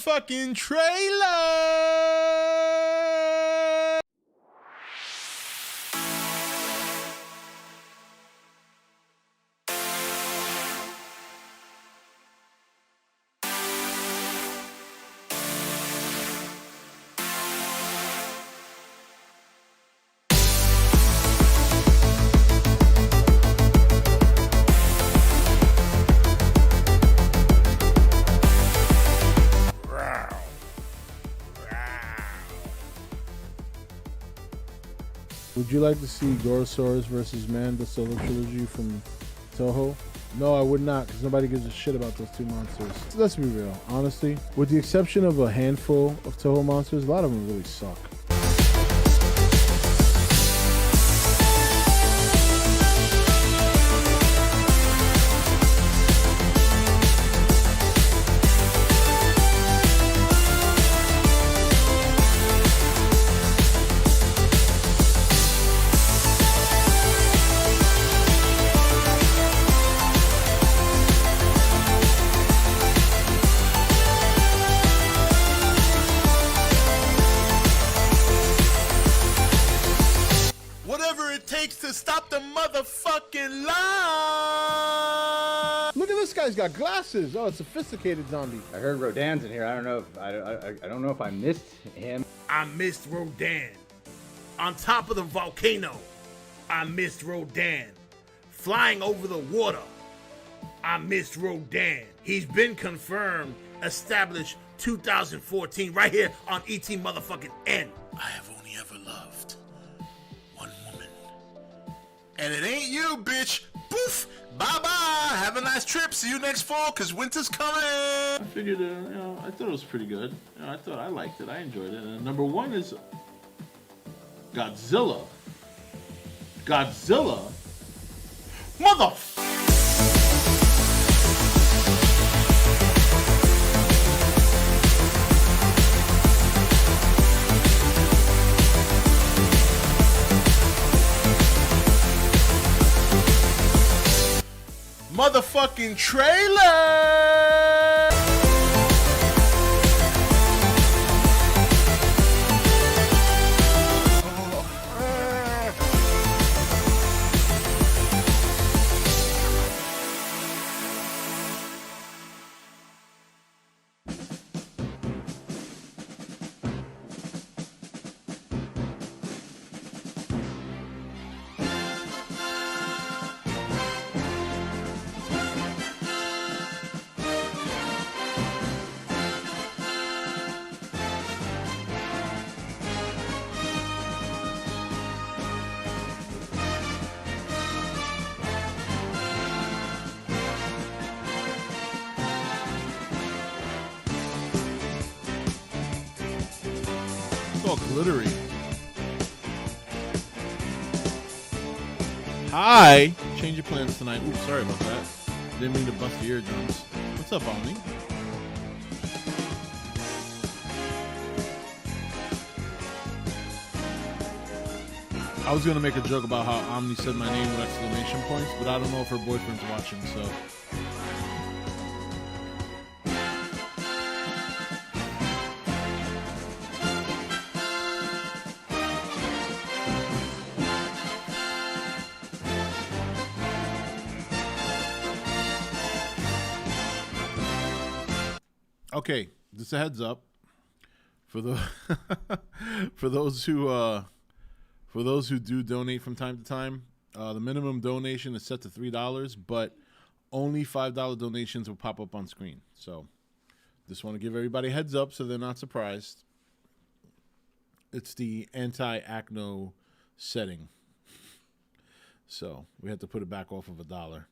motherfucking trailer. Would you like to see Gorosaurus versus Man, the solo trilogy from Toho? No, I would not, because nobody gives a shit about those two monsters. So let's be real, honestly. With the exception of a handful of Toho monsters, a lot of them really suck. To stop the motherfucking lie. Look at this guy's got glasses. Oh, a sophisticated zombie. I heard Rodan's in here. I don't know if I missed him. I missed Rodan. On top of the volcano, I missed Rodan. Flying over the water, I missed Rodan. He's been confirmed, established 2014, right here on E.T.N motherfucking N. I have only ever loved one woman. And it ain't you, bitch. Poof. Bye-bye. Have a nice trip. See you next fall, because winter's coming. I figured, I thought it was pretty good. I liked it. I enjoyed it. And number one is Godzilla. Godzilla? Motherfucker. Motherfucking trailer. All glittery. Hi. Change your plans tonight. Oops, sorry about that. Didn't mean to bust your eardrums. What's up, Omni? I was gonna make a joke about how Omni said my name with exclamation points, but I don't know if her boyfriend's watching, so. Okay, just a heads up for the for those who do donate from time to time. The minimum donation is set to $3, but only $5 donations will pop up on screen. So, just want to give everybody a heads up so they're not surprised. It's the anti-acno setting, so we had to put it back off of $1.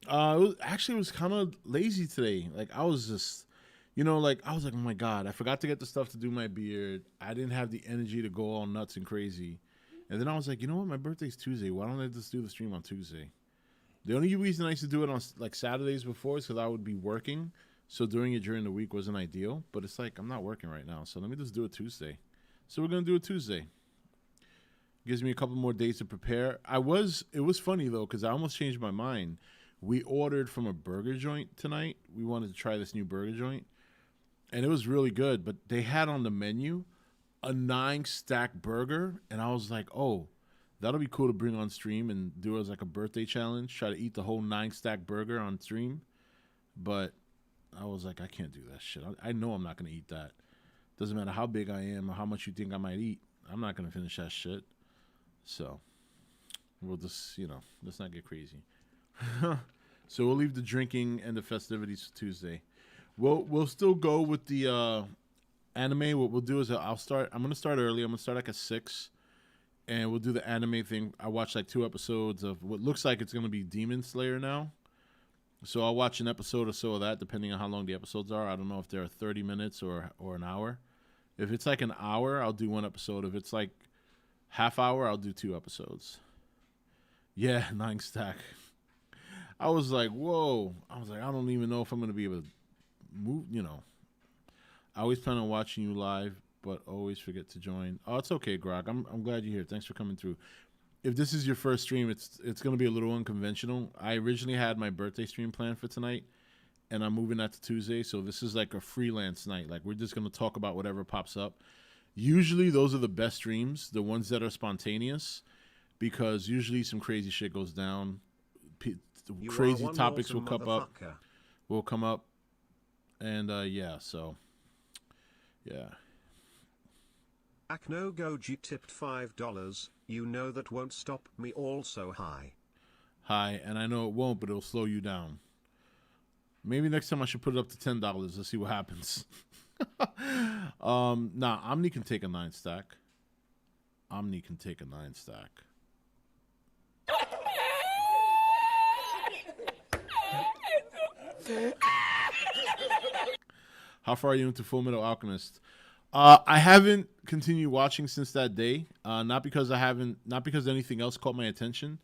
It was kind of lazy today. Like, I was just, I was like, oh my God, I forgot to get the stuff to do my beard. I didn't have the energy to go all nuts and crazy. And then I was like, you know what? My birthday's Tuesday. Why don't I just do the stream on Tuesday? The only reason I used to do it on like Saturdays before is because I would be working. So doing it during the week wasn't ideal. But it's like, I'm not working right now. So let me just do it Tuesday. So we're going to do it Tuesday. Gives me a couple more days to prepare. It was funny though, because I almost changed my mind. We ordered from a burger joint tonight. We wanted to try this new burger joint. and it was really good. But they had on the menu a 9-stack burger, and I was like, oh, that'll be cool to bring on stream and do as like a birthday challenge. Try to eat the whole 9-stack burger on stream, but I was like, I can't do that shit. I know I'm not gonna eat that. Doesn't matter how big I am or how much you think I might eat. I'm not gonna finish that shit. So we'll just, let's not get crazy. So we'll leave the drinking and the festivities for Tuesday. We'll still go with the anime. What we'll do is I'm gonna start early. I'm gonna start like at 6, and we'll do the anime thing. I watched like 2 episodes of what looks like it's gonna be Demon Slayer now. So I'll watch an episode or so of that, depending on how long the episodes are. I don't know if they're 30 minutes or an hour. If it's like an hour, I'll do 1 episode. If it's like half hour, I'll do 2 episodes. Yeah, 9-stack. I was like, whoa. I was like, I don't even know if I'm going to be able to move, I always plan on watching you live, but always forget to join. Oh, it's okay, Grog. I'm glad you're here. Thanks for coming through. If this is your first stream, it's going to be a little unconventional. I originally had my birthday stream planned for tonight, and I'm moving that to Tuesday, so this is like a freelance night. Like, we're just going to talk about whatever pops up. Usually, those are the best streams, the ones that are spontaneous, because usually some crazy shit goes down. Crazy topics will come up. And, yeah, so, yeah. Akno Goji tipped $5. You know that won't stop me. Also, hi. Hi, and I know it won't, but it'll slow you down. Maybe next time I should put it up to $10. Let's see what happens. Nah, Omni can take a 9-stack. How far are you into Full Metal Alchemist? I haven't continued watching since that day. Not because anything else caught my attention.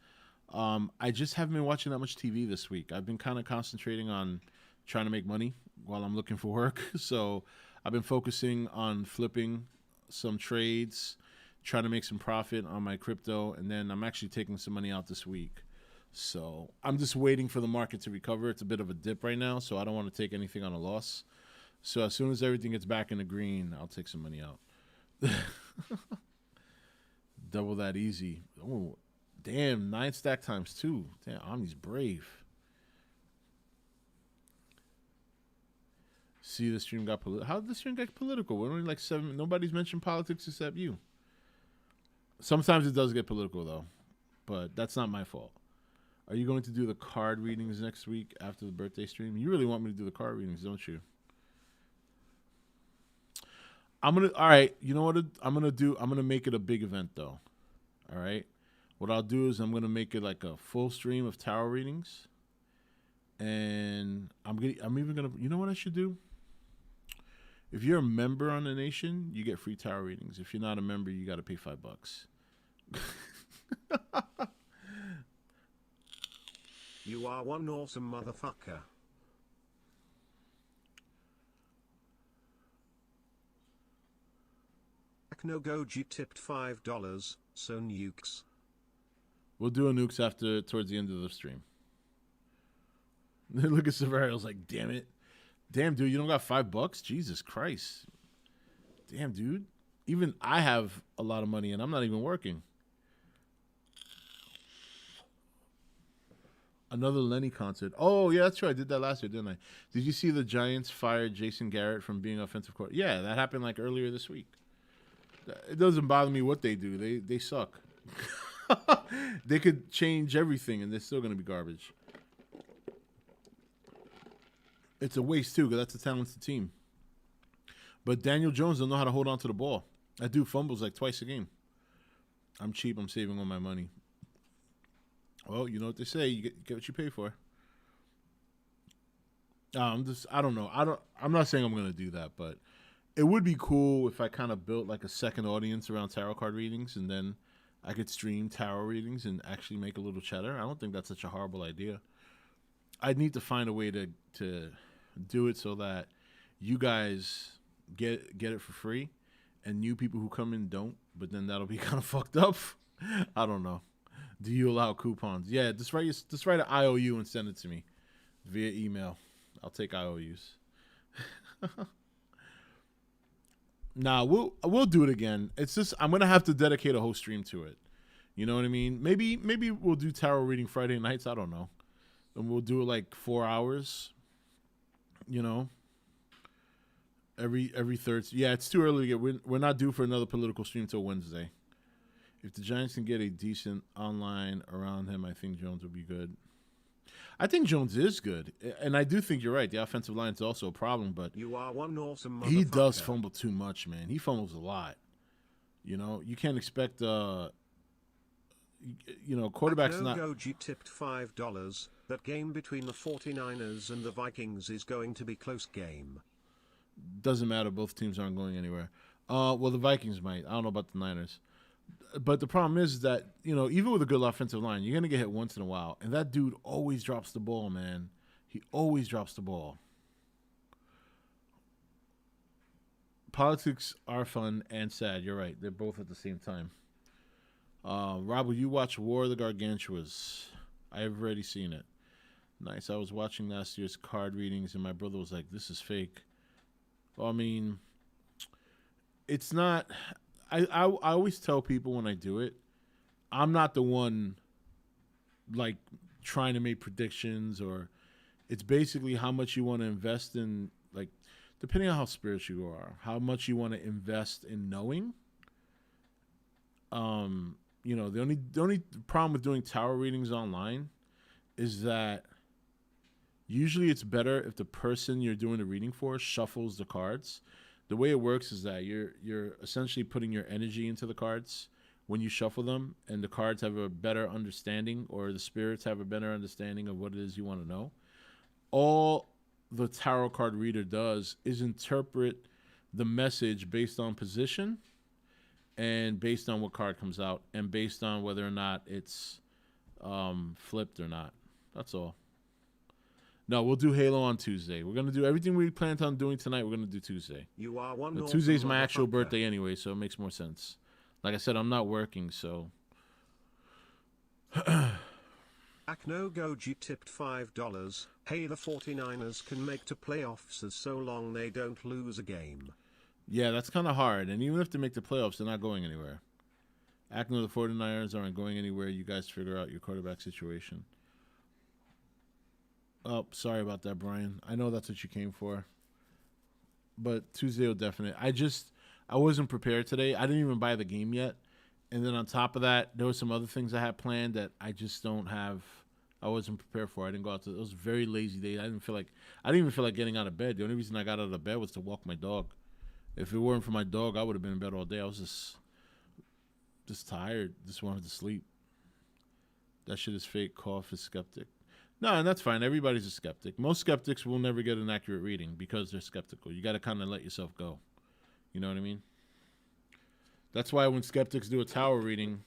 I just haven't been watching that much TV this week. I've been kind of concentrating on trying to make money while I'm looking for work. So I've been focusing on flipping some trades, trying to make some profit on my crypto, and then I'm actually taking some money out this week. So I'm just waiting for the market to recover. It's a bit of a dip right now, so I don't want to take anything on a loss. So as soon as everything gets back in the green, I'll take some money out. Double that easy. Oh, damn, 9-stack times 2. Damn, Omni's brave. See, the stream got political. How did the stream get political? We're only like 7. Nobody's mentioned politics except you. Sometimes it does get political, though. But that's not my fault. Are you going to do the card readings next week after the birthday stream? You really want me to do the card readings, don't you? All right, you know what I'm going to do? I'm going to make it a big event, though. All right? What I'll do is I'm going to make it like a full stream of tarot readings. And I'm even going to, you know what I should do? If you're a member on the nation, you get free tarot readings. If you're not a member, you got to pay $5. You are one awesome motherfucker. Akno Goji tipped $5, so nukes. We'll do a nukes towards the end of the stream. Look at Severio's like, damn it. Damn, dude, you don't got $5? Jesus Christ. Damn, dude. Even I have a lot of money and I'm not even working. Another Lenny concert. Oh, yeah, that's true. I did that last year, didn't I? Did you see the Giants fired Jason Garrett from being offensive coordinator? Yeah, that happened like earlier this week. It doesn't bother me what they do. They suck. They could change everything and they're still going to be garbage. It's a waste, too, because that's a talented team. But Daniel Jones don't know how to hold on to the ball. That dude fumbles like twice a game. I'm cheap. I'm saving all my money. Well, you know what they say. You get what you pay for. I don't know. I'm not saying I'm going to do that, but it would be cool if I kind of built like a second audience around tarot card readings, and then I could stream tarot readings and actually make a little cheddar. I don't think that's such a horrible idea. I'd need to find a way to do it so that you guys get it for free, and new people who come in don't. But then that'll be kind of fucked up. I don't know. Do you allow coupons? Yeah, just write an IOU and send it to me via email. I'll take IOUs. Nah, we'll do it again. It's just I'm gonna have to dedicate a whole stream to it. You know what I mean? Maybe we'll do tarot reading Friday nights. I don't know, and we'll do it like 4 hours. You know, every third. Yeah, it's too early to get. We're not due for another political stream till Wednesday. If the Giants can get a decent online around him, I think Jones will be good. I think Jones is good, and I do think you're right. The offensive line is also a problem, but You are one awesome he does motherfucker. fumble too much, man. He fumbles a lot. You know, you can't expect quarterbacks not. Goji tipped $5. That game between the 49ers and the Vikings is going to be close game. Doesn't matter. Both teams aren't going anywhere. Well, the Vikings might. I don't know about the Niners. But the problem is that, you know, even with a good offensive line, you're going to get hit once in a while. And that dude always drops the ball, man. He always drops the ball. Politics are fun and sad. You're right. They're both at the same time. Rob, will you watch War of the Gargantuas? I have already seen it. Nice. I was watching last year's card readings, and my brother was like, this is fake. Well, I mean, it's not... I always tell people when I do it, I'm not the one, like, trying to make predictions, or it's basically how much you want to invest in, like, depending on how spiritual you are, how much you want to invest in knowing. You know, the only problem with doing tarot readings online is that usually it's better if the person you're doing the reading for shuffles the cards. The way it works is that you're essentially putting your energy into the cards when you shuffle them, and the cards have a better understanding, or the spirits have a better understanding of what it is you want to know. All the tarot card reader does is interpret the message based on position and based on what card comes out and based on whether or not it's flipped or not. That's all. No, we'll do Halo on Tuesday. We're going to do everything we planned on doing tonight. We're going to do Tuesday. You are one But awesome Tuesday's my actual motherfucker. birthday anyway, so it makes more sense. Like I said, I'm not working, so... Akno Goji tipped $5. Hey, the 49ers can make to playoffs as so long they don't lose a game. Yeah, that's kind of hard. And even if they make the playoffs, they're not going anywhere. Akno, the 49ers aren't going anywhere. You guys figure out your quarterback situation. Oh, sorry about that, Brian. I know that's what you came for. But Tuesday will definitely. I wasn't prepared today. I didn't even buy the game yet. And then on top of that, there were some other things I had planned that I just don't have. I wasn't prepared for. I didn't go out to. It was a very lazy day. I didn't even feel like getting out of bed. The only reason I got out of bed was to walk my dog. If it weren't for my dog, I would have been in bed all day. I was just tired. Just wanted to sleep. That shit is fake. Cough is skeptic. No, and that's fine. Everybody's a skeptic. Most skeptics will never get an accurate reading because they're skeptical. You got to kind of let yourself go. You know what I mean? That's why when skeptics do a tarot reading,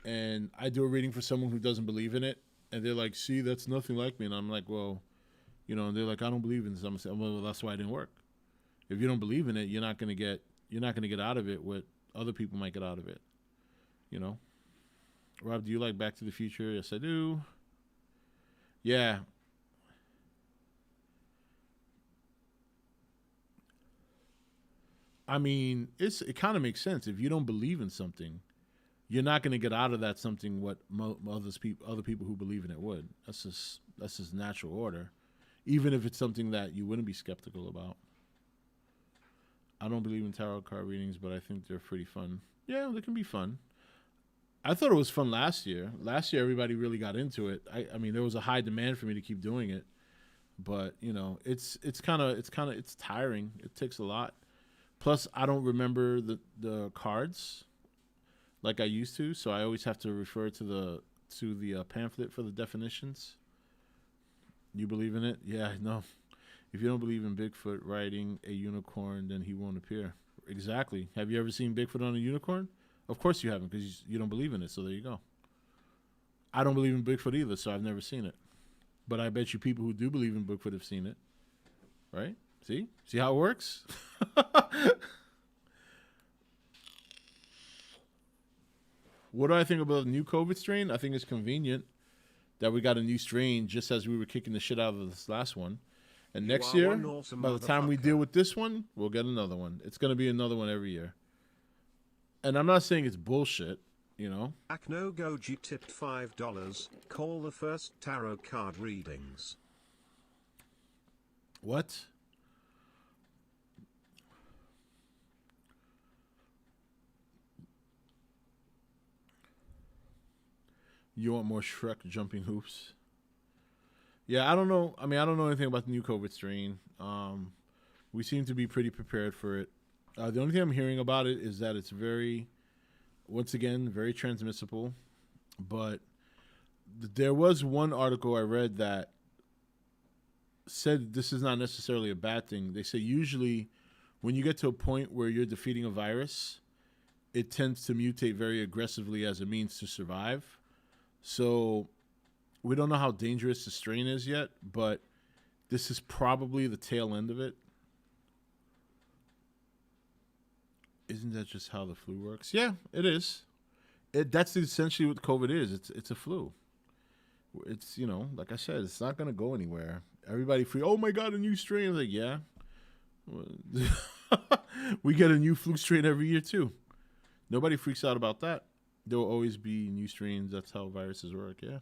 and I do a reading for someone who doesn't believe in it, and they're like, see, that's nothing like me. And I'm like, well, you know, and they're like, I don't believe in this. I'm saying, well, that's why it didn't work. If you don't believe in it, you're not going to get out of it what other people might get out of it. You know? Rob, do you like Back to the Future? Yes, I do. Yeah. I mean, it kind of makes sense. If you don't believe in something, you're not going to get out of that something what other people who believe in it would. That's just natural order. Even if it's something that you wouldn't be skeptical about. I don't believe in tarot card readings, but I think they're pretty fun. Yeah, they can be fun. I thought it was fun last year. Last year, everybody really got into it. I mean, there was a high demand for me to keep doing it, but you know, it's tiring. It takes a lot. Plus, I don't remember the cards like I used to, so I always have to refer to the pamphlet for the definitions. You believe in it? Yeah, no. If you don't believe in Bigfoot riding a unicorn, then he won't appear. Exactly. Have you ever seen Bigfoot on a unicorn? Of course you haven't, because you don't believe in it, so there you go. I don't believe in Bigfoot either, so I've never seen it. But I bet you people who do believe in Bigfoot have seen it. Right? See? See how it works? What do I think about the new COVID strain? I think it's convenient that we got a new strain just as we were kicking the shit out of this last one. And You next are year, one awesome by the time we motherfucker. deal with this one, we'll get another one. It's going to be another one every year. And I'm not saying it's bullshit, you know. Akno Goji tipped $5. Call the first tarot card readings. What? You want more Shrek jumping hoops? Yeah, I don't know. I mean, I don't know anything about the new COVID strain. We seem to be pretty prepared for it. The only thing I'm hearing about it is that it's once again, very transmissible. But there was one article I read that said this is not necessarily a bad thing. They say usually when you get to a point where you're defeating a virus, it tends to mutate very aggressively as a means to survive. So we don't know how dangerous the strain is yet, but this is probably the tail end of it. Isn't that just how the flu works? Yeah, it is. That's essentially what COVID is. It's a flu. It's, you know, like I said, it's not going to go anywhere. Everybody oh my God, a new strain. Like, yeah. We get a new flu strain every year too. Nobody freaks out about that. There will always be new strains. That's how viruses work, yeah.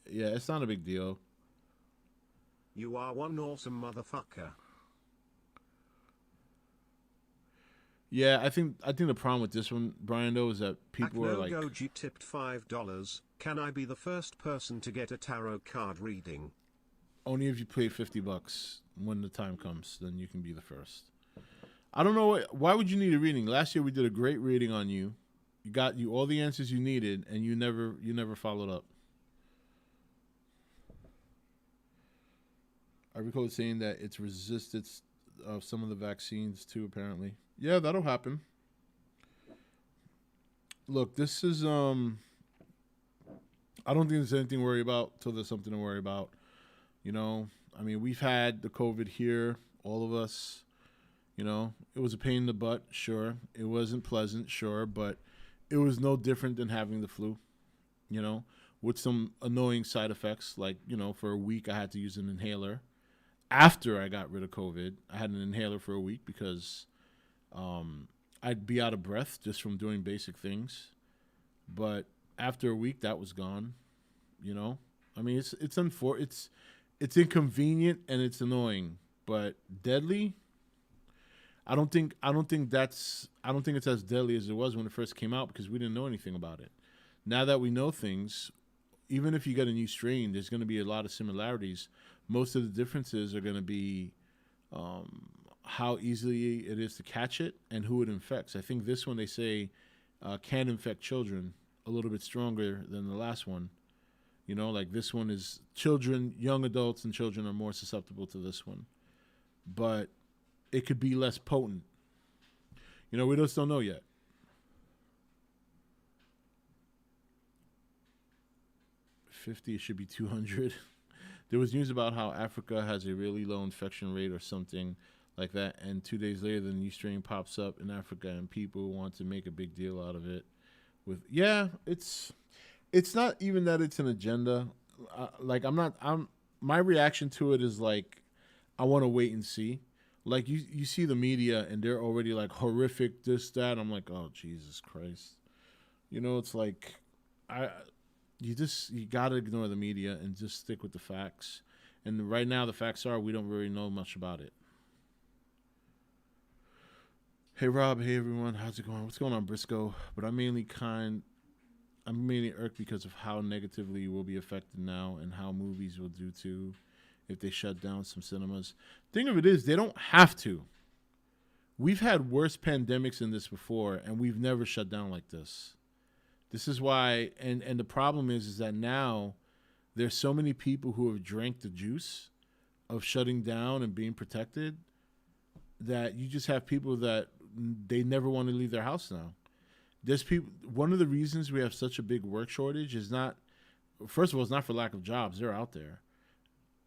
Yeah, it's not a big deal. You are one awesome motherfucker. Yeah, I think the problem with this one, Brian, though, is that people are like... Goji tipped $5. Can I be the first person to get a tarot card reading? Only if you pay $50 when the time comes, then you can be the first. I don't know, why would you need a reading? Last year we did a great reading on you. You got you all the answers you needed, and you never followed up. I recall saying that it's resistance of some of the vaccines too, apparently. Yeah, that'll happen. Look, this is I don't think there's anything to worry about till there's something to worry about. You know, I mean, we've had the COVID here, all of us. You know, it was a pain in the butt, sure. It wasn't pleasant, sure, but it was no different than having the flu, you know, with some annoying side effects. Like, you know, for a week I had to use an inhaler. After I got rid of COVID, I had an inhaler for a week because I'd be out of breath just from doing basic things. But after a week, that was gone, you know. I mean, it's inconvenient and it's annoying, but deadly. I don't think it's as deadly as it was when it first came out because we didn't know anything about it. Now that we know things, even if you get a new strain, there's going to be a lot of similarities. Most of the differences are going to be how easily it is to catch it and who it infects. I think this one they say can infect children a little bit stronger than the last one. You know, like this one is children, young adults and children are more susceptible to this one. But it could be less potent. You know, we just don't know yet. It should be 200. There was news about how Africa has a really low infection rate or something like that, and 2 days later the new strain pops up in Africa and people want to make a big deal out of it. It's not even that it's an agenda. My reaction to it is like I want to wait and see. Like you see the media and they're already like horrific this that. I'm like, oh Jesus Christ. You know, it's like you gotta ignore the media and just stick with the facts. And right now the facts are we don't really know much about it. Hey Rob, hey everyone, how's it going? What's going on, Briscoe? But I'm mainly irked because of how negatively we'll be affected now and how movies will do too if they shut down some cinemas. Thing of it is, they don't have to. We've had worse pandemics than this before, and we've never shut down like this. This is why, and the problem is that now there's so many people who have drank the juice of shutting down and being protected that you just have people that they never want to leave their house now. There's people. One of the reasons we have such a big work shortage is not, first of all, it's not for lack of jobs. They're out there.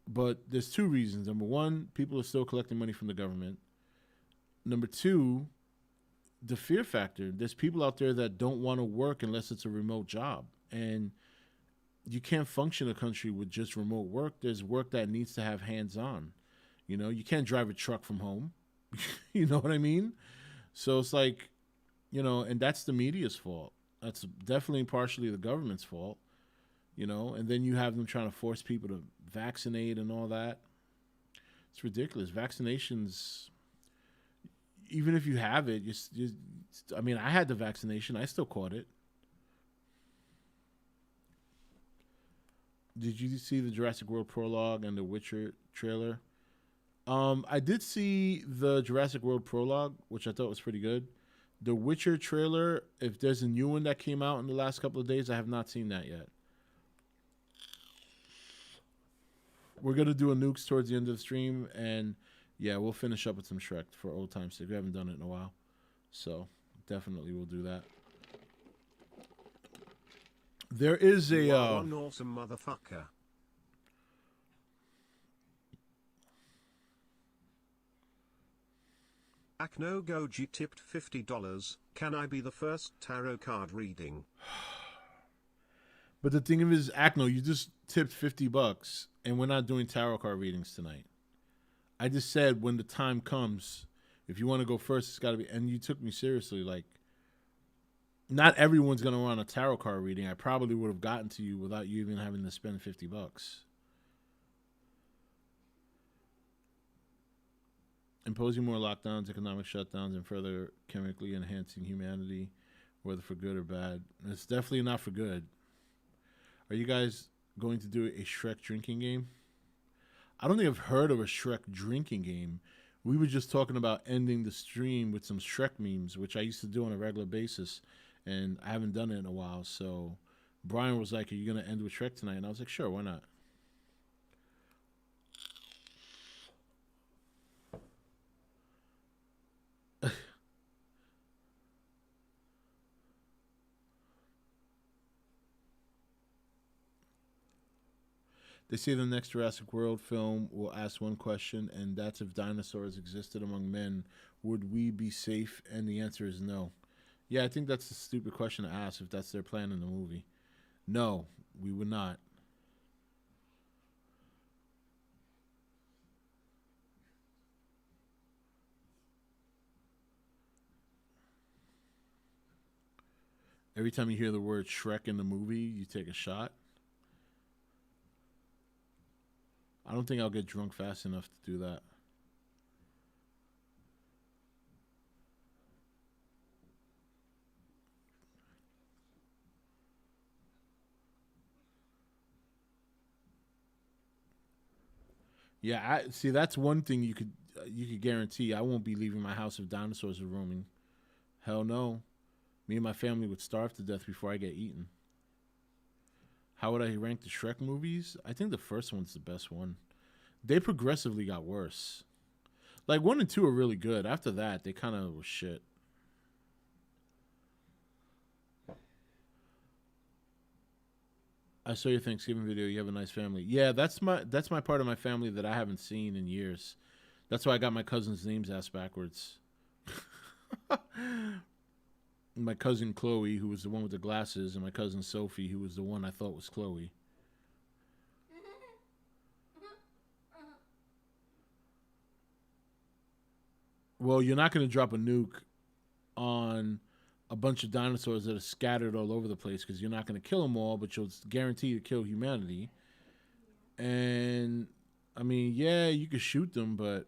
But there's two reasons. Number one, people are still collecting money from the government. Number two, the fear factor. There's people out there that don't want to work unless it's a remote job. And you can't function a country with just remote work. There's work that needs to have hands-on. You know, you can't drive a truck from home. You know what I mean? So it's like, you know, and that's the media's fault. That's definitely partially the government's fault, you know, and then you have them trying to force people to vaccinate and all that. It's ridiculous. Vaccinations, even if you have it, I mean, I had the vaccination. I still caught it. Did you see the Jurassic World prologue and the Witcher trailer? I did see the Jurassic World prologue, which I thought was pretty good. The Witcher trailer, if there's a new one that came out in the last couple of days, I have not seen that yet. We're going to do a nukes towards the end of the stream, and yeah, we'll finish up with some Shrek for old time's sake. We haven't done it in a while, so definitely we'll do that. There is a... one awesome motherfucker. Akno Goji tipped $50. Can I be the first tarot card reading? But the thing of it is, Akno, you just tipped $50, and we're not doing tarot card readings tonight. I just said when the time comes, if you want to go first, it's got to be. And you took me seriously. Like, not everyone's gonna run a tarot card reading. I probably would have gotten to you without you even having to spend $50. Imposing more lockdowns, economic shutdowns, and further chemically enhancing humanity, whether for good or bad. It's definitely not for good. Are you guys going to do a Shrek drinking game? I don't think I've heard of a Shrek drinking game. We were just talking about ending the stream with some Shrek memes, which I used to do on a regular basis, and I haven't done it in a while. So Brian was like, are you going to end with Shrek tonight? And I was like, sure, why not? They say the next Jurassic World film will ask one question, and that's if dinosaurs existed among men, would we be safe? And the answer is no. Yeah, I think that's a stupid question to ask if that's their plan in the movie. No, we would not. Every time you hear the word Shrek in the movie, you take a shot. I don't think I'll get drunk fast enough to do that. Yeah, I see. That's one thing you could guarantee. I won't be leaving my house if dinosaurs are roaming. Hell no. Me and my family would starve to death before I get eaten. How would I rank the Shrek movies? I think the first one's the best one. They progressively got worse. Like 1 and 2 are really good. After that, they kind of were shit. I saw your Thanksgiving video. You have a nice family. Yeah, that's my part of my family that I haven't seen in years. That's why I got my cousin's names asked backwards. My cousin Chloe, who was the one with the glasses, and my cousin Sophie, who was the one I thought was Chloe. Well, you're not going to drop a nuke on a bunch of dinosaurs that are scattered all over the place because you're not going to kill them all, but you'll guarantee to kill humanity. And, I mean, yeah, you could shoot them, but,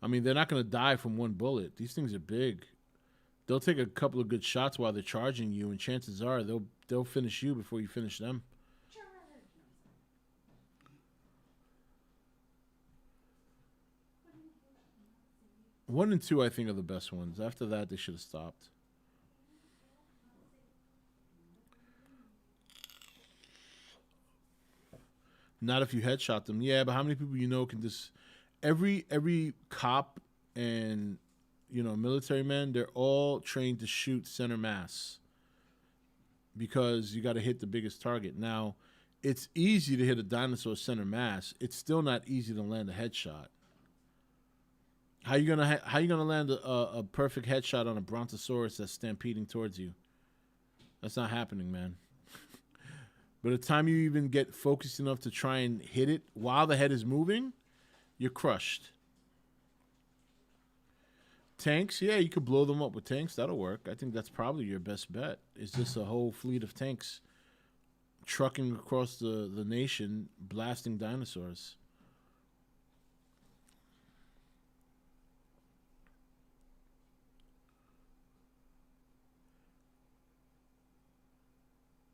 I mean, they're not going to die from one bullet. These things are big. They'll take a couple of good shots while they're charging you, and chances are they'll finish you before you finish them. 1 and 2, I think, are the best ones. After that, they should have stopped. Not if you headshot them. Yeah, but how many people you know can just... Every cop and, you know, military men, they're all trained to shoot center mass because you got to hit the biggest target. Now, it's easy to hit a dinosaur center mass. It's still not easy to land a headshot. How you gonna land a perfect headshot on a brontosaurus that's stampeding towards you? That's not happening, man. By the time you even get focused enough to try and hit it while the head is moving, you're crushed. Tanks, yeah, you could blow them up with tanks. That'll work. I think that's probably your best bet. Is just a whole fleet of tanks trucking across the nation, blasting dinosaurs.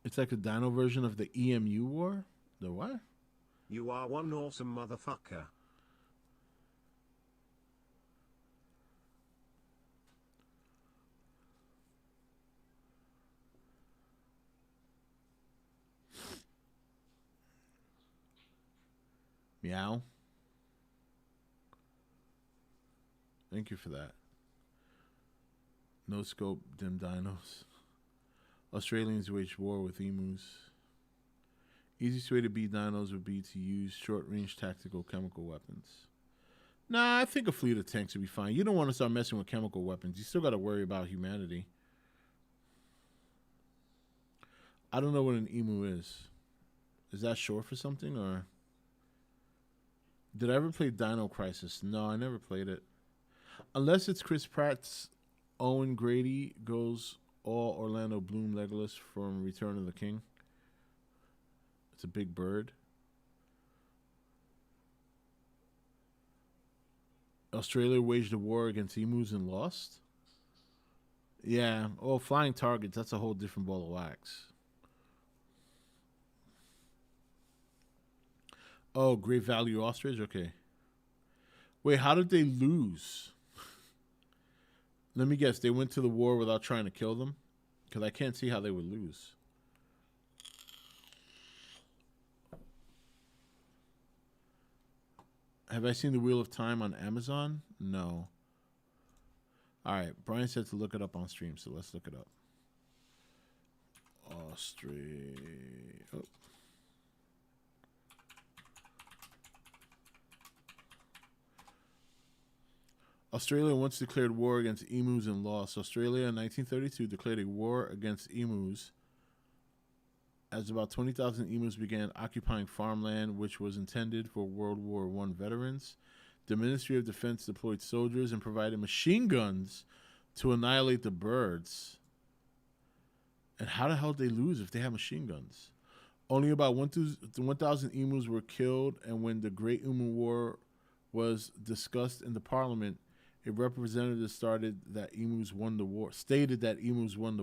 It's like a dino version of the EMU war? The what? You are one awesome motherfucker. Meow. Thank you for that. No scope, dim dinos. Australians wage war with emus. Easiest way to beat dinos would be to use short-range tactical chemical weapons. Nah, I think a fleet of tanks would be fine. You don't want to start messing with chemical weapons. You still got to worry about humanity. I don't know what an emu is. Is that short for something, or... Did I ever play Dino Crisis? No, I never played it. Unless it's Chris Pratt's Owen Grady goes all Orlando Bloom Legolas from Return of the King. It's a big bird. Australia waged a war against emus and lost? Yeah. Oh, flying targets, that's a whole different ball of wax. Oh, Great Value Ostrich? Okay. Wait, how did they lose? Let me guess. They went to the war without trying to kill them? Because I can't see how they would lose. Have I seen The Wheel of Time on Amazon? No. All right. Brian said to look it up on stream, so let's look it up. Oh. Australia once declared war against emus and lost. Australia in 1932 declared a war against emus as about 20,000 emus began occupying farmland, which was intended for World War I veterans. The Ministry of Defense deployed soldiers and provided machine guns to annihilate the birds. And how the hell did they lose if they had machine guns? Only about 1,000 emus were killed, and when the Great Emu War was discussed in the parliament, a representative stated that emus won the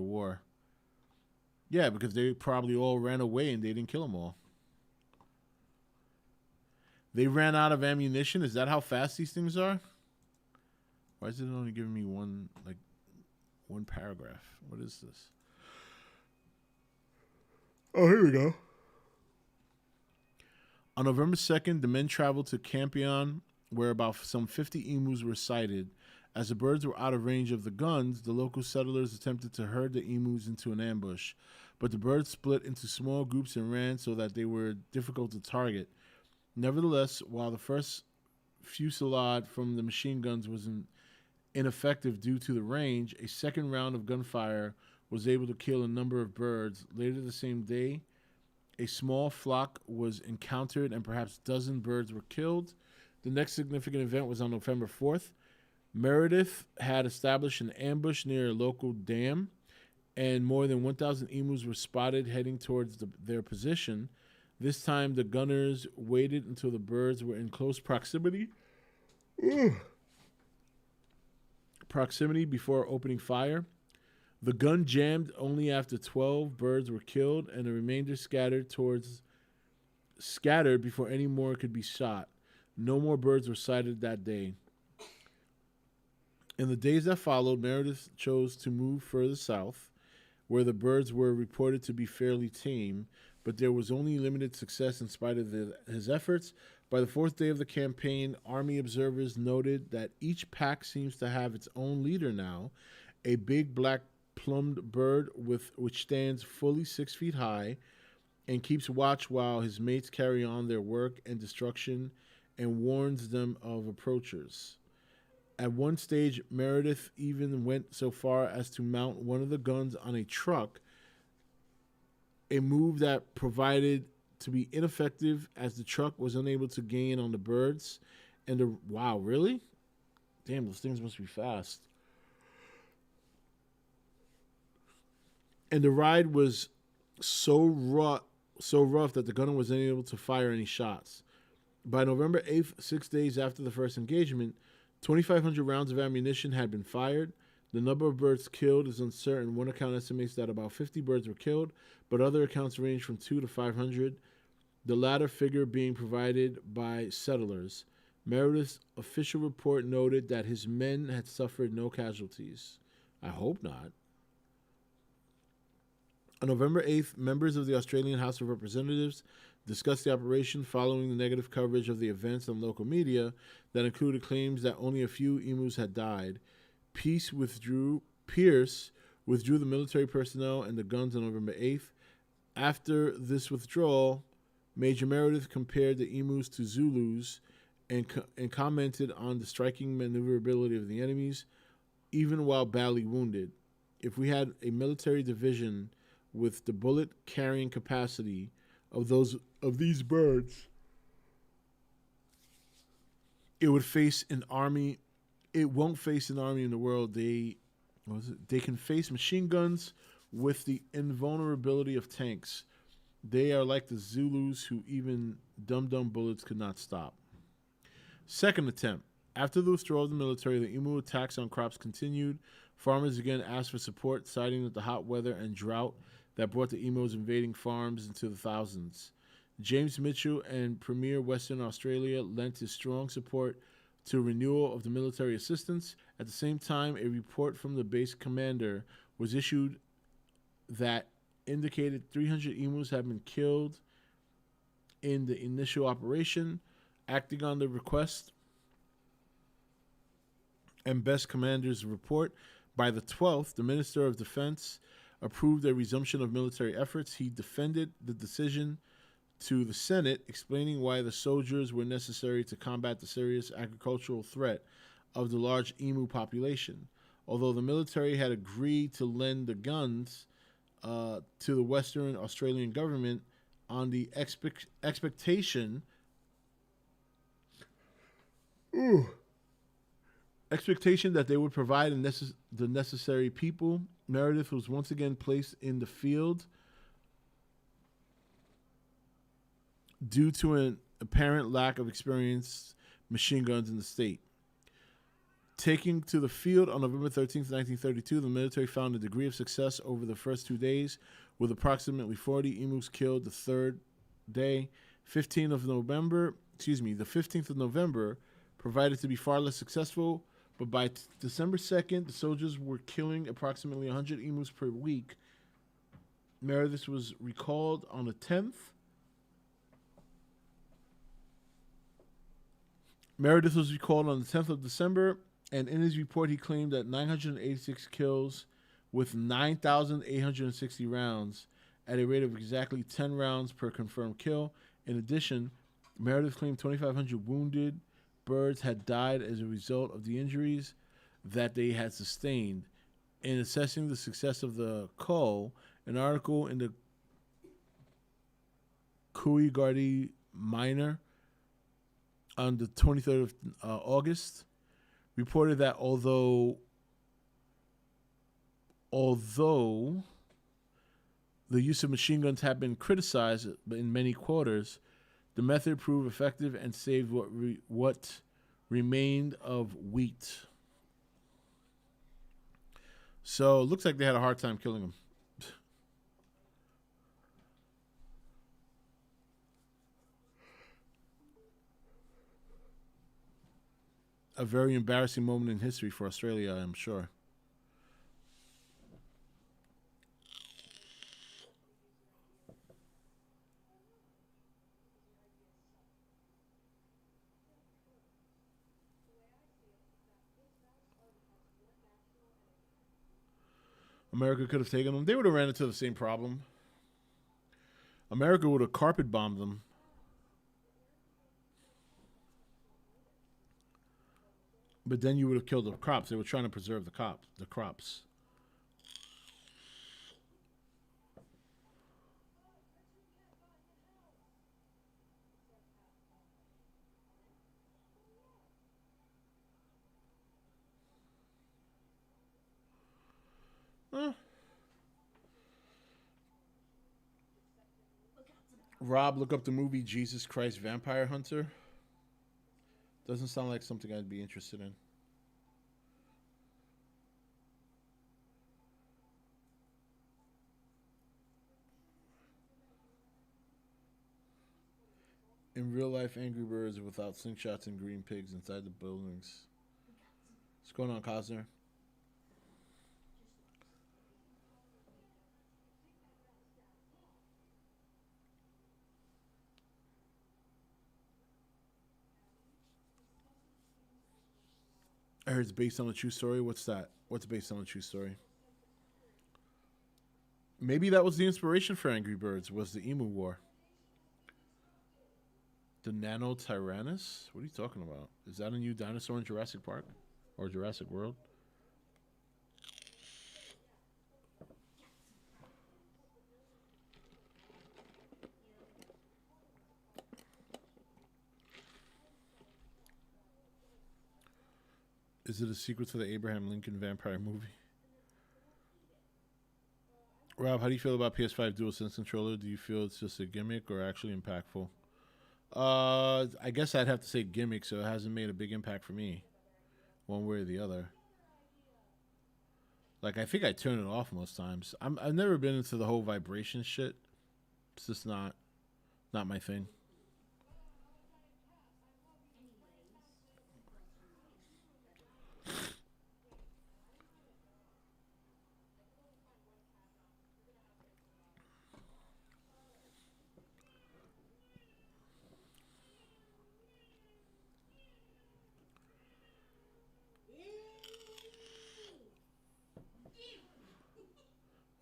war. Yeah, because they probably all ran away and they didn't kill them all. They ran out of ammunition? Is that how fast these things are? Why is it only giving me one paragraph? What is this? Oh, here we go. On November 2nd, the men traveled to Campion, where about some 50 emus were sighted. As the birds were out of range of the guns, the local settlers attempted to herd the emus into an ambush, but the birds split into small groups and ran so that they were difficult to target. Nevertheless, while the first fusillade from the machine guns was ineffective due to the range, a second round of gunfire was able to kill a number of birds. Later the same day, a small flock was encountered and perhaps a dozen birds were killed. The next significant event was on November 4th. Meredith had established an ambush near a local dam, and more than 1,000 emus were spotted heading towards their position. This time, the gunners waited until the birds were in close proximity before opening fire. The gun jammed only after 12 birds were killed, and the remainder scattered before any more could be shot. No more birds were sighted that day. In the days that followed, Meredith chose to move further south, where the birds were reported to be fairly tame, but there was only limited success in spite of his efforts. By the fourth day of the campaign, Army observers noted that each pack seems to have its own leader now, a big black plumed bird which stands fully 6 feet high and keeps watch while his mates carry on their work and destruction and warns them of approachers. At one stage, Meredith even went so far as to mount one of the guns on a truck, a move that proved to be ineffective as the truck was unable to gain on the birds Wow, really? Damn, those things must be fast. And the ride was so rough that the gunner was unable to fire any shots. By November 8th, 6 days after the first engagement, 2,500 rounds of ammunition had been fired. The number of birds killed is uncertain. One account estimates that about 50 birds were killed, but other accounts range from 2 to 500, the latter figure being provided by settlers. Meredith's official report noted that his men had suffered no casualties. I hope not. On November 8th, members of the Australian House of Representatives discussed the operation following the negative coverage of the events on local media that included claims that only a few emus had died. Pierce withdrew the military personnel and the guns on November 8th. After this withdrawal, Major Meredith compared the emus to Zulus and commented on the striking maneuverability of the enemies, even while badly wounded. If we had a military division with the bullet-carrying capacity of these birds, it would face an army. It won't face an army in the world. They can face machine guns with the invulnerability of tanks. They are like the Zulus who even dum-dum bullets could not stop. Second attempt. After the withdrawal of the military, the emu attacks on crops continued. Farmers again asked for support, citing that the hot weather and drought that brought the emus invading farms into the thousands. James Mitchell and Premier Western Australia lent his strong support to renewal of the military assistance. At the same time, a report from the base commander was issued that indicated 300 emus had been killed in the initial operation. Acting on the request and best commander's report, by the 12th, the Minister of Defense approved a resumption of military efforts. He defended the decision to the Senate, explaining why the soldiers were necessary to combat the serious agricultural threat of the large emu population. Although the military had agreed to lend the guns to the Western Australian government on the expectation that they would provide the necessary people, Meredith was once again placed in the field due to an apparent lack of experienced machine guns in the state. Taking to the field on November 13th, 1932, the military found a degree of success over the first 2 days, with approximately 40 emus killed the third day. The 15th of November provided to be far less successful, but by December 2nd, the soldiers were killing approximately 100 emus per week. Meredith was recalled on the 10th. Meredith was recalled on the 10th of December, and in his report, he claimed that 986 kills with 9,860 rounds at a rate of exactly 10 rounds per confirmed kill. In addition, Meredith claimed 2,500 wounded birds had died as a result of the injuries that they had sustained. In assessing the success of the cull, an article in the Coolgardie Miner on the 23rd of August reported that although the use of machine guns had been criticized in many quarters, the method proved effective and saved what remained of wheat. So it looks like they had a hard time killing him. A very embarrassing moment in history for Australia, I'm sure. America could have taken them. They would have ran into the same problem. America would have carpet bombed them. But then you would have killed the crops. They were trying to preserve the crops. Rob, look up the movie Jesus Christ Vampire Hunter. Doesn't sound like something I'd be interested in. In real life, Angry Birds without slingshots and green pigs inside the buildings. What's going on, Cosner? I heard it's based on a true story. What's that? What's based on a true story? Maybe that was the inspiration for Angry Birds, was the Emu War. The Nano Tyrannus? What are you talking about? Is that a new dinosaur in Jurassic Park? Or Jurassic World? Is it a sequel to the Abraham Lincoln vampire movie? Rob, how do you feel about PS5 DualSense controller? Do you feel it's just a gimmick or actually impactful? I guess I'd have to say gimmick, so it hasn't made a big impact for me, one way or the other. Like, I think I turn it off most times. I've never been into the whole vibration shit. It's just not my thing.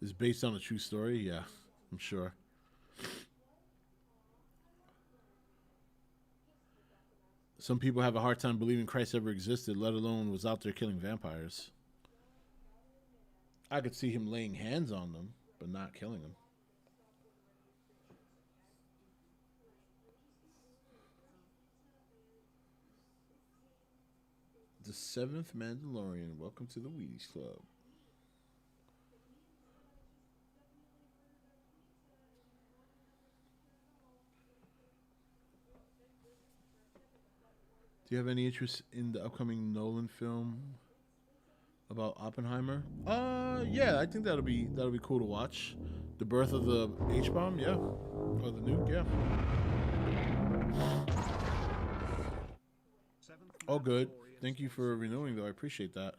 Is based on a true story? Yeah, I'm sure. Some people have a hard time believing Christ ever existed, let alone was out there killing vampires. I could see him laying hands on them, but not killing them. The seventh Mandalorian. Welcome to the Wheaties Club. Do you have any interest in the upcoming Nolan film about Oppenheimer? Yeah, I think that'll be cool to watch. The birth of the H-bomb, yeah, or the nuke, yeah. Oh, good. Thank you for renewing, though. I appreciate that.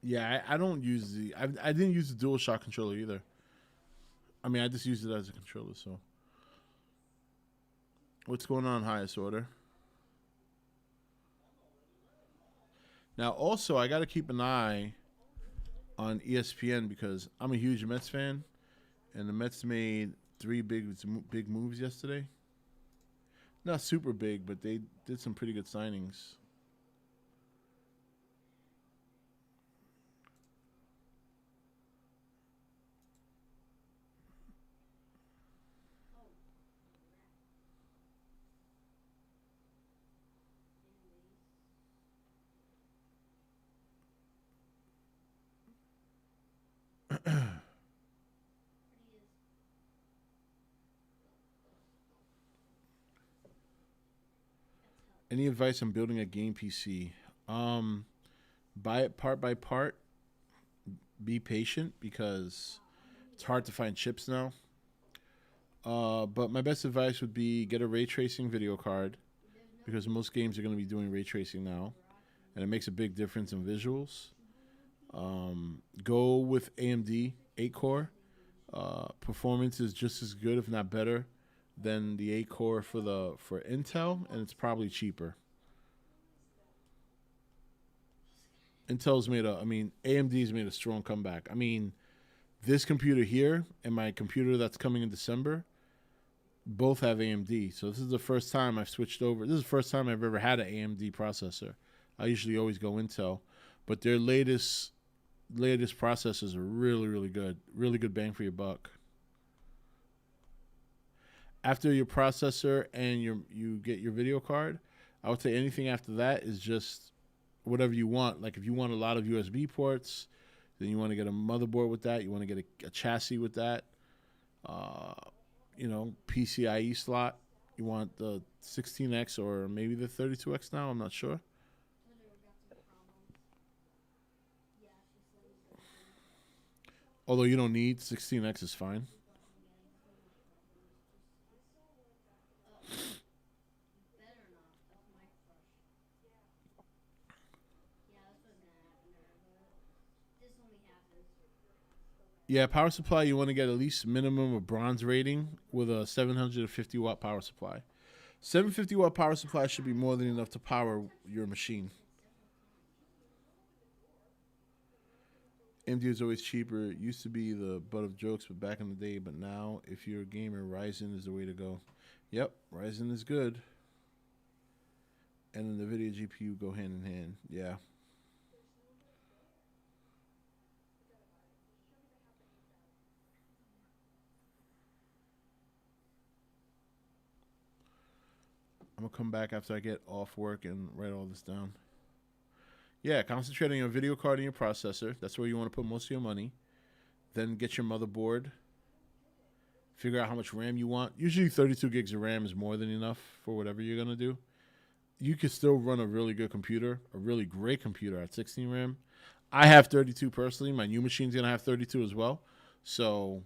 Yeah, I don't use I didn't use the DualShock controller either. I mean, I just used it as a controller, so. What's going on, highest order? Now, also, I got to keep an eye on ESPN because I'm a huge Mets fan, and the Mets made 3 big moves yesterday. Not super big, but they did some pretty good signings. Any advice on building a game PC? Buy it part by part. Be patient because it's hard to find chips now. But my best advice would be get a ray tracing video card because most games are going to be doing ray tracing now, and it makes a big difference in visuals. Go with AMD 8-core. Performance is just as good, if not better, than the 8-core for Intel, and it's probably cheaper. AMD's made a strong comeback. I mean, this computer here and my computer that's coming in December both have AMD. So this is the first time I've switched over. This is the first time I've ever had an AMD processor. I usually always go Intel, but their latest processors are really, really good. Really good bang for your buck. After your processor and you get your video card, I would say anything after that is just whatever you want. Like if you want a lot of USB ports, then you want to get a motherboard with that. You want to get a chassis with that. PCIe slot. You want the 16X or maybe the 32X now. I'm not sure. Although you don't need 16X is fine. Yeah, power supply, you want to get at least minimum of bronze rating with a 750 watt power supply. 750 watt power supply should be more than enough to power your machine. AMD is always cheaper. It used to be the butt of jokes, but back in the day. But now, if you're a gamer, Ryzen is the way to go. Yep, Ryzen is good. And then the NVIDIA GPU go hand in hand. Yeah. I'm going to come back after I get off work and write all this down. Yeah, concentrate on your video card and your processor. That's where you want to put most of your money. Then get your motherboard. Figure out how much RAM you want. Usually 32 gigs of RAM is more than enough for whatever you're going to do. You can still run a really good computer, a really great computer at 16 RAM. I have 32 personally. My new machine's going to have 32 as well. So,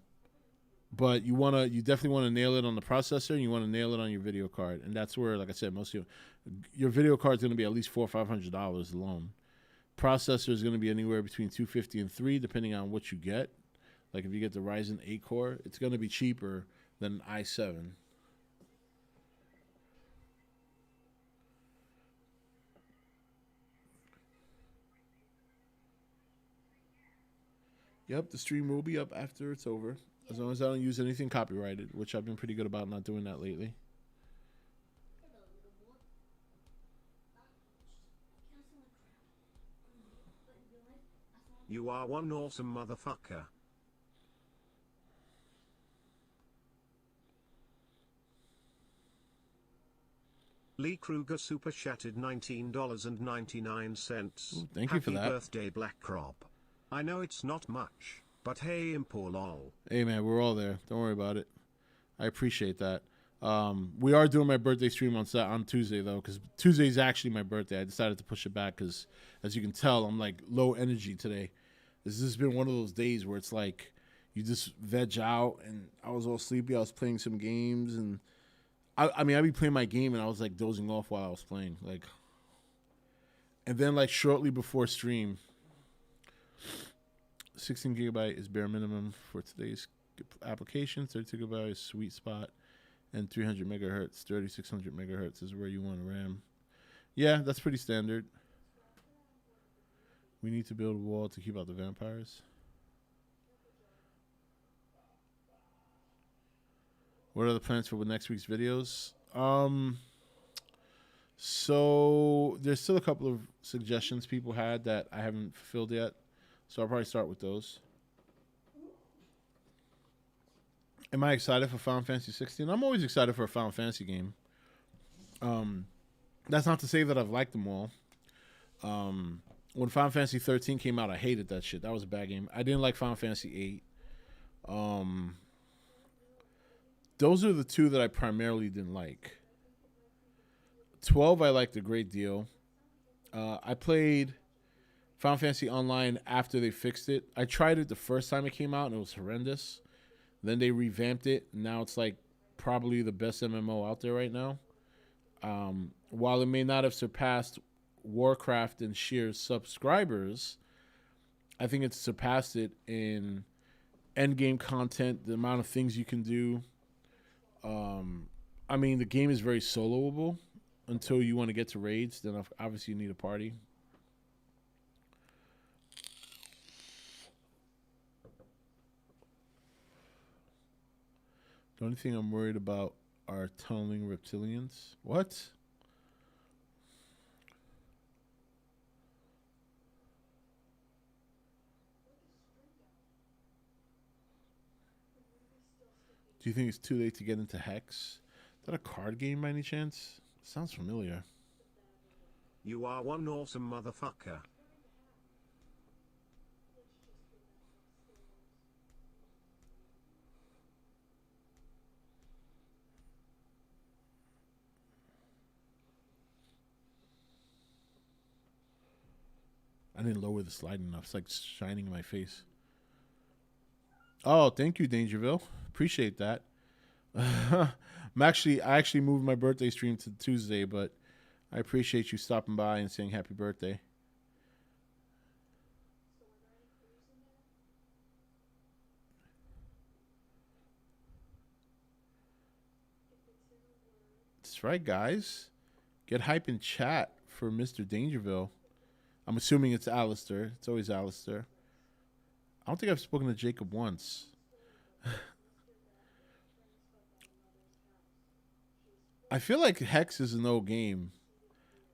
but you definitely want to nail it on the processor, and you want to nail it on your video card. And that's where, like I said, most of your video card is going to be at least $400 or $500 alone. Processor is going to be anywhere between $250 and $300, depending on what you get. Like if you get the Ryzen 8 core, it's going to be cheaper than i7. Yep, the stream will be up after it's over, as long as I don't use anything copyrighted, which I've been pretty good about not doing that lately. You are one awesome motherfucker. Lee Kruger super chatted $19.99. Ooh, thank you for that. Happy birthday, Black Crop. I know it's not much, but hey, impo lol. Hey man, we're all there. Don't worry about it. I appreciate that. We are doing my birthday stream on Tuesday though, because Tuesday is actually my birthday. I decided to push it back because, as you can tell, I'm like low energy today. This has been one of those days where it's like you just veg out, and I was all sleepy. I was playing some games, and I'd be playing my game, and I was like dozing off while I was playing, like. And then like shortly before stream, 16 gigabyte is bare minimum for today's application. 32 gigabyte is sweet spot, and 300 megahertz, 3600 megahertz is where you want to RAM. Yeah, that's pretty standard. We need to build a wall to keep out the vampires. What are the plans for next week's videos? So there's still a couple of suggestions people had that I haven't fulfilled yet. So I'll probably start with those. Am I excited for Final Fantasy 16? I'm always excited for a Final Fantasy game. That's not to say that I've liked them all. When Final Fantasy 13 came out, I hated that shit. That was a bad game. I didn't like Final Fantasy 8. Those are the two that I primarily didn't like. 12 I liked a great deal. I played Final Fantasy Online after they fixed it. I tried it the first time it came out, and it was horrendous. Then they revamped it, and now it's like probably the best MMO out there right now. While it may not have surpassed Warcraft and sheer subscribers, I think it's surpassed it in endgame content, the amount of things you can do. The game is very soloable until you want to get to raids. Then obviously you need a party. The only thing I'm worried about are tunneling reptilians. What? Do you think it's too late to get into Hex? Is that a card game by any chance? Sounds familiar. You are one awesome motherfucker. I didn't lower the slide enough. It's like shining in my face. Oh, thank you, Dangerville. Appreciate that. I actually moved my birthday stream to Tuesday, but I appreciate you stopping by and saying happy birthday. That's right, guys. Get hype in chat for Mr. Dangerville. I'm assuming it's Alistair. It's always Alistair. I don't think I've spoken to Jacob once. I feel like Hex is a no game.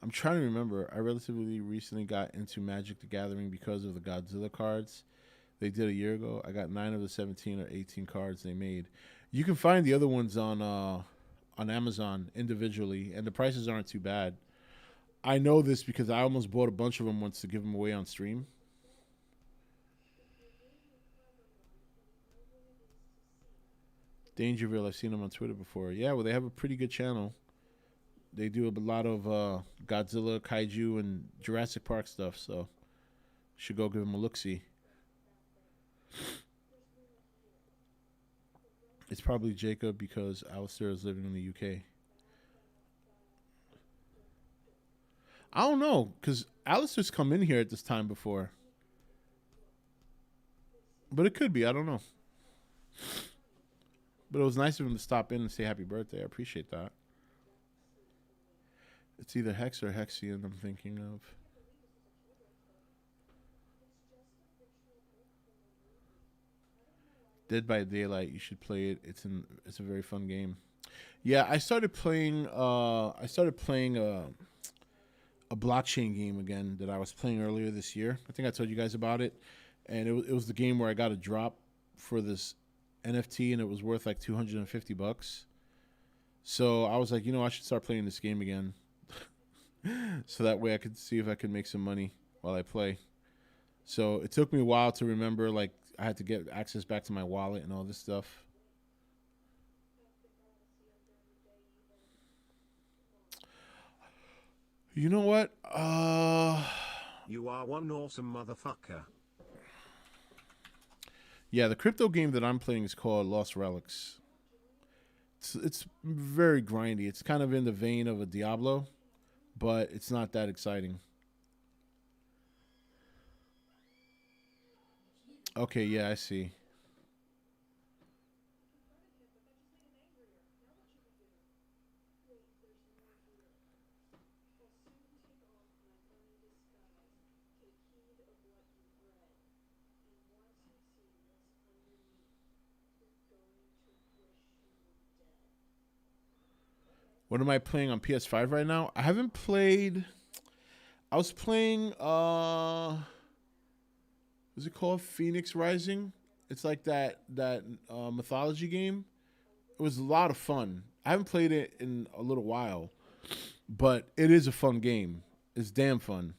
I'm trying to remember. I relatively recently got into Magic the Gathering because of the Godzilla cards they did a year ago. I got 9 of the 17 or 18 cards they made. You can find the other ones on Amazon individually, and the prices aren't too bad. I know this because I almost bought a bunch of them once to give them away on stream. Dangerville, I've seen them on Twitter before. Yeah, well, they have a pretty good channel. They do a lot of Godzilla, Kaiju, and Jurassic Park stuff, so should go give them a look-see. It's probably Jacob because Alistair is living in the UK. I don't know, because Alistair's come in here at this time before. But it could be, I don't know. But it was nice of him to stop in and say happy birthday. I appreciate that. It's either Hex or Hexian I'm thinking of. Dead by Daylight, you should play it. It's a very fun game. Yeah, I started playing a blockchain game again that I was playing earlier this year. I think I told you guys about it. And it was the game where I got a drop for this NFT and it was worth like $250. So I was like, I should start playing this game again. So that way I could see if I could make some money while I play. So it took me a while to remember, like, I had to get access back to my wallet and all this stuff. You know what? You are one awesome motherfucker. Yeah, the crypto game that I'm playing is called Lost Relics. It's very grindy. It's kind of in the vein of a Diablo, but it's not that exciting. Okay, yeah, I see. What am I playing on PS5 right now? I haven't played. I was playing what's it called? Phoenix Rising. It's like that mythology game. It was a lot of fun. I haven't played it in a little while, but it is a fun game. It's damn fun.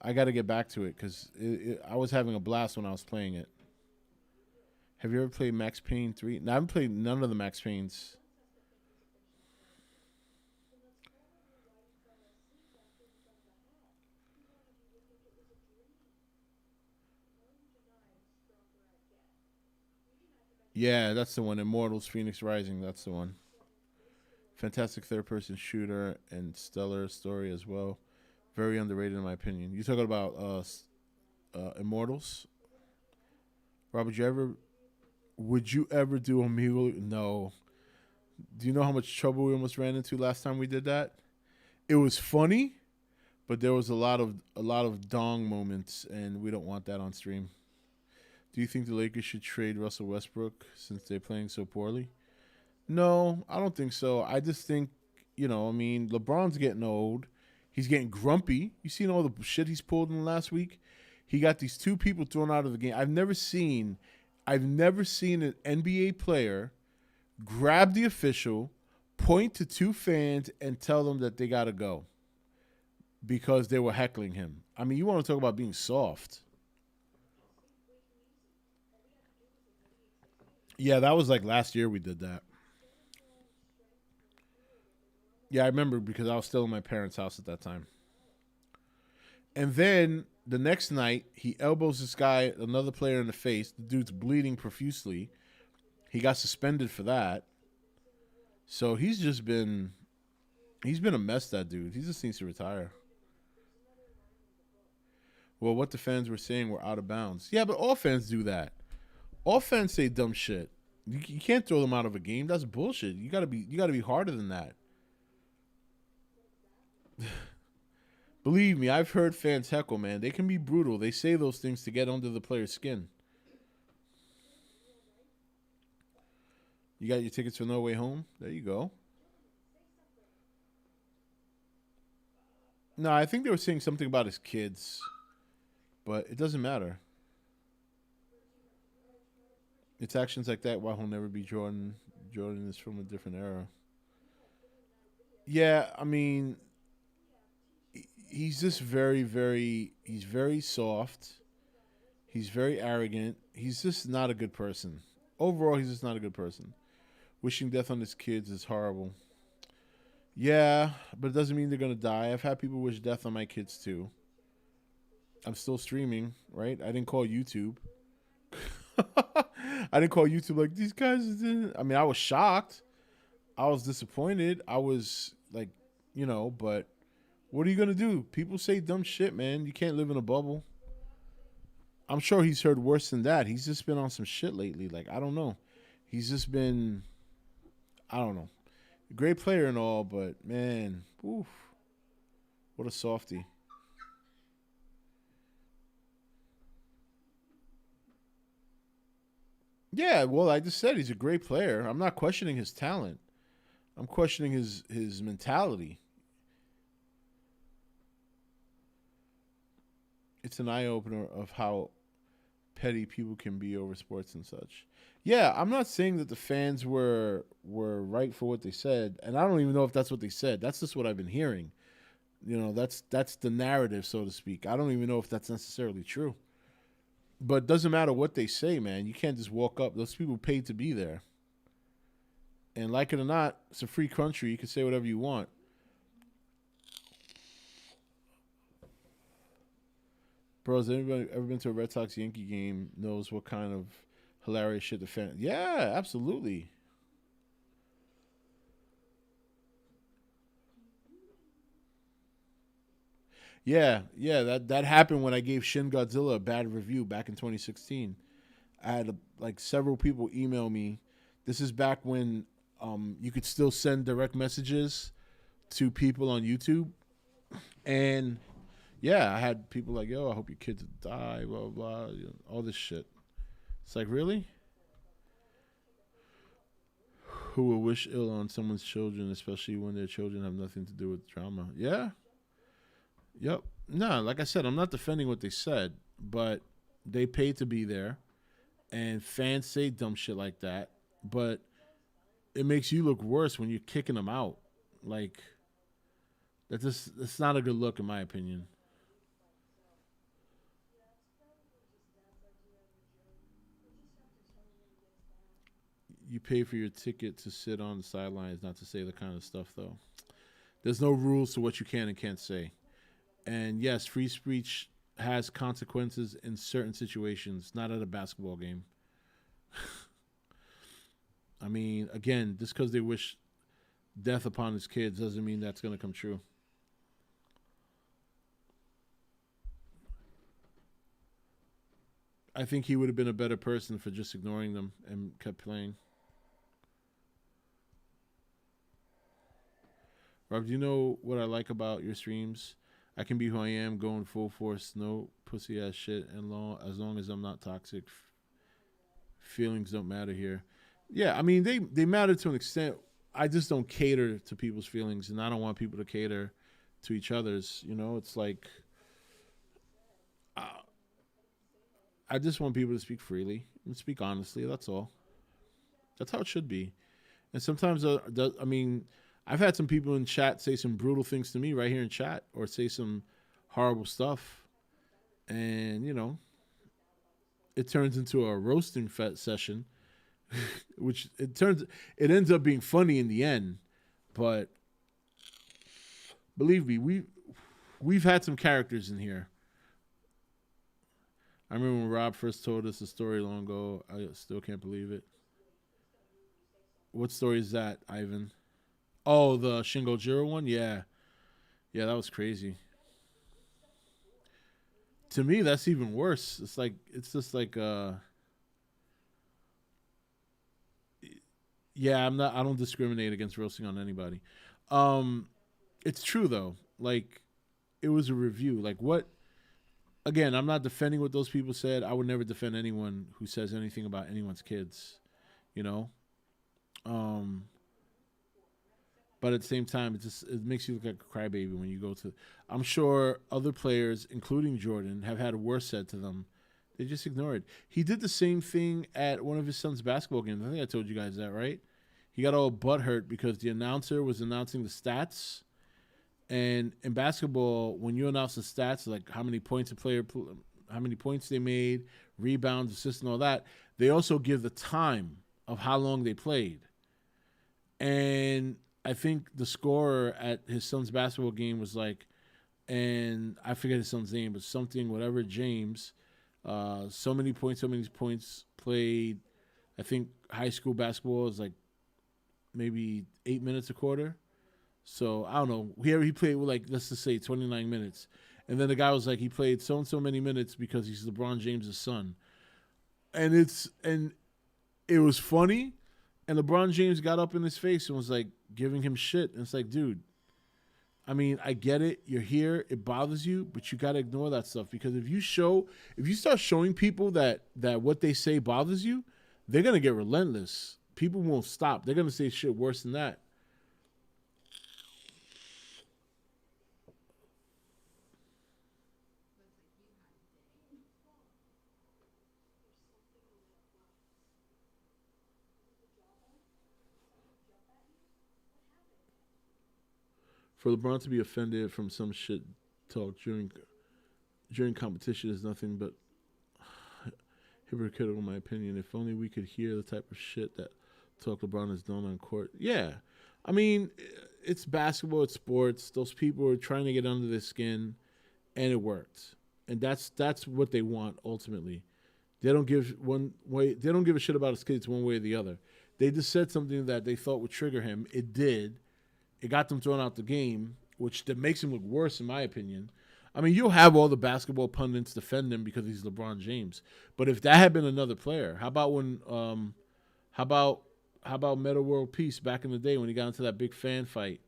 I got to get back to it because I was having a blast when I was playing it. Have you ever played Max Payne 3? No, I haven't played none of the Max Paynes. Yeah, that's the one. Immortals, Phoenix Rising. That's the one. Fantastic third-person shooter and stellar story as well. Very underrated in my opinion. You talking about Immortals? Rob, would you ever do Amigo? No. Do you know how much trouble we almost ran into last time we did that? It was funny, but there was a lot of dong moments, and we don't want that on stream. Do you think the Lakers should trade Russell Westbrook since they're playing so poorly? No, I don't think so. I just think, LeBron's getting old. He's getting grumpy. You seen all the shit he's pulled in the last week? He got these 2 people thrown out of the game. I've never seen I've never seen an NBA player grab the official, point to 2 fans, and tell them that they got to go because they were heckling him. I mean, you want to talk about being soft. Yeah, that was like last year we did that. Yeah, I remember because I was still in my parents' house at that time. And then the next night, he elbows this guy, another player, in the face. The dude's bleeding profusely. He got suspended for that. So he's been a mess, that dude. He just needs to retire. Well, what the fans were saying were out of bounds. Yeah, but all fans do that. All fans say dumb shit. You can't throw them out of a game. That's bullshit. You gotta be harder than that. Believe me, I've heard fans heckle, man. They can be brutal. They say those things to get under the player's skin. You got your tickets for No Way Home? There you go. No, I think they were saying something about his kids, but it doesn't matter. It's actions like that why he'll never be Jordan. Jordan is from a different era. Yeah, I mean, he's just he's very soft. He's very arrogant. He's just not a good person. Overall, he's just not a good person. Wishing death on his kids is horrible. Yeah, but it doesn't mean they're going to die. I've had people wish death on my kids too. I'm still streaming, right? I didn't call YouTube. I didn't call YouTube like, these guys didn't. I mean, I was shocked. I was disappointed. I was like, but what are you going to do? People say dumb shit, man. You can't live in a bubble. I'm sure he's heard worse than that. He's just been on some shit lately. Like, I don't know. He's just been, I don't know. Great player and all, but man, oof, what a softie. Yeah, well, I just said he's a great player. I'm not questioning his talent. I'm questioning his mentality. It's an eye-opener of how petty people can be over sports and such. Yeah, I'm not saying that the fans were right for what they said, and I don't even know if that's what they said. That's just what I've been hearing. That's the narrative, so to speak. I don't even know if that's necessarily true. But it doesn't matter what they say, man. You can't just walk up. Those people paid to be there. And like it or not, it's a free country. You can say whatever you want. Bro, has anybody ever been to a Red Sox Yankee game knows what kind of hilarious shit the fans... Yeah, absolutely. Yeah, that happened when I gave Shin Godzilla a bad review back in 2016. I had several people email me. This is back when you could still send direct messages to people on YouTube. And yeah, I had people like, yo, I hope your kids die, blah, blah, blah, all this shit. It's like, really? Who will wish ill on someone's children, especially when their children have nothing to do with trauma? Yeah. Yep. No, like I said, I'm not defending what they said, but they paid to be there, and fans say dumb shit like that, but it makes you look worse when you're kicking them out. Like, that's not a good look, in my opinion. You pay for your ticket to sit on the sidelines, not to say the kind of stuff, though. There's no rules to what you can and can't say. And yes, free speech has consequences in certain situations, not at a basketball game. I mean, again, just because they wish death upon his kids doesn't mean that's going to come true. I think he would have been a better person for just ignoring them and kept playing. Rob, do you know what I like about your streams? I can be who I am, going full force, no pussy ass shit, and as long as I'm not toxic, feelings don't matter here. Yeah, I mean they matter to an extent. I just don't cater to people's feelings, and I don't want people to cater to each other's. It's like I just want people to speak freely. speak honestly. That's all. That's how it should be. And sometimes, I mean, I've had some people in chat say some brutal things to me right here in chat, or say some horrible stuff, and it turns into a roasting session, which it ends up being funny in the end. But believe me, we've had some characters in here. I remember when Rob first told us the story long ago. I still can't believe it. What story is that, Ivan? Oh, the Shingo Jiro one? Yeah. Yeah, that was crazy. To me, that's even worse. It's just like yeah, I don't discriminate against roasting on anybody. It's true though. Like, it was a review. Like, what, again, I'm not defending what those people said. I would never defend anyone who says anything about anyone's kids, you know? But at the same time, it makes you look like a crybaby when you go to. I'm sure other players, including Jordan, have had worse said to them. They just ignore it. He did the same thing at one of his son's basketball games. I think I told you guys that, right? He got all butthurt because the announcer was announcing the stats. And in basketball, when you announce the stats, like how many points a player, how many points they made, rebounds, assists, and all that, they also give the time of how long they played. And I think the scorer at his son's basketball game was like, and I forget his son's name, but something, whatever, James, so many points played. I think high school basketball is like maybe 8 minutes a quarter. So I don't know. He played with, like, let's just say 29 minutes. And then the guy was like, he played so and so many minutes because he's LeBron James' son. And it was funny. And LeBron James got up in his face and was like giving him shit. And it's like, dude, I mean, I get it. You're here. It bothers you, but you got to ignore that stuff. Because if you start showing people that what they say bothers you, they're going to get relentless. People won't stop. They're going to say shit worse than that. For LeBron to be offended from some shit talk during competition is nothing but hypocritical, in my opinion. If only we could hear the type of shit that talk LeBron has done on court. Yeah. I mean, it's basketball, it's sports. Those people are trying to get under their skin, and it worked. And that's what they want ultimately. They don't give a shit about his kids one way or the other. They just said something that they thought would trigger him. It did. It got them thrown out the game, which that makes him look worse, in my opinion. I mean, you'll have all the basketball pundits defend him because he's LeBron James. But if that had been another player, how about Meta World Peace back in the day when he got into that big fan fight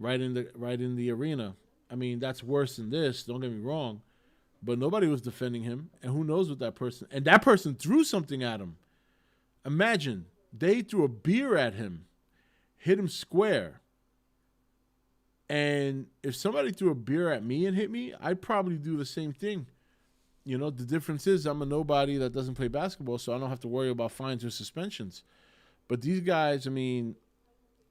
right in the arena? I mean, that's worse than this. Don't get me wrong, but nobody was defending him, and who knows what that person threw something at him. Imagine they threw a beer at him, hit him square. And if somebody threw a beer at me and hit me, I'd probably do the same thing. You know, the difference is I'm a nobody that doesn't play basketball, so I don't have to worry about fines or suspensions. But these guys, I mean,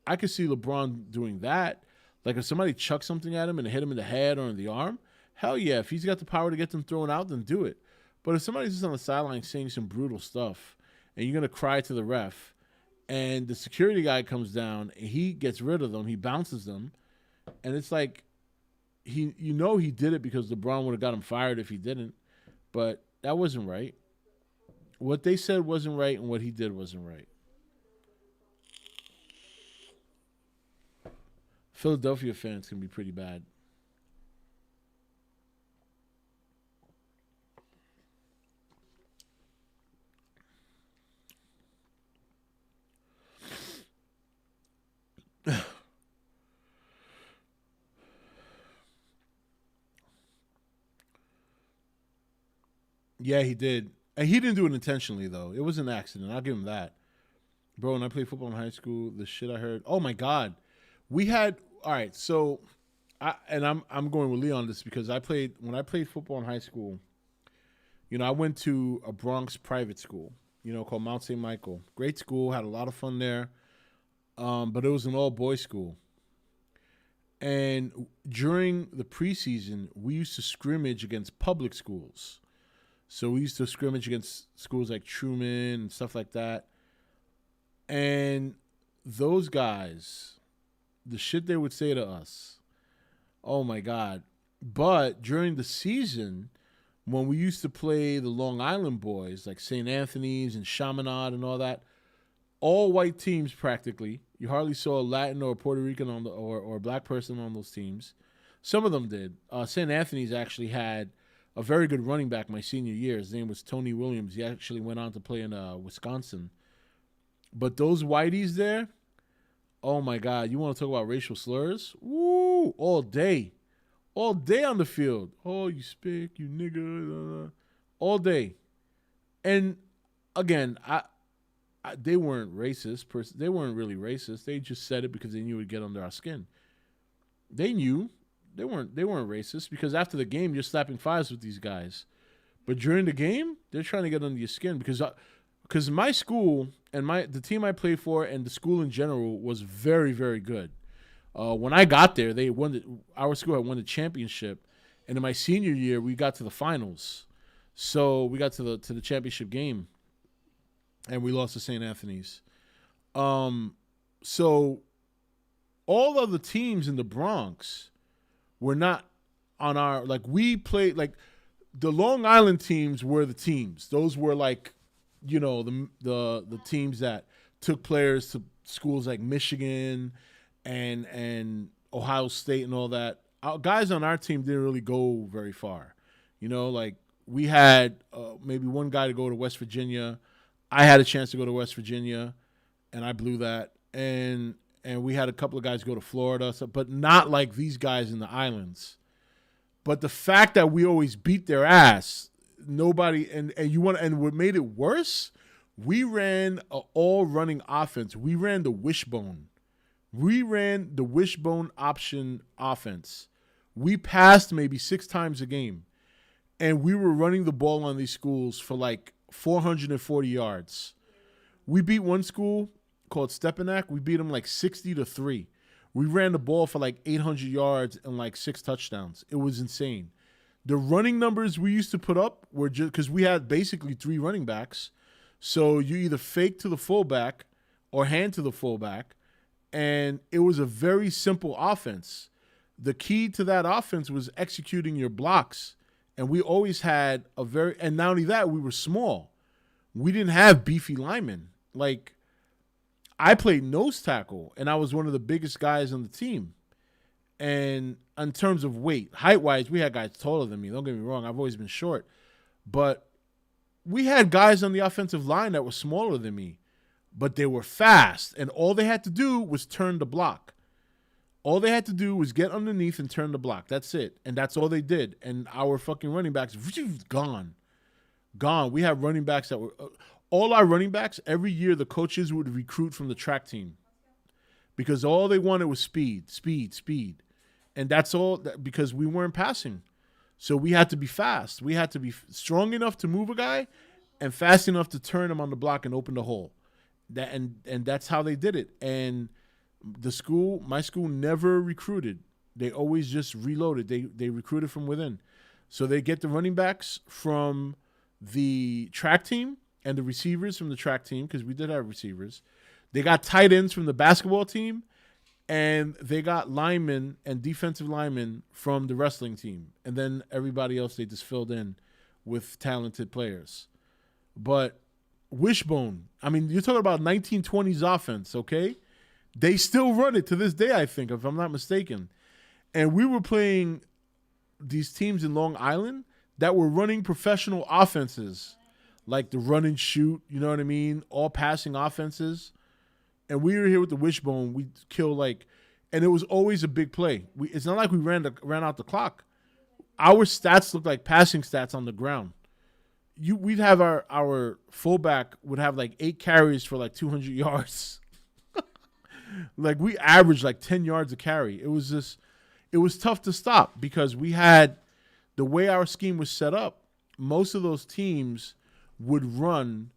I could see LeBron doing that. Like if somebody chucks something at him and hit him in the head or in the arm, hell yeah. If he's got the power to get them thrown out, then do it. But if somebody's just on the sideline saying some brutal stuff and you're going to cry to the ref and the security guy comes down and he gets rid of them, he bounces them, and it's like, he did it because LeBron would have got him fired if he didn't, but that wasn't right. What they said wasn't right, and what he did wasn't right. Philadelphia fans can be pretty bad. Yeah, he did. And he didn't do it intentionally, though. It was an accident. I'll give him that. Bro, when I played football in high school, the shit I heard. Oh, my God. We had... All right, so... I'm going with Leon on this because when I played football in high school, you know, I went to a Bronx private school. called Mount St. Michael. Great school, had a lot of fun there. But it was an all-boys school. And during the preseason, we used to scrimmage against public schools. So we used to scrimmage against schools like Truman and stuff like that. And those guys, the shit they would say to us, oh my God. But during the season, when we used to play the Long Island boys, like St. Anthony's and Chaminade and all that, all white teams practically. You hardly saw a Latin or a Puerto Rican on or a black person on those teams. Some of them did. St. Anthony's actually had a very good running back my senior year. His name was Tony Williams. He actually went on to play in Wisconsin. But those whiteys there, oh my God, you want to talk about racial slurs? Woo, all day. All day on the field. Oh, you spick, you nigga. All day. And again, they weren't racist. They weren't really racist. They just said it because they knew it would get under our skin. They knew. They weren't racist because after the game, you're slapping fives with these guys. But during the game, they're trying to get under your skin because my school and the team I played for and the school in general was very, very good. When I got there, our school had won the championship, and in my senior year, we got to the finals. So we got to the championship game, and we lost to St. Anthony's. So all of the teams in the Bronx were not on our we played the Long Island teams were the teams. Those were the teams that took players to schools like Michigan and Ohio State and all that. Our guys on our team didn't really go very far. We had maybe one guy to go to West Virginia. I had a chance to go to West Virginia, and I blew that. And we had a couple of guys go to Florida, but not like these guys in the islands. But the fact that we always beat their ass, nobody and what made it worse, we ran an all-running offense. We ran the wishbone. We ran the wishbone option offense. We passed maybe 6 times a game, and we were running the ball on these schools for 440 yards. We beat one school called Stepanak. We beat them 60-3. We ran the ball for 800 yards and 6 touchdowns. It was insane. The running numbers we used to put up were just because we had basically 3 running backs. So you either fake to the fullback or hand to the fullback. And it was a very simple offense. The key to that offense was executing your blocks. And we always had and not only that, we were small. We didn't have beefy linemen. I played nose tackle, and I was one of the biggest guys on the team. And in terms of weight, height-wise, we had guys taller than me. Don't get me wrong. I've always been short. But we had guys on the offensive line that were smaller than me. But they were fast, and all they had to do was turn the block. All they had to do was get underneath and turn the block. That's it. And that's all they did. And our fucking running backs, gone. Gone. We have running backs that were all our running backs, every year the coaches would recruit from the track team. Because all they wanted was speed. And that's all because we weren't passing. So we had to be fast. We had to be strong enough to move a guy and fast enough to turn him on the block and open the hole. And that's how they did it. And my school never recruited. They always just reloaded. They recruited from within. So they get the running backs from the track team and the receivers from the track team, because we did have receivers. They got tight ends from the basketball team, and they got linemen and defensive linemen from the wrestling team. And then everybody else they just filled in with talented players. But wishbone, you're talking about 1920s offense, okay? They still run it to this day, I think, if I'm not mistaken. And we were playing these teams in Long Island that were running professional offenses, like the run and shoot, you know what I mean? All passing offenses. And we were here with the wishbone. We kill and it was always a big play. It's not like we ran out the clock. Our stats looked like passing stats on the ground. We'd have our fullback would have 8 carries for 200 yards. We averaged 10 yards a carry. It was tough to stop because we had the way our scheme was set up. Most of those teams would run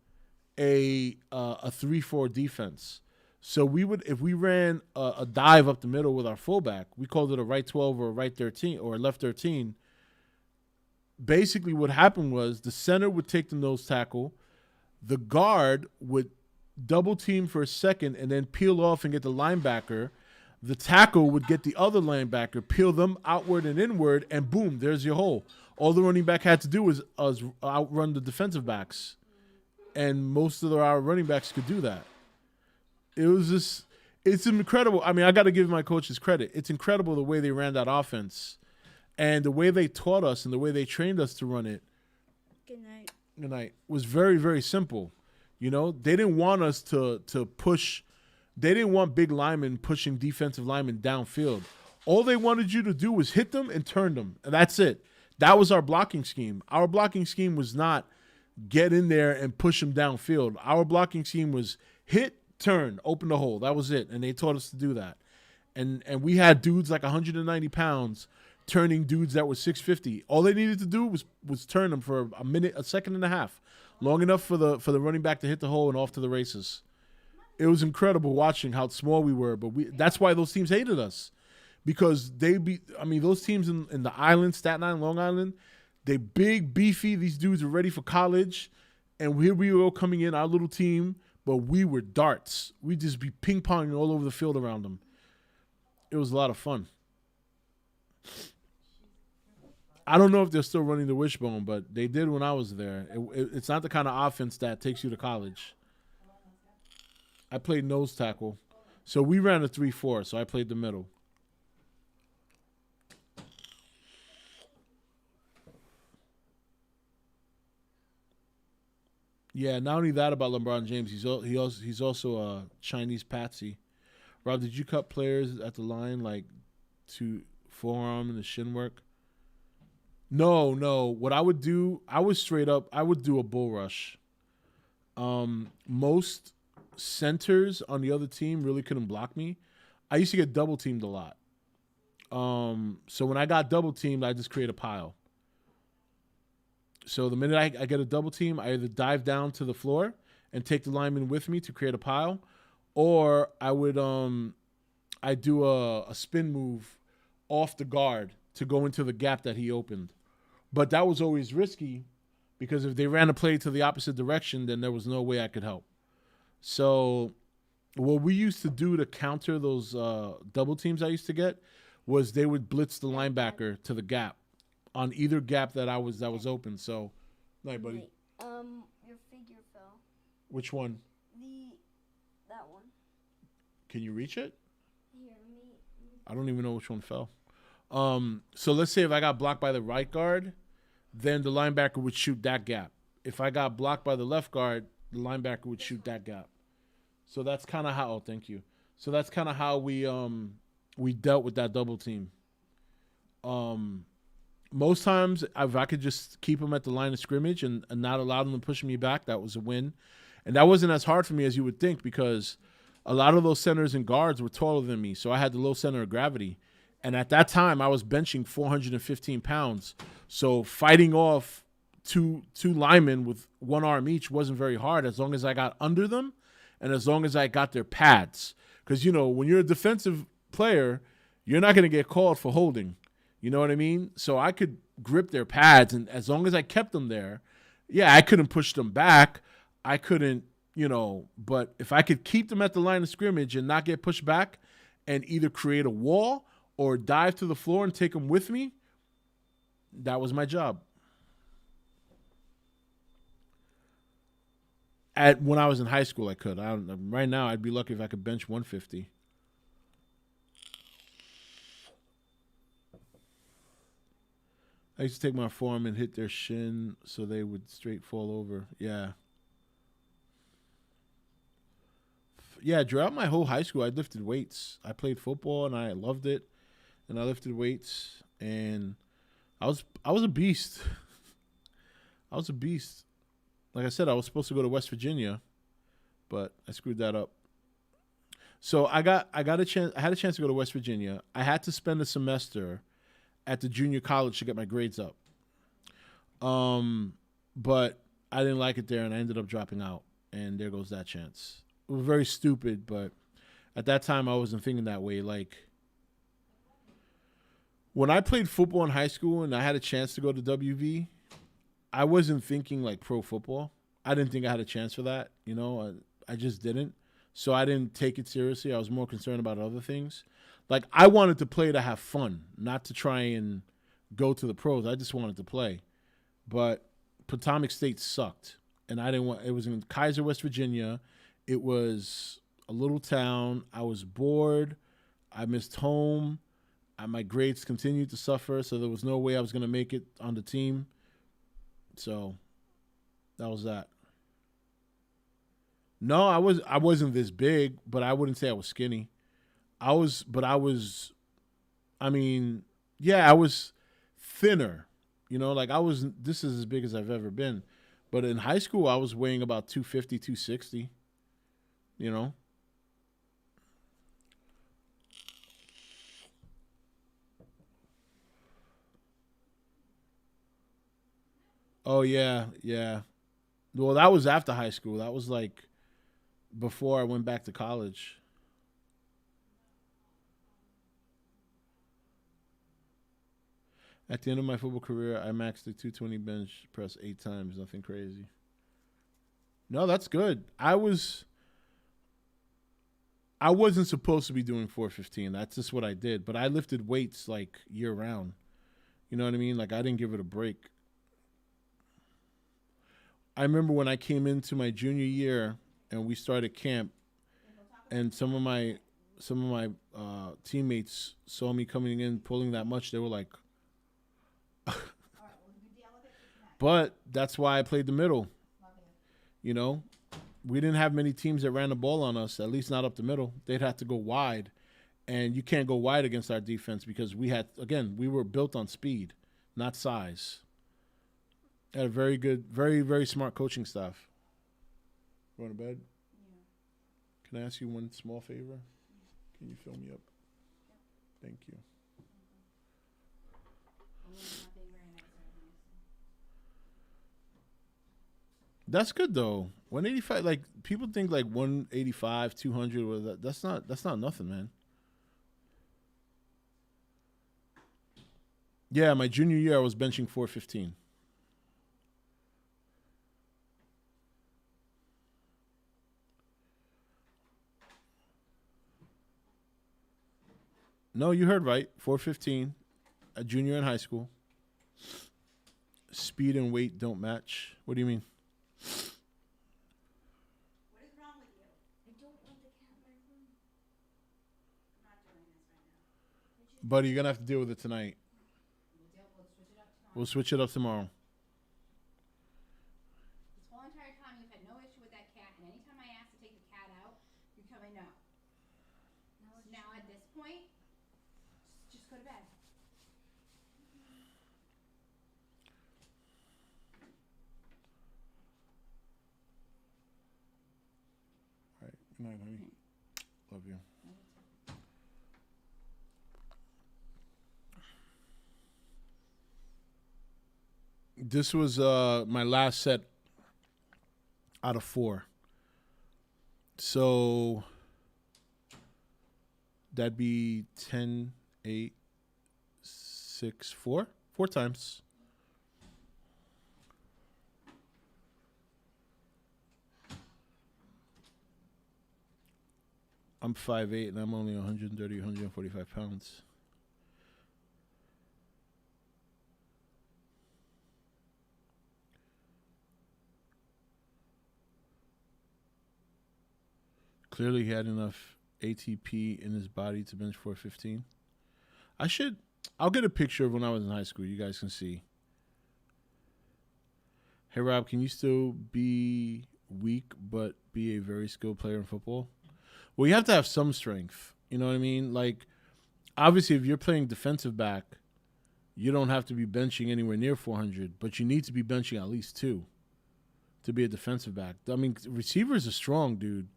a 3-4 defense. So we would, if we ran a dive up the middle with our fullback, we called it a right 12 or a right 13 or a left 13. Basically, what happened was the center would take the nose tackle, the guard would double team for a second and then peel off and get the linebacker. The tackle would get the other linebacker, peel them outward and inward, and boom, there's your hole. All the running back had to do was outrun the defensive backs, and most of our running backs could do that. It was just, it's incredible. I mean, I got to give my coaches credit. It's incredible the way they ran that offense and the way they taught us and the way they trained us to run it. Good night. Good night. Was very, very simple. You know, they didn't want us to push. They didn't want big linemen pushing defensive linemen downfield. All they wanted you to do was hit them and turn them. And that's it. That was our blocking scheme. Our blocking scheme was not get in there and push them downfield. Our blocking scheme was hit, turn, open the hole. That was it. And they taught us to do that. And we had dudes like 190 pounds turning dudes that were 650. All they needed to do was turn them for a minute, a second and a half, long enough for the running back to hit the hole and off to the races. It was incredible watching how small we were, but that's why those teams hated us, because those teams in the island, Staten Island, Long Island, they big, beefy. These dudes are ready for college, and here we were coming in, our little team, but we were darts. We'd just be ping-ponging all over the field around them. It was a lot of fun. I don't know if they're still running the wishbone, but they did when I was there. It's not the kind of offense that takes you to college. I played nose tackle. So we ran a 3-4, so I played the middle. Yeah, not only that about LeBron James, he's also a Chinese patsy. Rob, did you cut players at the line like to forearm and the shin work? No. What I would do, I would do a bull rush. Most centers on the other team really couldn't block me. I used to get double teamed a lot. So when I got double teamed, I just create a pile. So the minute I get a double team, I either dive down to the floor and take the lineman with me to create a pile, or I would I do a spin move off the guard to go into the gap that he opened. But that was always risky because if they ran a play to the opposite direction, then there was no way I could help. So what we used to do to counter those double teams I used to get was they would blitz the linebacker to the gap on either gap that was open. So, night, buddy. Wait, your figure fell. Which one? That one. Can you reach it? Here, I don't even know which one fell. So let's say if I got blocked by the right guard, then the linebacker would shoot that gap. If I got blocked by the left guard, the linebacker would shoot that gap. So that's kind of how. Oh, thank you. So that's kind of how we dealt with that double team. Most times, if I could just keep them at the line of scrimmage and not allow them to push me back, that was a win. And that wasn't as hard for me as you would think because a lot of those centers and guards were taller than me, so I had the low center of gravity. And at that time, I was benching 415 pounds. So fighting off two linemen with one arm each wasn't very hard as long as I got under them and as long as I got their pads. Because, when you're a defensive player, you're not going to get called for holding. You know what I mean? So I could grip their pads, and as long as I kept them there, yeah, I couldn't push them back. I couldn't, but if I could keep them at the line of scrimmage and not get pushed back and either create a wall or dive to the floor and take them with me, that was my job. When I was in high school, I could. Right now, I'd be lucky if I could bench 150. I used to take my forearm and hit their shin so they would straight fall over. Yeah. Yeah, throughout my whole high school, I lifted weights. I played football, and I loved it. And I lifted weights, and I was a beast. I was a beast. Like I said, I was supposed to go to West Virginia, but I screwed that up. So I had a chance to go to West Virginia. I had to spend a semester at the junior college to get my grades up. But I didn't like it there, and I ended up dropping out. and there goes that chance. It was very stupid, but at that time I wasn't thinking that way. Like when I played football in high school and I had a chance to go to WV, I wasn't thinking like pro football. I didn't think I had a chance for that. I just didn't. So I didn't take it seriously. I was more concerned about other things. Like I wanted to play to have fun, not to try and go to the pros. I just wanted to play. But Potomac State sucked. And I didn't want, it was in Kaiser, West Virginia. It was a little town. I was bored. I missed home. My grades continued to suffer, so there was no way I was going to make it on the team. So that was that. No, I wasn't this big, but I wouldn't say I was skinny. I was thinner. This is as big as I've ever been. But in high school, I was weighing about 250, 260, Oh, yeah, yeah. Well, that was after high school. That was like before I went back to college. At the end of my football career, I maxed the 220 bench press 8 times. Nothing crazy. No, that's good. I wasn't supposed to be doing 415. That's just what I did. But I lifted weights like year round. You know what I mean? Like I didn't give it a break. I remember when I came into my junior year and we started camp, and some of my teammates saw me coming in pulling that much. They were like, but that's why I played the middle. We didn't have many teams that ran the ball on us, at least not up the middle. They'd have to go wide, and you can't go wide against our defense because we were built on speed, not size. Had a very good, very, very smart coaching staff. Going to bed? Yeah. Can I ask you one small favor? Can you fill me up? Yeah. Thank you. That's good though. 185, like people think like 185, 200. That's not nothing, man. Yeah, my junior year I was benching 415. No, you heard right. 415, a junior in high school. Speed and weight don't match. What do you mean? What is wrong with you? I don't want the cat in my room. I'm not doing this right now. Buddy, you're going to have to deal with it tonight. We'll switch it up tomorrow. We'll switch it up tomorrow. This whole entire time you've had no issue with that cat, and anytime I ask to take the cat out, you tell me no. Now at this point, just go to bed. All right. Good night, honey. Love you. This was my last set out of 4. So that'd be 10, 8, 6, 4. 4 times. I'm 5'8", and I'm only 130, 145 pounds. Clearly, he had enough ATP in his body to bench 415. I'll get a picture of when I was in high school. You guys can see. Hey, Rob, can you still be weak but be a very skilled player in football? Well, you have to have some strength. You know what I mean? Like, obviously, if you're playing defensive back, you don't have to be benching anywhere near 400, but you need to be benching at least 2 to be a defensive back. I mean, receivers are strong, dude.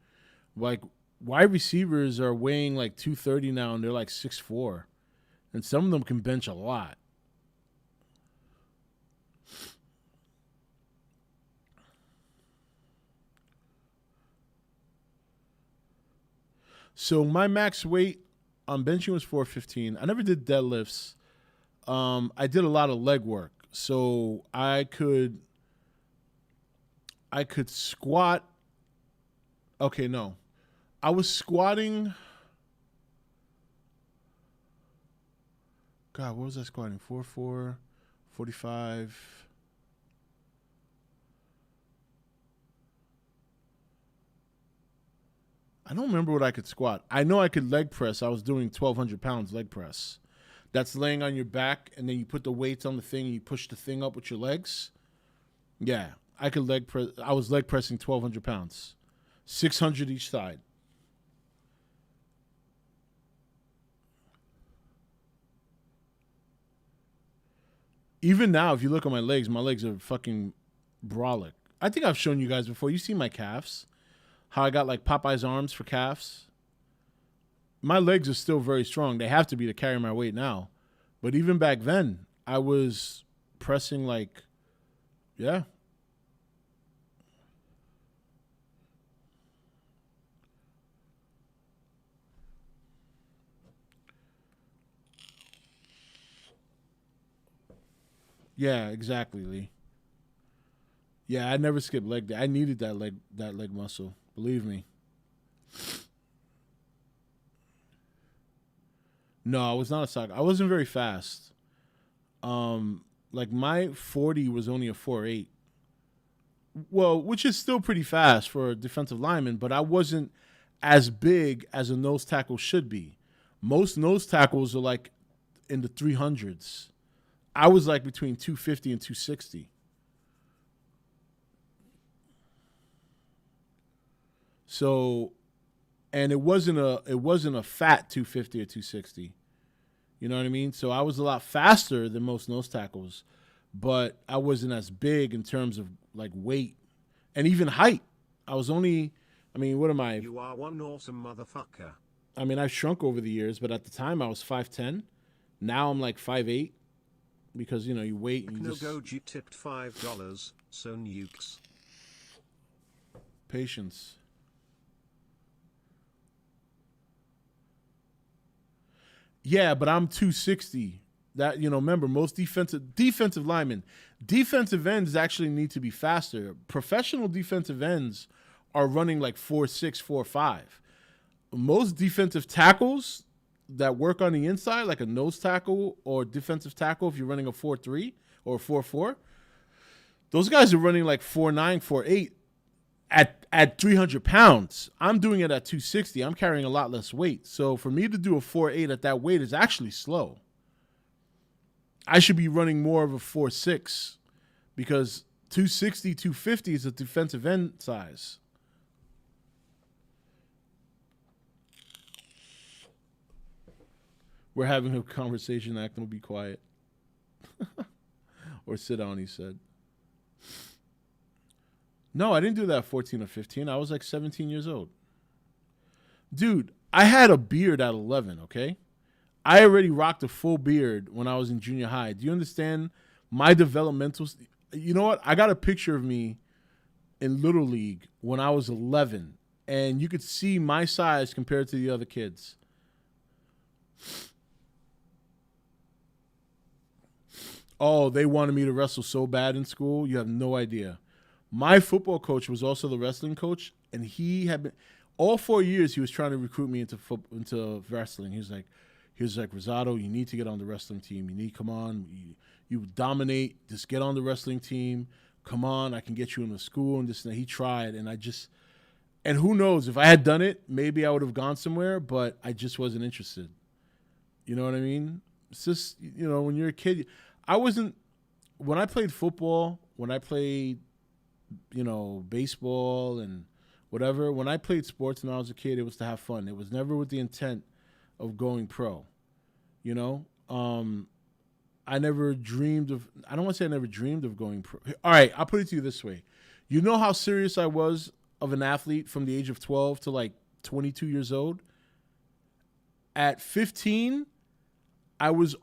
Like, wide receivers are weighing like 230 now, and they're like 6'4", and some of them can bench a lot. So my max weight on benching was 415. I never did deadlifts. I did a lot of leg work. So I could squat. Okay, no. I was squatting. God, what was I squatting? 4'4", 45. I don't remember what I could squat. I know I could leg press. I was doing 1,200 pounds leg press. That's laying on your back, and then you put the weights on the thing, and you push the thing up with your legs. Yeah, I could leg press. I was leg pressing 1,200 pounds, 600 each side. Even now, if you look at my legs are fucking brolic. I think I've shown you guys before. You see my calves. How I got like Popeye's arms for calves. My legs are still very strong. They have to be to carry my weight now. But even back then, I was pressing like, yeah. Yeah, exactly, Lee. Yeah, I never skipped leg day. I needed that leg muscle. Believe me. No, I was not a soccer. I wasn't very fast. Like my 40 was only a 4.8. Well, which is still pretty fast for a defensive lineman, but I wasn't as big as a nose tackle should be. Most nose tackles are like in the 300s. I was like between 250 and 260. So, and it wasn't a fat 250 or 260. You know what I mean? So I was a lot faster than most nose tackles, but I wasn't as big in terms of like weight and even height. I was only, I mean, what am I? You are one awesome motherfucker. I mean, I've shrunk over the years, but at the time I was 5'10". Now I'm like 5'8", because, you know, you wait and you No just... Goji tipped $5, so nukes. Patience. Yeah, but I'm 260. That, you know, remember, most defensive linemen, defensive ends actually need to be faster. Professional defensive ends are running like 4.6, 4.5. Most defensive tackles that work on the inside, like a nose tackle or defensive tackle, if you're running a 4.3 or a 4.4, those guys are running like 4.9, 4.8 at 300 pounds. I'm doing it at 260. I'm carrying a lot less weight. So for me to do a 4.8 at that weight is actually slow. I should be running more of a 4.6 because 260, 250 is a defensive end size. We're having a conversation, acting will be quiet. Or sit down, he said. No, I didn't do that at 14 or 15. I was like 17 years old. Dude, I had a beard at 11, okay? I already rocked a full beard when I was in junior high. Do you understand my developmental... You know what? I got a picture of me in Little League when I was 11, and you could see my size compared to the other kids. Oh, they wanted me to wrestle so bad in school. You have no idea. My football coach was also the wrestling coach, and he had been all 4 years he was trying to recruit me into wrestling. He was like, Rosado, you need to get on the wrestling team. You need, come on, you dominate. Just get on the wrestling team. Come on, I can get you into school and this and that. He tried, and who knows, if I had done it, maybe I would have gone somewhere, but I just wasn't interested. You know what I mean? It's just, you know, when you're a kid, when I played football, when I played, you know, baseball and whatever, when I played sports when I was a kid, it was to have fun. It was never with the intent of going pro, you know? I never dreamed of, I don't want to say I never dreamed of going pro. All right, I'll put it to you this way. You know how serious I was of an athlete from the age of 12 to like 22 years old? At 15, I was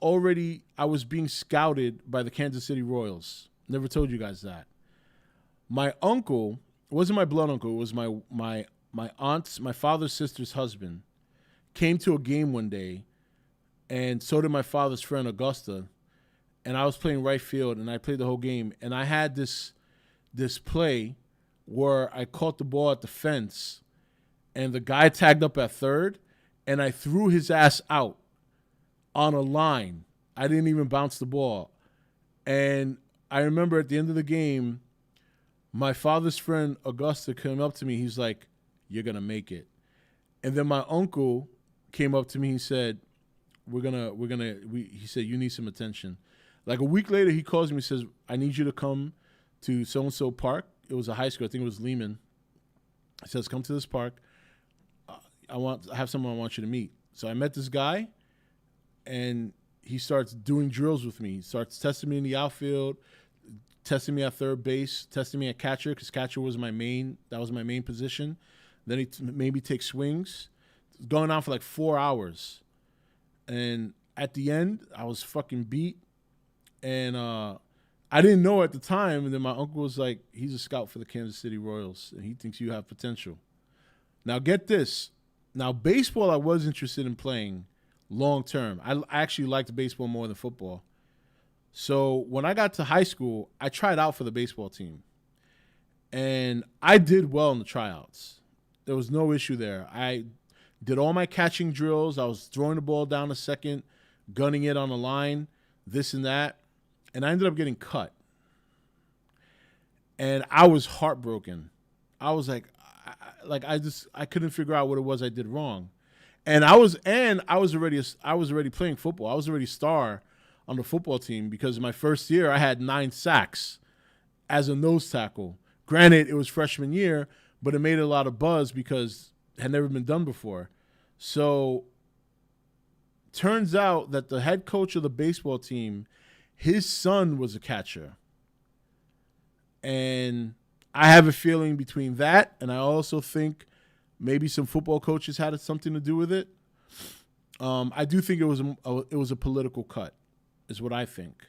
being scouted by the Kansas City Royals. Never told you guys that. My uncle, it wasn't my blood uncle, it was my aunt's, my father's sister's husband. came to a game one day, and so did my father's friend Augusta, and I was playing right field, and I played the whole game, and I had this play where I caught the ball at the fence, and the guy tagged up at third, and I threw his ass out on a line. I didn't even bounce the ball. And I remember at the end of the game, my father's friend Augusta came up to me. He's like, "You're gonna make it." And then my uncle came up to me. He said, he said, "You need some attention." Like a week later, he calls me and says, "I need you to come to so-and-so park." It was a high school. I think it was Lehman. He says, "Come to this park. I have someone I want you to meet." So I met this guy, and he starts doing drills with me. He starts testing me in the outfield, testing me at third base, testing me at catcher, because catcher was my main position. Then he made me take swings. Going on for like 4 hours. And at the end, I was fucking beat. And I didn't know at the time. And then my uncle was like, "He's a scout for the Kansas City Royals, and he thinks you have potential." Now get this. Now baseball I was interested in playing long term. I actually liked baseball more than football. So when I got to high school, I tried out for the baseball team. And I did well in the tryouts. There was no issue there. I did all my catching drills. I was throwing the ball down to second, gunning it on the line, this and that. And I ended up getting cut. And I was heartbroken. I was like, I couldn't figure out what it was I did wrong. And I was already playing football. I was already a star on the football team because my first year I had 9 sacks as a nose tackle. Granted, it was freshman year, but it made a lot of buzz because it had never been done before. So turns out that the head coach of the baseball team, his son was a catcher. And I have a feeling between that, and I also think maybe some football coaches had something to do with it. I do think it was a political cut, is what I think.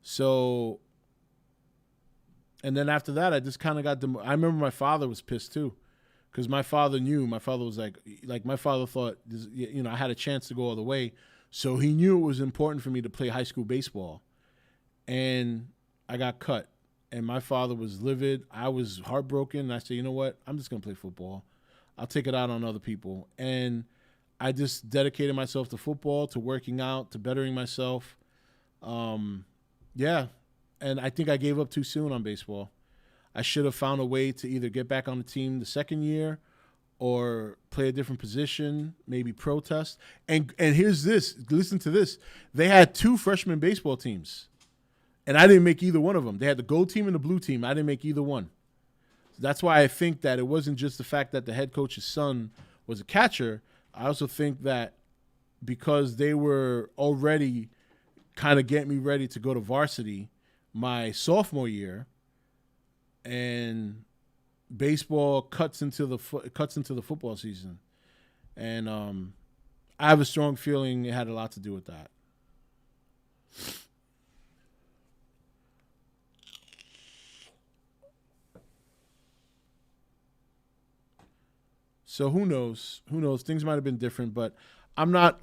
So, and then after that, I just kind of got I remember my father was pissed too, because my father knew. My father was like my father thought, I had a chance to go all the way, so he knew it was important for me to play high school baseball, and I got cut. And my father was livid. I was heartbroken. And I said, "You know what? I'm just going to play football. I'll take it out on other people." And I just dedicated myself to football, to working out, to bettering myself. Yeah. And I think I gave up too soon on baseball. I should have found a way to either get back on the team the second year or play a different position, maybe protest. And here's this. Listen to this. They had 2 freshman baseball teams. And I didn't make either one of them. They had the gold team and the blue team. I didn't make either one. So that's why I think that it wasn't just the fact that the head coach's son was a catcher. I also think that because they were already kind of getting me ready to go to varsity my sophomore year, and baseball cuts into the football season, and I have a strong feeling it had a lot to do with that. So who knows? Who knows? Things might have been different, but I'm not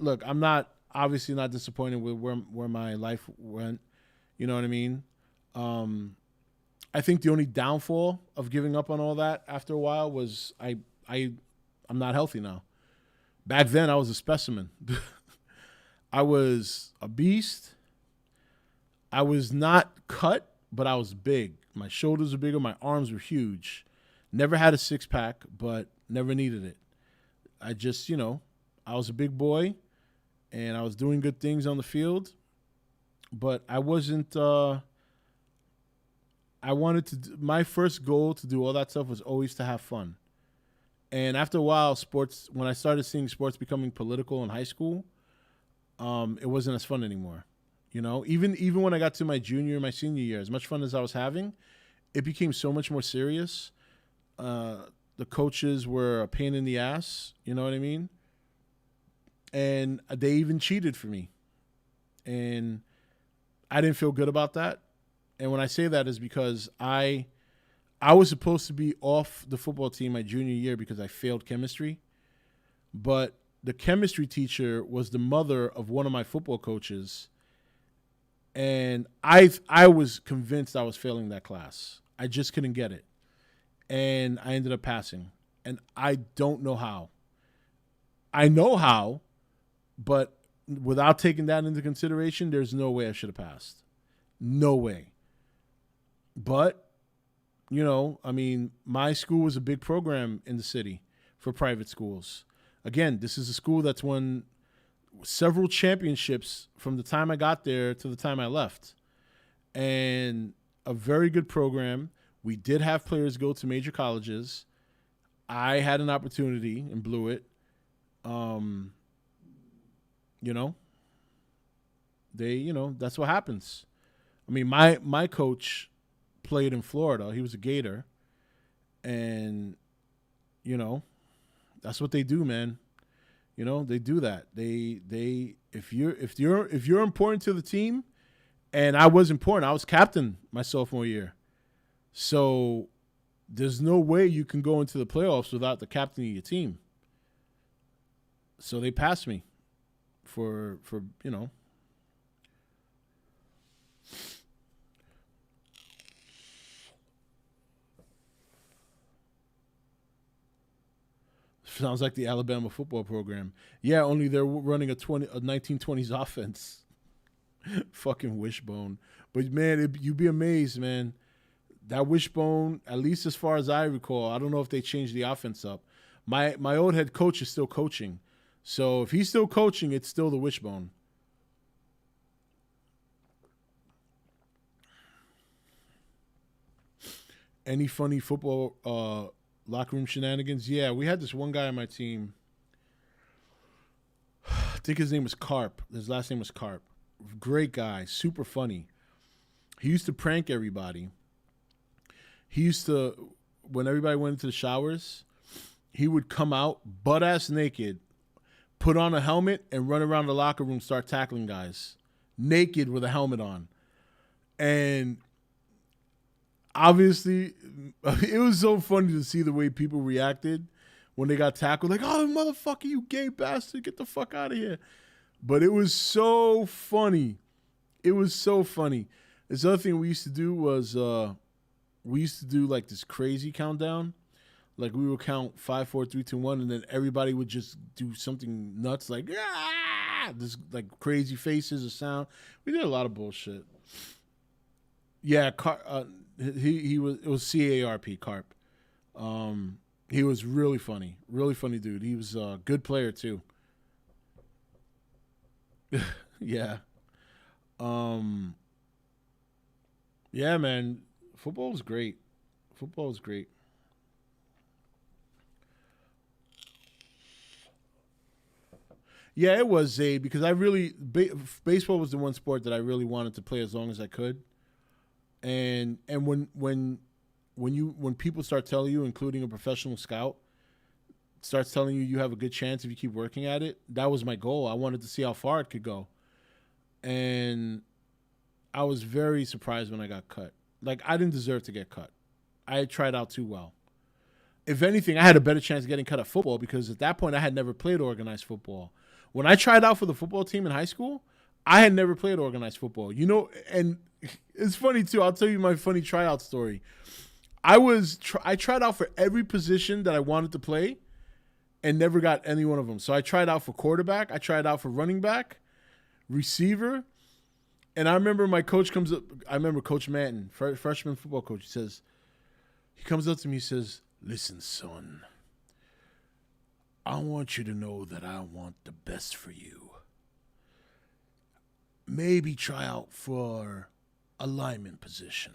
obviously not disappointed with where my life went. You know what I mean? I think the only downfall of giving up on all that after a while was I'm not healthy now. Back then I was a specimen. I was a beast. I was not cut, but I was big. My shoulders were bigger. My arms were huge. Never had a 6-pack, but never needed it. I just, I was a big boy, and I was doing good things on the field, but I wasn't, my first goal to do all that stuff was always to have fun. And after a while, when I started seeing sports becoming political in high school, it wasn't as fun anymore. Even when I got to my junior and my senior year, as much fun as I was having, it became so much more serious. The coaches were a pain in the ass, you know what I mean? And they even cheated for me. And I didn't feel good about that. And when I say that is because I was supposed to be off the football team my junior year because I failed chemistry. But the chemistry teacher was the mother of one of my football coaches, and I was convinced I was failing that class. I just couldn't get it, and I ended up passing. And I don't know how. I know how, but without taking that into consideration, there's no way I should have passed. No way. But, you know, I mean, my school was a big program in the city for private schools. Again, this is a school that's won several championships from the time I got there to the time I left. And a very good program. We did have players go to major colleges. I had an opportunity and blew it. You know, that's what happens. I mean, my coach played in Florida. He was a Gator, and you know, that's what they do, man. You know, they do that. They if you're important to the team, and I was important. I was captain my sophomore year, so there's no way you can go into the playoffs without the captain of your team. So they passed me for you know. Sounds like the Alabama football program. Yeah, only they're running a 1920s offense. Fucking wishbone. But man, you'd be amazed, man. That wishbone, at least as far as I recall, I don't know if they changed the offense up. My old head coach is still coaching. So if he's still coaching, it's still the wishbone. Any funny football locker room shenanigans? Yeah, we had this one guy on my team. I think his name was Carp. His last name was Carp. Great guy, super funny. He used to prank everybody. He used to, when everybody went into the showers, he would come out butt-ass naked, put on a helmet, and run around the locker room, start tackling guys. Naked with a helmet on. And obviously, it was so funny to see the way people reacted when they got tackled. Like, oh, motherfucker, you gay bastard, get the fuck out of here. But it was so funny. It was so funny. This other thing we used to do was we used to do like this crazy countdown. Like we would count 5, 4, 3, 2, 1, and then everybody would just do something nuts like this, like crazy faces or sound. We did a lot of bullshit. Yeah, he was. It was CARP, Carp. He was really funny dude. He was a good player too. Yeah. Yeah, man. Football was great. Football was great. Yeah, it was, Zayd, because I really baseball was the one sport that I really wanted to play as long as I could. And when people start telling you, including a professional scout, starts telling you have a good chance if you keep working at it, that was my goal. I wanted to see how far it could go. And I was very surprised when I got cut. Like, I didn't deserve to get cut. I had tried out too well. If anything, I had a better chance of getting cut at football because at that point I had never played organized football. When I tried out for the football team in high school, I had never played organized football. You know, and it's funny too. I'll tell you my funny tryout story. I tried out for every position that I wanted to play and never got any one of them. So I tried out for quarterback. I tried out for running back, receiver. And I remember my coach comes up. I remember Coach Manton, freshman football coach. He comes up to me. He says, "Listen, son, I want you to know that I want the best for you. Maybe try out for a lineman position."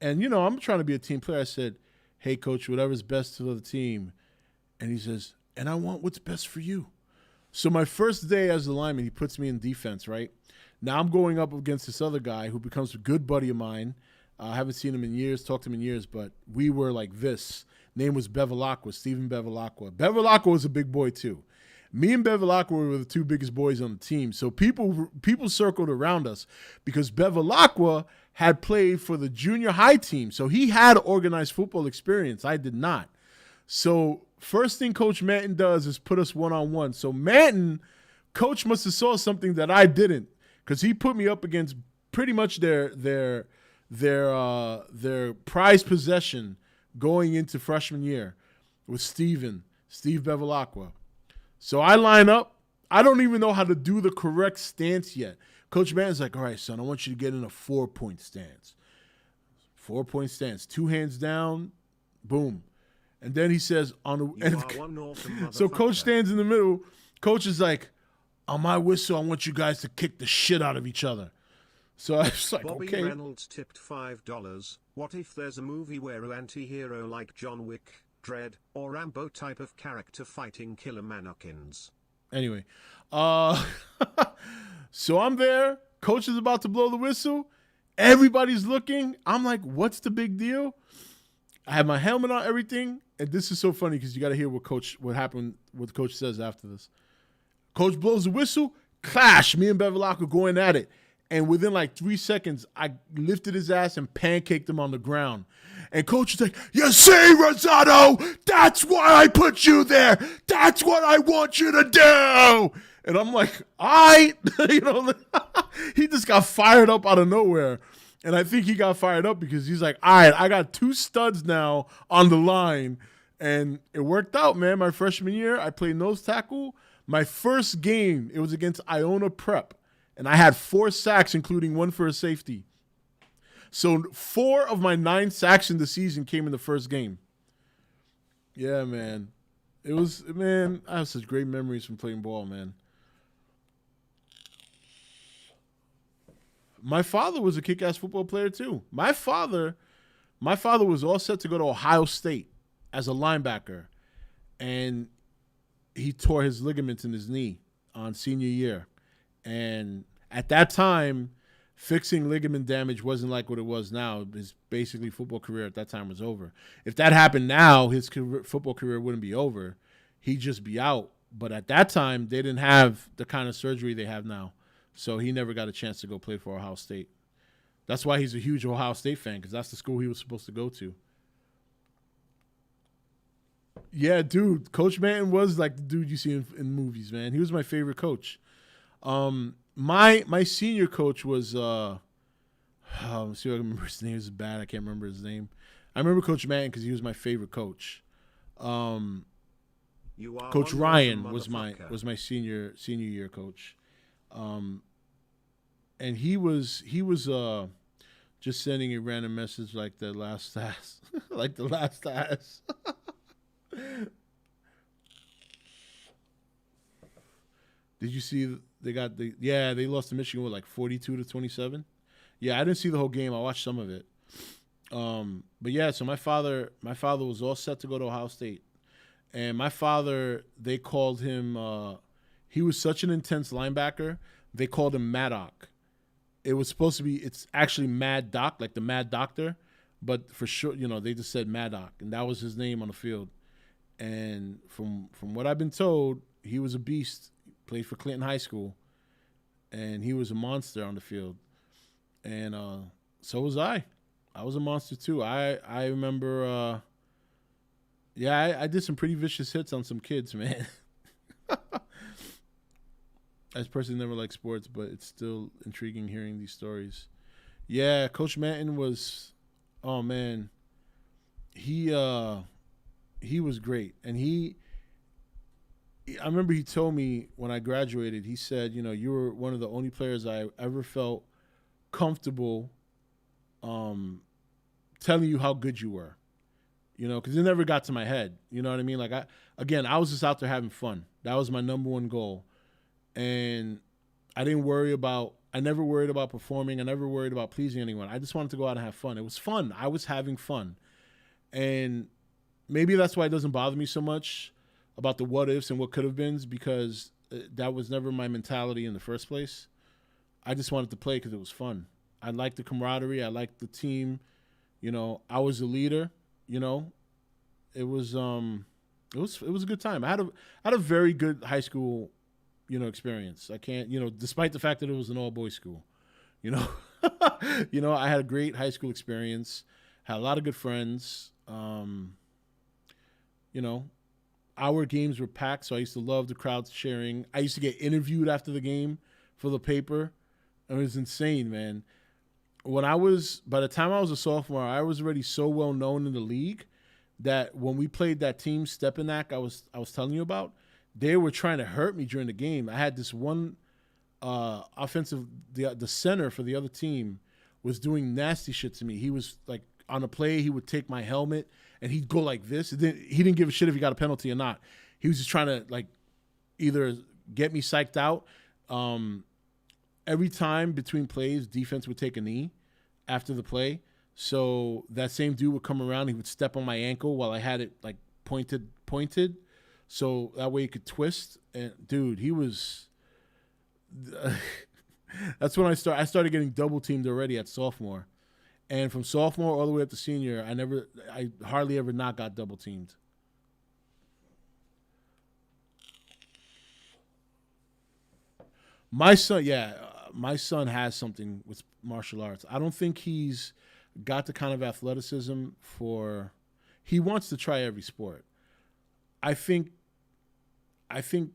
And, you know, I'm trying to be a team player. I said, "Hey, coach, whatever's best for the team." And he says, "And I want what's best for you." So my first day as a lineman, he puts me in defense, right? Now I'm going up against this other guy who becomes a good buddy of mine. I haven't seen him in years, talked to him in years, but we were like this. Name was Bevilacqua, Stephen Bevilacqua. Bevilacqua was a big boy too. Me and Bevilacqua were the two biggest boys on the team. So people circled around us because Bevilacqua had played for the junior high team. So he had organized football experience. I did not. So first thing Coach Manton does is put us one-on-one. So Manton, Coach must have saw something that I didn't, because he put me up against pretty much their prized possession going into freshman year with Steve Bevilacqua. So I line up. I don't even know how to do the correct stance yet. Coach Manton's like, all right, son, I want you to get in a 4-point stance. 4-point stance. 2 hands down, boom. And then he says, so Coach stands in the middle. Coach is like, on my whistle, I want you guys to kick the shit out of each other. So I was like, Bobby okay. Reynolds tipped $5. What if there's a movie where an anti-hero like John Wick, Dredd, or Rambo type of character fighting killer mannequins? Anyway, so I'm there. Coach is about to blow the whistle. Everybody's looking. I'm like, what's the big deal? I have my helmet on, everything. And this is so funny because you got to hear what the coach says after this. Coach blows the whistle, clash. Me and Bevilacqua going at it. And within like 3 seconds, I lifted his ass and pancaked him on the ground. And coach is like, you see, Rosado, that's why I put you there. That's what I want you to do. And I'm like, all right. He just got fired up out of nowhere. And I think he got fired up because he's like, all right, I got 2 studs now on the line. And it worked out, man. My freshman year, I played nose tackle. My first game, it was against Iona Prep. And I had 4 sacks, including 1 for a safety. So 4 of my 9 sacks in the season came in the first game. Yeah, man. I have such great memories from playing ball, man. My father was a kick-ass football player, too. My father was all set to go to Ohio State as a linebacker. And he tore his ligaments in his knee on senior year. And at that time, fixing ligament damage wasn't like what it was now. His basically football career at that time was over. If that happened now, his football career wouldn't be over. He'd just be out. But at that time, they didn't have the kind of surgery they have now. So he never got a chance to go play for Ohio State. That's why he's a huge Ohio State fan, because that's the school he was supposed to go to. Yeah, dude, Coach Manton was like the dude you see in movies, man. He was my favorite coach. My senior coach was let's see if I can remember his name. It's bad. I can't remember his name. I remember Coach Manton because he was my favorite coach. Coach Ryan was my senior year coach. And he was just sending a random message like the last ass. Like the last ass. Did you see they lost to Michigan with like 42-27? Yeah, I didn't see the whole game. I watched some of it. But yeah, so my father was all set to go to Ohio State. And my father, they called him he was such an intense linebacker, they called him Maddock. It was supposed to be, it's actually Mad Doc, like the Mad Doctor, but for sure, they just said Maddock, and that was his name on the field. And from what I've been told, he was a beast. Played for Clinton High School, and he was a monster on the field. And so was I. I was a monster too. I remember, I did some pretty vicious hits on some kids, man. I personally never liked sports, but it's still intriguing hearing these stories. Yeah, Coach Manton was, oh man, he was great. And I remember he told me when I graduated, he said, you were one of the only players I ever felt comfortable telling you how good you were, because it never got to my head. You know what I mean? Like, I was just out there having fun. That was my number one goal. And I never worried about performing. I never worried about pleasing anyone. I just wanted to go out and have fun. It was fun. I was having fun. And maybe that's why it doesn't bother me so much about the what ifs and what could have beens, because that was never my mentality in the first place. I just wanted to play because it was fun. I liked the camaraderie. I liked the team. I was a leader. It was a good time. I had a very good high school, experience. I can't, despite the fact that it was an all boys school, I had a great high school experience. Had a lot of good friends. our games were packed, so I used to love the crowd cheering. I used to get interviewed after the game for the paper. It was insane, man. By the time I was a sophomore, I was already so well known in the league that when we played that team Stepanak I was telling you about, they were trying to hurt me during the game. I had this one offensive, the center for the other team was doing nasty shit to me. He was like on a play, he would take my helmet and he'd go like this. He didn't give a shit if he got a penalty or not. He was just trying to like either get me psyched out. Every time between plays, defense would take a knee after the play. So that same dude would come around. He would step on my ankle while I had it like pointed. So that way he could twist. And dude, he was. That's when I started getting double teamed already at sophomore, and from sophomore all the way up to senior, I hardly ever not got double teamed. My son has something with martial arts. I don't think he's got the kind of athleticism he wants to try every sport. I think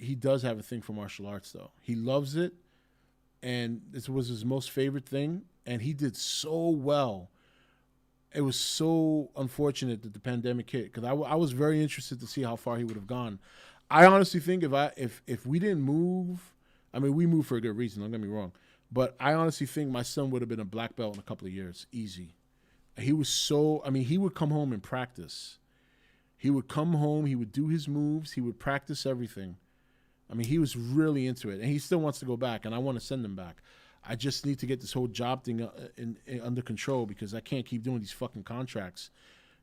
he does have a thing for martial arts though. He loves it, and this was his most favorite thing, and he did so well. It was so unfortunate that the pandemic hit because I was very interested to see how far he would have gone. I honestly think if we didn't move, I mean, we moved for a good reason, don't get me wrong. But I honestly think my son would have been a black belt in a couple of years. Easy. He would come home and practice. He would come home, he would do his moves, he would practice everything. I mean, he was really into it. And he still wants to go back, and I want to send him back. I just need to get this whole job thing under control because I can't keep doing these fucking contracts.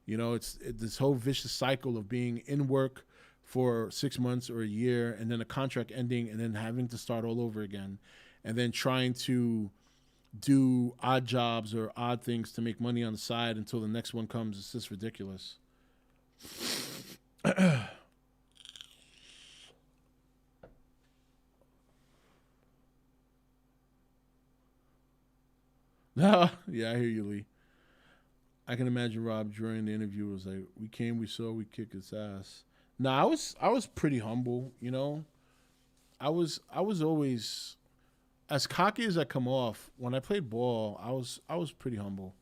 You know, it's this whole vicious cycle of being in work for 6 months or a year and then a contract ending and then having to start all over again and then trying to do odd jobs or odd things to make money on the side until the next one comes. It's just ridiculous. Yeah, I hear you, Lee. I can imagine Rob during the interview was like, "We came, we saw, we kicked its ass." I was pretty humble, you know. I was always as cocky as I come off. When I played ball, I was pretty humble.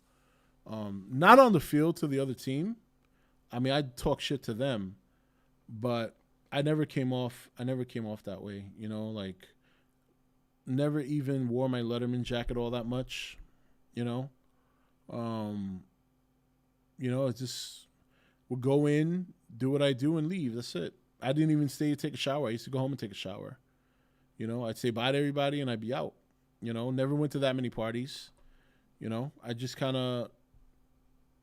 Not on the field to the other team. I mean, I'd talk shit to them, but I never came off that way, you know, like never even wore my Letterman jacket all that much, you know. It just would go in, do what I do, and leave. That's it. I didn't even stay to take a shower. I used to go home and take a shower. You know, I'd say bye to everybody and I'd be out. You know, never went to that many parties. You know, I just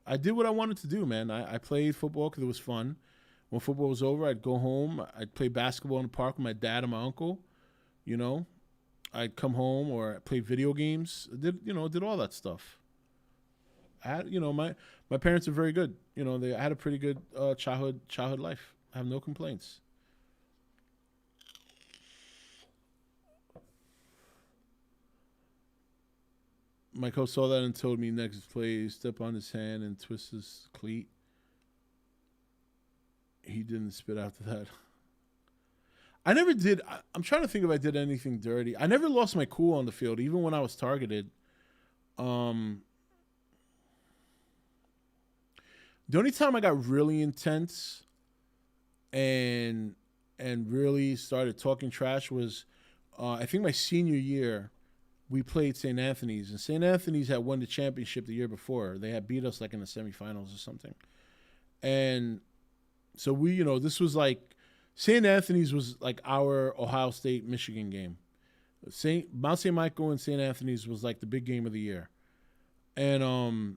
I did what I wanted to do, man. I played football because it was fun. When football was over, I'd go home. I'd play basketball in the park with my dad and my uncle. You know, I'd come home or play video games. Did all that stuff. I had, my parents are very good. You know, I had a pretty good childhood life. I have no complaints. My coach saw that and told me next play, step on his hand and twist his cleat. He didn't spit after that. I never did. I'm trying to think if I did anything dirty. I never lost my cool on the field, even when I was targeted. The only time I got really intense and really started talking trash was, I think my senior year. We played St. Anthony's, and St. Anthony's had won the championship the year before. They had beat us like in the semifinals or something. And so this was like, St. Anthony's was like our Ohio State-Michigan game. Mount St. Michael and St. Anthony's was like the big game of the year. And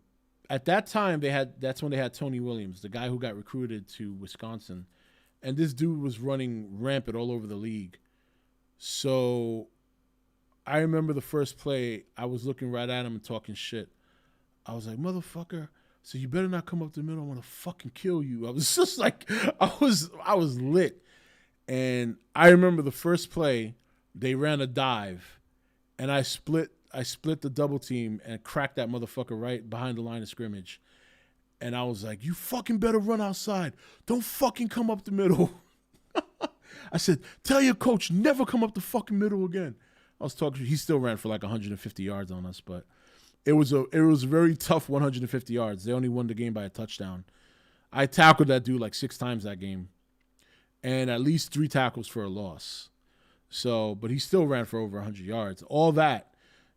at that time, that's when they had Tony Williams, the guy who got recruited to Wisconsin. And this dude was running rampant all over the league. So I remember the first play, I was looking right at him and talking shit. I was like, motherfucker, so you better not come up the middle. I want to fucking kill you. I was just like, I was lit. And I remember the first play, they ran a dive, and I split the double team and cracked that motherfucker right behind the line of scrimmage. And I was like, you fucking better run outside. Don't fucking come up the middle. I said, tell your coach, never come up the fucking middle again. I was talking, he still ran for like 150 yards on us, but it was a very tough 150 yards. They only won the game by a touchdown. I tackled that dude like 6 times that game, and at least 3 tackles for a loss. So, but he still ran for over 100 yards. All that,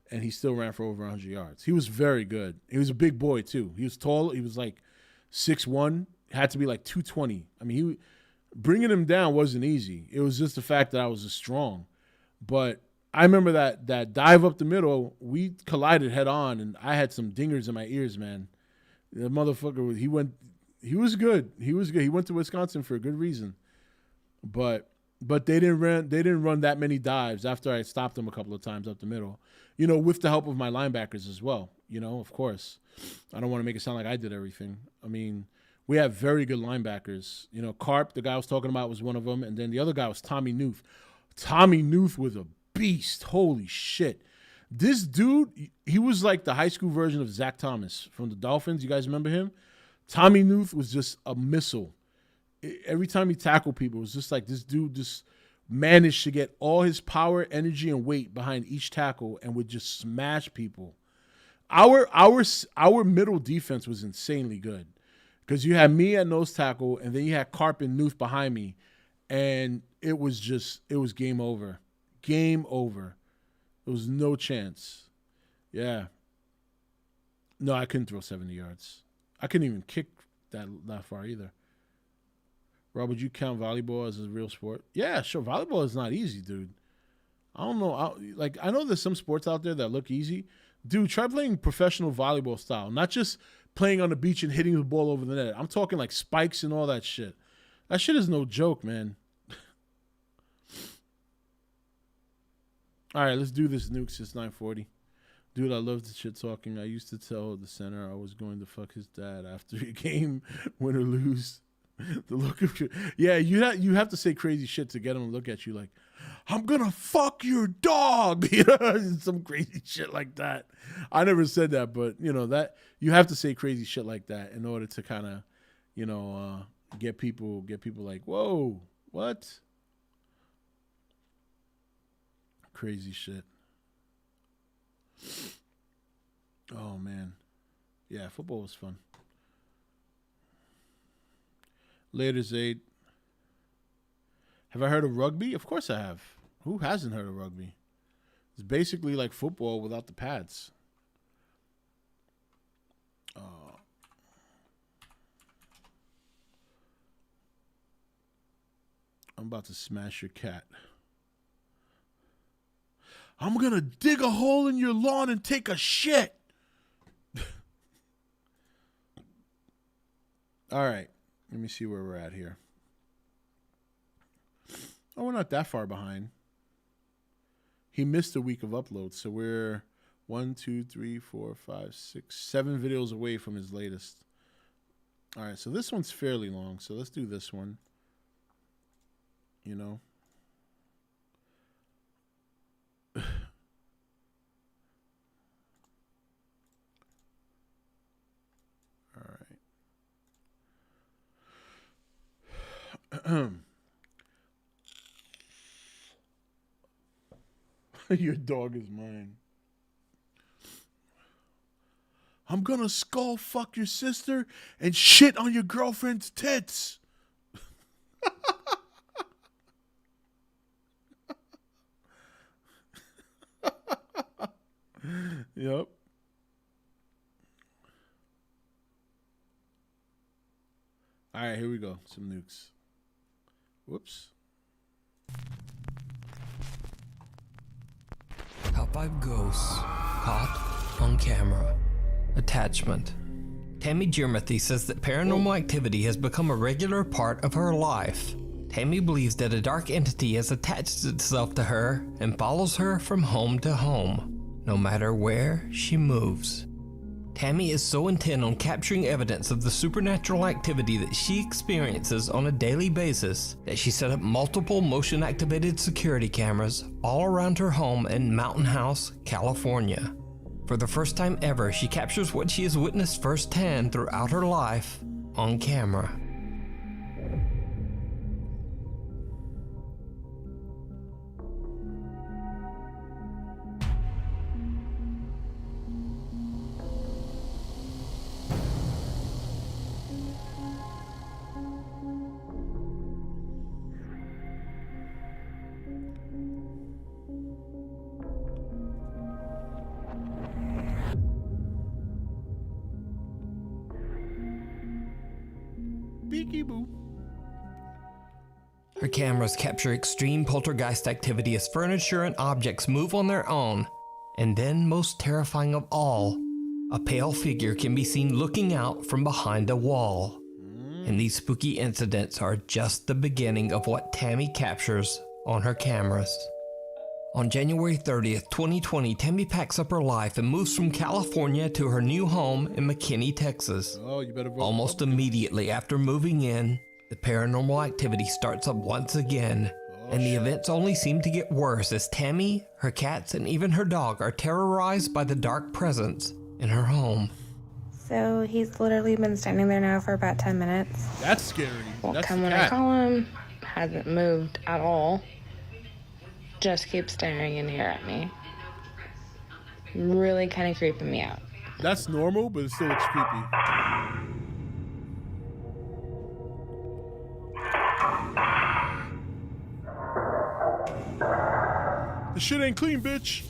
and he still ran for over 100 yards. He was very good. He was a big boy too. He was tall. He was like 6'1", had to be like 220. I mean, bringing him down wasn't easy. It was just the fact that I was just strong. But I remember that dive up the middle, we collided head on, and I had some dingers in my ears, man. The motherfucker, he was good. He was good. He went to Wisconsin for a good reason. But they didn't run that many dives after I stopped them a couple of times up the middle. You know, with the help of my linebackers as well. You know, of course. I don't want to make it sound like I did everything. I mean, we have very good linebackers. You know, Carp, the guy I was talking about, was one of them. And then the other guy was Tommy Newth. Tommy Newth was a beast. Holy shit. This dude, he was like the high school version of Zach Thomas from the Dolphins. You guys remember him? Tommy Newth was just a missile. Every time he tackled people, it was just like this dude just managed to get all his power, energy, and weight behind each tackle and would just smash people. Our middle defense was insanely good because you had me at nose tackle, and then you had Carp and Newth behind me, and it was game over. Game over. There was no chance. Yeah. No, I couldn't throw 70 yards. I couldn't even kick that far either. Rob, would you count volleyball as a real sport? Yeah, sure. Volleyball is not easy, dude. I don't know. I know there's some sports out there that look easy. Dude, try playing professional volleyball style. Not just playing on the beach and hitting the ball over the net. I'm talking like spikes and all that shit. That shit is no joke, man. All right, let's do this, Nukes. It's 9:40. Dude, I love the shit talking. I used to tell the center I was going to fuck his dad after a game, win or lose. The look of yeah, you have to say crazy shit to get him to look at you like, I'm gonna fuck your dog. You know, some crazy shit like that. I never said that, but you know that you have to say crazy shit like that in order to kind of, you know, get people like, whoa, what? Crazy shit. Oh man, yeah, football was fun. Later, Zaid. Have I heard of rugby? Of course I have. Who hasn't heard of rugby? It's basically like football without the pads. I'm about to smash your cat. I'm going to dig a hole in your lawn and take a shit. All right. Let me see where we're at here. Oh, we're not that far behind. He missed a week of uploads, so we're 1, 2, 3, 4, 5, 6, 7 videos away from his latest. All right, so this one's fairly long, so let's do this one. You know. Your dog is mine. I'm gonna skull fuck your sister and shit on your girlfriend's tits. Yep. All right, here we go. Some nukes. Whoops. Top 5 ghosts caught on camera. Attachment. Tammy Jermathy says that paranormal activity has become a regular part of her life. Tammy believes that a dark entity has attached itself to her and follows her from home to home, no matter where she moves. Tammy is so intent on capturing evidence of the supernatural activity that she experiences on a daily basis that she set up multiple motion-activated security cameras all around her home in Mountain House, California. For the first time ever, she captures what she has witnessed firsthand throughout her life on camera. Peekaboo. Her cameras capture extreme poltergeist activity as furniture and objects move on their own. And then, most terrifying of all, a pale figure can be seen looking out from behind a wall. And these spooky incidents are just the beginning of what Tammy captures on her cameras. On January 30th, 2020, Tammy packs up her life and moves from California to her new home in McKinney, Texas. Oh, you better vote. Almost immediately after moving in, the paranormal activity starts up once again, and the events only seem to get worse as Tammy, her cats, and even her dog are terrorized by the dark presence in her home. So he's literally been standing there now for about 10 minutes. That's scary. Won't That's come the when I cat. call him. Hasn't moved at all. Just keeps staring in here at me. Really kind of creeping me out. That's normal, but it still looks creepy. This shit ain't clean, bitch.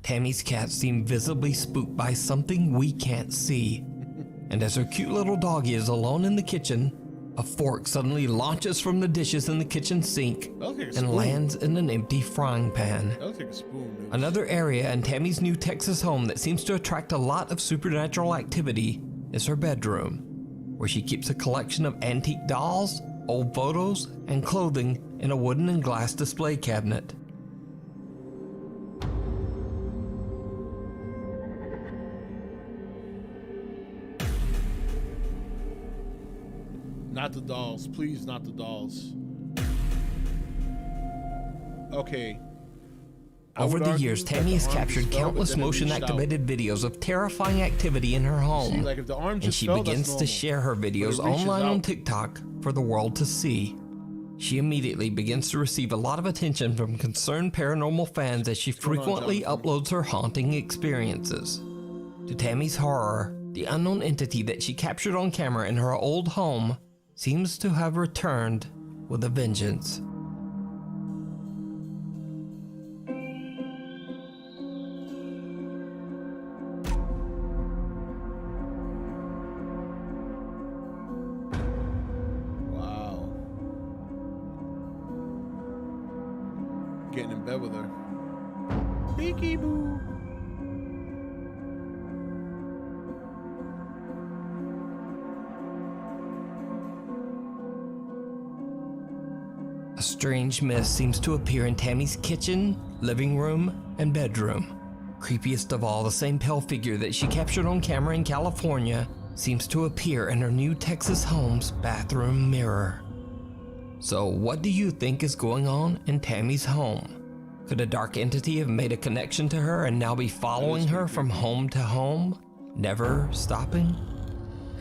Tammy's cats seem visibly spooked by something we can't see. And as her cute little doggy is alone in the kitchen, a fork suddenly launches from the dishes in the kitchen sink That looks like a and spoon. lands in an empty frying pan. That looks like a spoon, dude. Another area in Tammy's new Texas home that seems to attract a lot of supernatural activity is her bedroom, where she keeps a collection of antique dolls, old photos, and clothing in a wooden and glass display cabinet. Not the dolls. Please, not the dolls. Okay. I Over would the argue years, that Tammy the has arm captured just fell, but countless then it reached out. motion-activated videos of terrifying activity in her home, See, like if the arm and just she fell, that's begins to normal. share her But it videos reaches online on out. TikTok for the world to see. She immediately begins to receive a lot of attention from concerned paranormal fans as she going on, frequently Jonathan? uploads her haunting experiences. To Tammy's horror, the unknown entity that she captured on camera in her old home seems to have returned with a vengeance. Wow. Getting in bed with her. Peekaboo. A strange mist seems to appear in Tammy's kitchen, living room, and bedroom. Creepiest of all, the same pale figure that she captured on camera in California seems to appear in her new Texas home's bathroom mirror. So, what do you think is going on in Tammy's home? Could a dark entity have made a connection to her and now be following her from home to home, never stopping?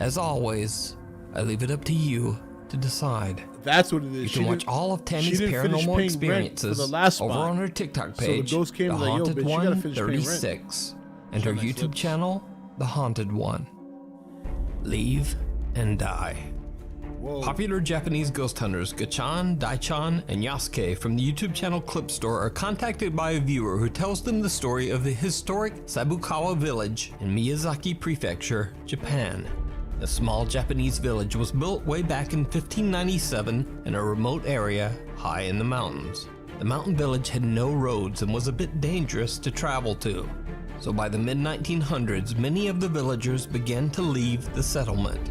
As always, I leave it up to you to decide. That's what it is. You She can watch didn't- all of she Tammy's didn't finish paranormal paying rent experiences for the last over spot. on her TikTok So the page, ghost came The and was like, yo, Haunted bitch, you gotta One finish paying rent. 36, and Show her my YouTube slips. channel, The Haunted One. Leave and Die. Whoa. Popular Japanese ghost hunters Gachan, Daichan, and Yasuke from the YouTube channel Clip Store are contacted by a viewer who tells them the story of the historic Sabukawa village in Miyazaki Prefecture, Japan. The small Japanese village was built way back in 1597 in a remote area high in the mountains. The mountain village had no roads and was a bit dangerous to travel to. So by the mid-1900s, many of the villagers began to leave the settlement.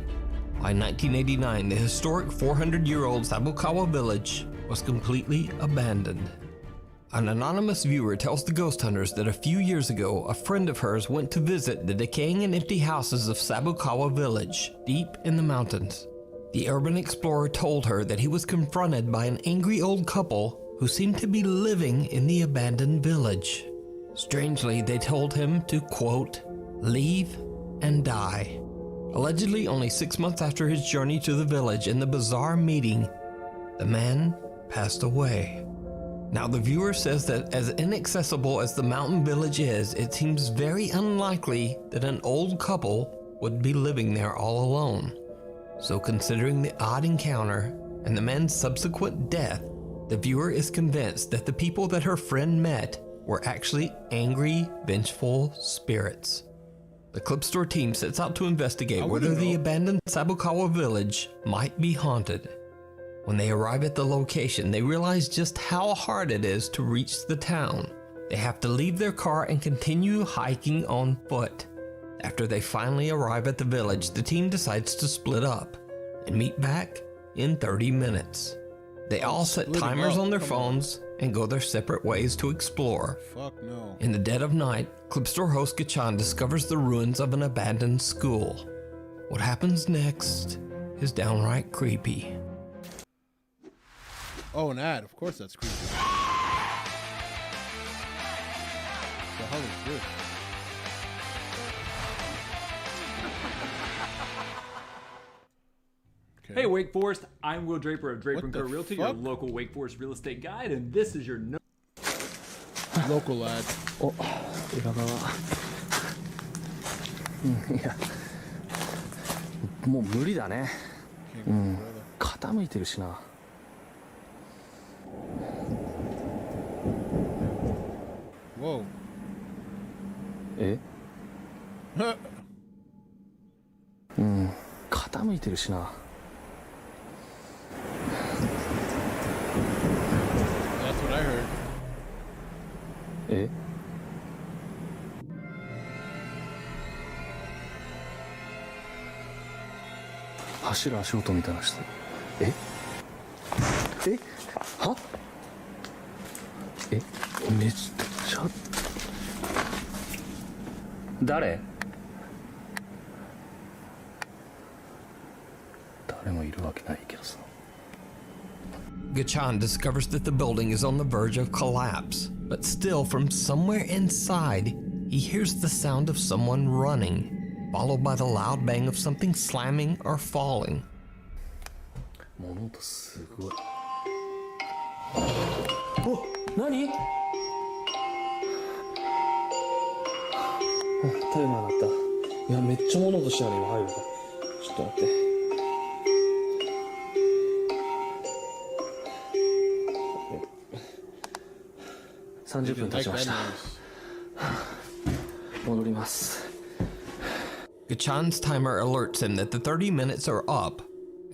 By 1989, the historic 400-year-old Sabukawa village was completely abandoned. An anonymous viewer tells the ghost hunters that a few years ago, a friend of hers went to visit the decaying and empty houses of Sabukawa village, deep in the mountains. The urban explorer told her that he was confronted by an angry old couple who seemed to be living in the abandoned village. Strangely, they told him to, quote, leave and die. Allegedly, only 6 months after his journey to the village in the bizarre meeting, the man passed away. Now, the viewer says that as inaccessible as the mountain village is, it seems very unlikely that an old couple would be living there all alone. So, considering the odd encounter and the man's subsequent death, the viewer is convinced that the people that her friend met were actually angry, vengeful spirits. The clip store team sets out to investigate whether the abandoned Sabukawa village might be haunted. When they arrive at the location, they realize just how hard it is to reach the town. They have to leave their car and continue hiking on foot. After they finally arrive at the village, the team decides to split up and meet back in 30 minutes. They all set timers on their phones and go their separate ways to explore. Fuck no. In the dead of night, clip store host Gachan discovers the ruins of an abandoned school. What happens next is downright creepy. Oh, an ad. Of course that's creepy. What the hell is this? Hey Wake Forest, I'm Will Draper of Draper & Co. the Realty, your fuck? local Wake Forest real estate guide, and this is your Local ad. お、裏側。うん、いや、もう無理だね。うん、傾いてるしな。Whoa. え？うん、傾いてるしな。That's what I heard. え？走る足音みたいな人。え？え？は？え？めっちゃ。誰？誰もいるわけないけどさ。Gachan discovers that the building is on the verge of collapse, but still from somewhere inside, he hears the sound of someone running, followed by the loud bang of something slamming or falling. 物音すごい。お、何？タイマー鳴った。いや、めっちゃ物音したのに今入るから。ちょっと待って。30分経ちました。戻ります。Gachan's timer alerts him that the 30 minutes are up,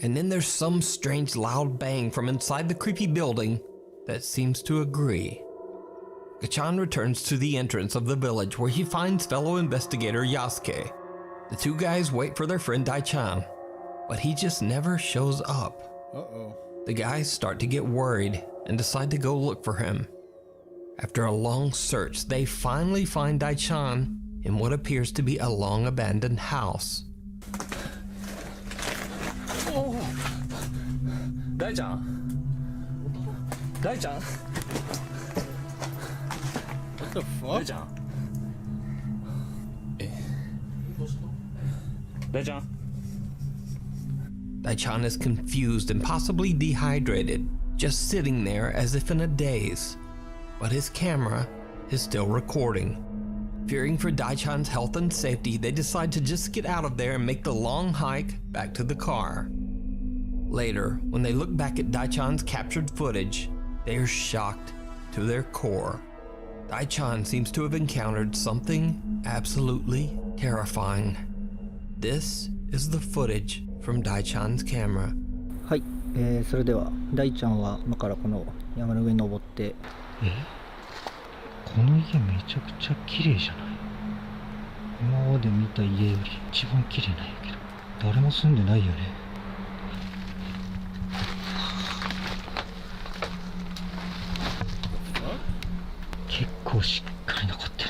and then there's some strange loud bang from inside the creepy building that seems to agree. Gachan returns to the entrance of the village where he finds fellow investigator Yasuke. The two guys wait for their friend Dai-chan, but he just never shows up. Uh-oh. The guys start to get worried and decide to go look for him. After a long search, they finally find Dai-chan in what appears to be a long-abandoned house. Oh. Dai-chan? Dai-chan? What the fuck? Dai-chan? Dai-chan? Dai-chan is confused and possibly dehydrated, just sitting there as if in a daze. But his camera is still recording. Fearing for Dai-chan's health and safety, they decide to just get out of there and make the long hike back to the car. Later, when they look back at Dai-chan's captured footage, they are shocked to their core. Dai-chan seems to have encountered something absolutely terrifying. This is the footage from Dai-chan's camera. はい、それでは大ちゃんは今からこの山の上に登って。この家めちゃくちゃ綺麗じゃない？今まで見た家より一番綺麗なんやけど、誰も住んでないよね。結構しっかり残ってる。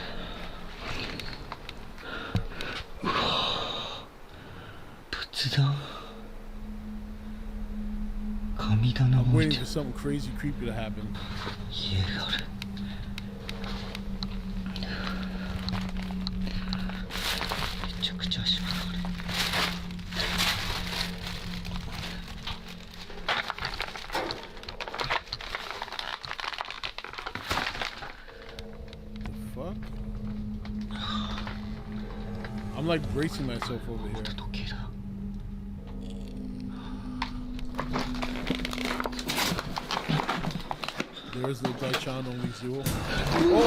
うわぁ、仏壇、神棚 I'm 置い waiting て for something crazy creepy to happen. 家がある。めちゃくちゃ足が悪い。Fuck? I'm like bracing myself over here. There's the Daichan only Zuo. Oh!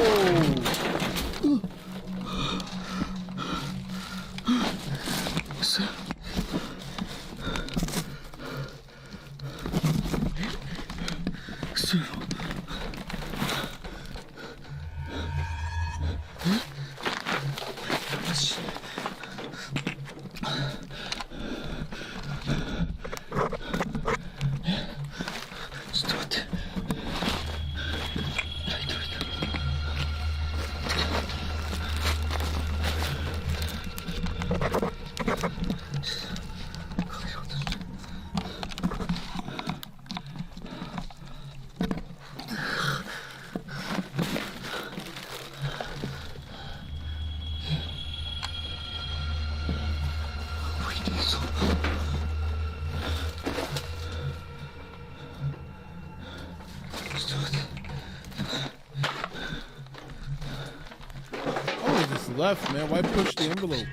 Left, man. Why push the envelope?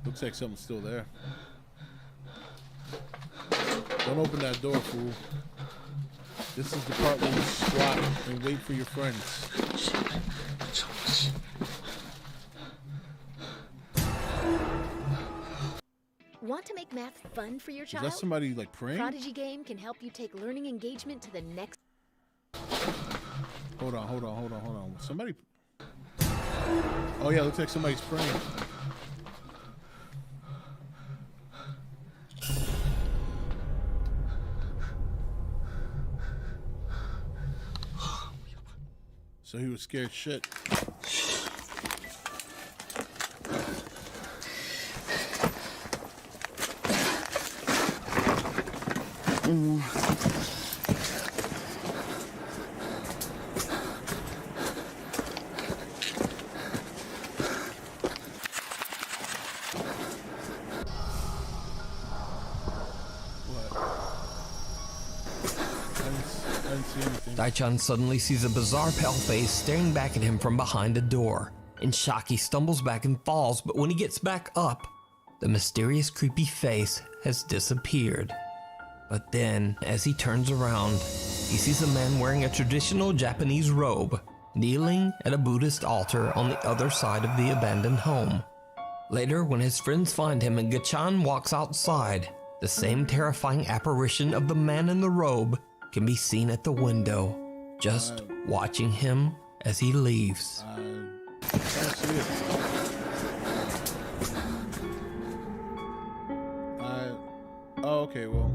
Looks like something's still there. Don't open that door, fool. This is the part where you squat and wait for your friends. Want to make math fun for your child? Is that somebody like praying? Prodigy Game can help you take learning engagement to the next. Hold on. Somebody. Oh yeah, looks like somebody's praying. So he was scared shit. Daichan suddenly sees a bizarre pale face staring back at him from behind a door. In shock, he stumbles back and falls, but when he gets back up, the mysterious creepy face has disappeared. But then, as he turns around, he sees a man wearing a traditional Japanese robe, kneeling at a Buddhist altar on the other side of the abandoned home. Later, when his friends find him and Gachan walks outside, the same terrifying apparition of the man in the robe can be seen at the window, just watching him as he leaves. Okay, well,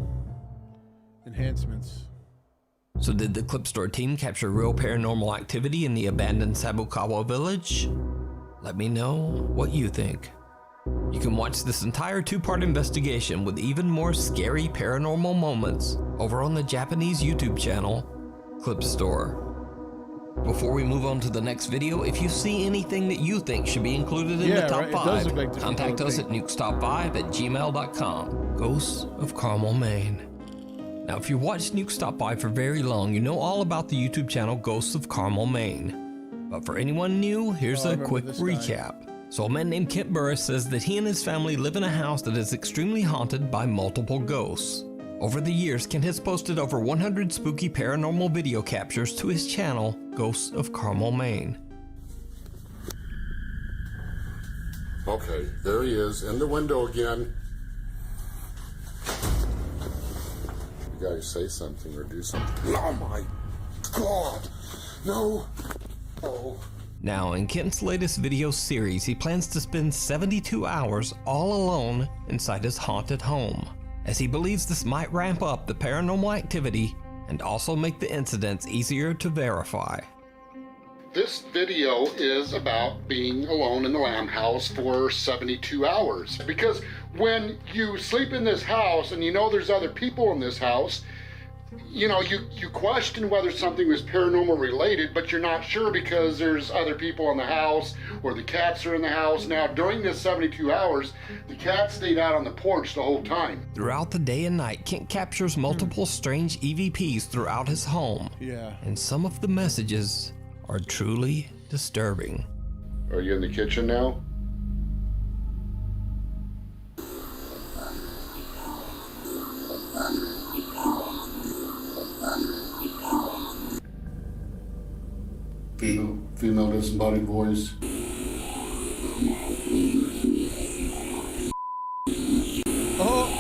enhancements. So did the Clip Store team capture real paranormal activity in the abandoned Sabukawa village? Let me know what you think. You can watch this entire two-part investigation with even more scary paranormal moments over on the Japanese YouTube channel, Clip Store. Before we move on to the next video, if you see anything that you think should be included in the top 5, contact us at nukestop5@gmail.com. Ghosts of Carmel, Maine. Now, if you watched Nuke Stop By for very long, you know all about the YouTube channel Ghosts of Carmel, Maine. But for anyone new, here's a quick recap. So a man named Kent Burris says that he and his family live in a house that is extremely haunted by multiple ghosts. Over the years, Kent has posted over 100 spooky paranormal video captures to his channel, Ghosts of Carmel, Maine. Okay, there he is, in the window again. You gotta say something or do something. Oh my God! No! Oh. Now, in Kent's latest video series, he plans to spend 72 hours all alone inside his haunted home, as he believes this might ramp up the paranormal activity and also make the incidents easier to verify. This video is about being alone in the Lamb house for 72 hours. Because when you sleep in this house and you know there's other people in this house, you know, you question whether something was paranormal related, but you're not sure because there's other people in the house or the cats are in the house. Now, during this 72 hours, the cat stayed out on the porch the whole time. Throughout the day and night, Kent captures multiple strange EVPs throughout his home. Yeah. And some of the messages are truly disturbing. Are you in the kitchen now? Female disembodied voice. Oh!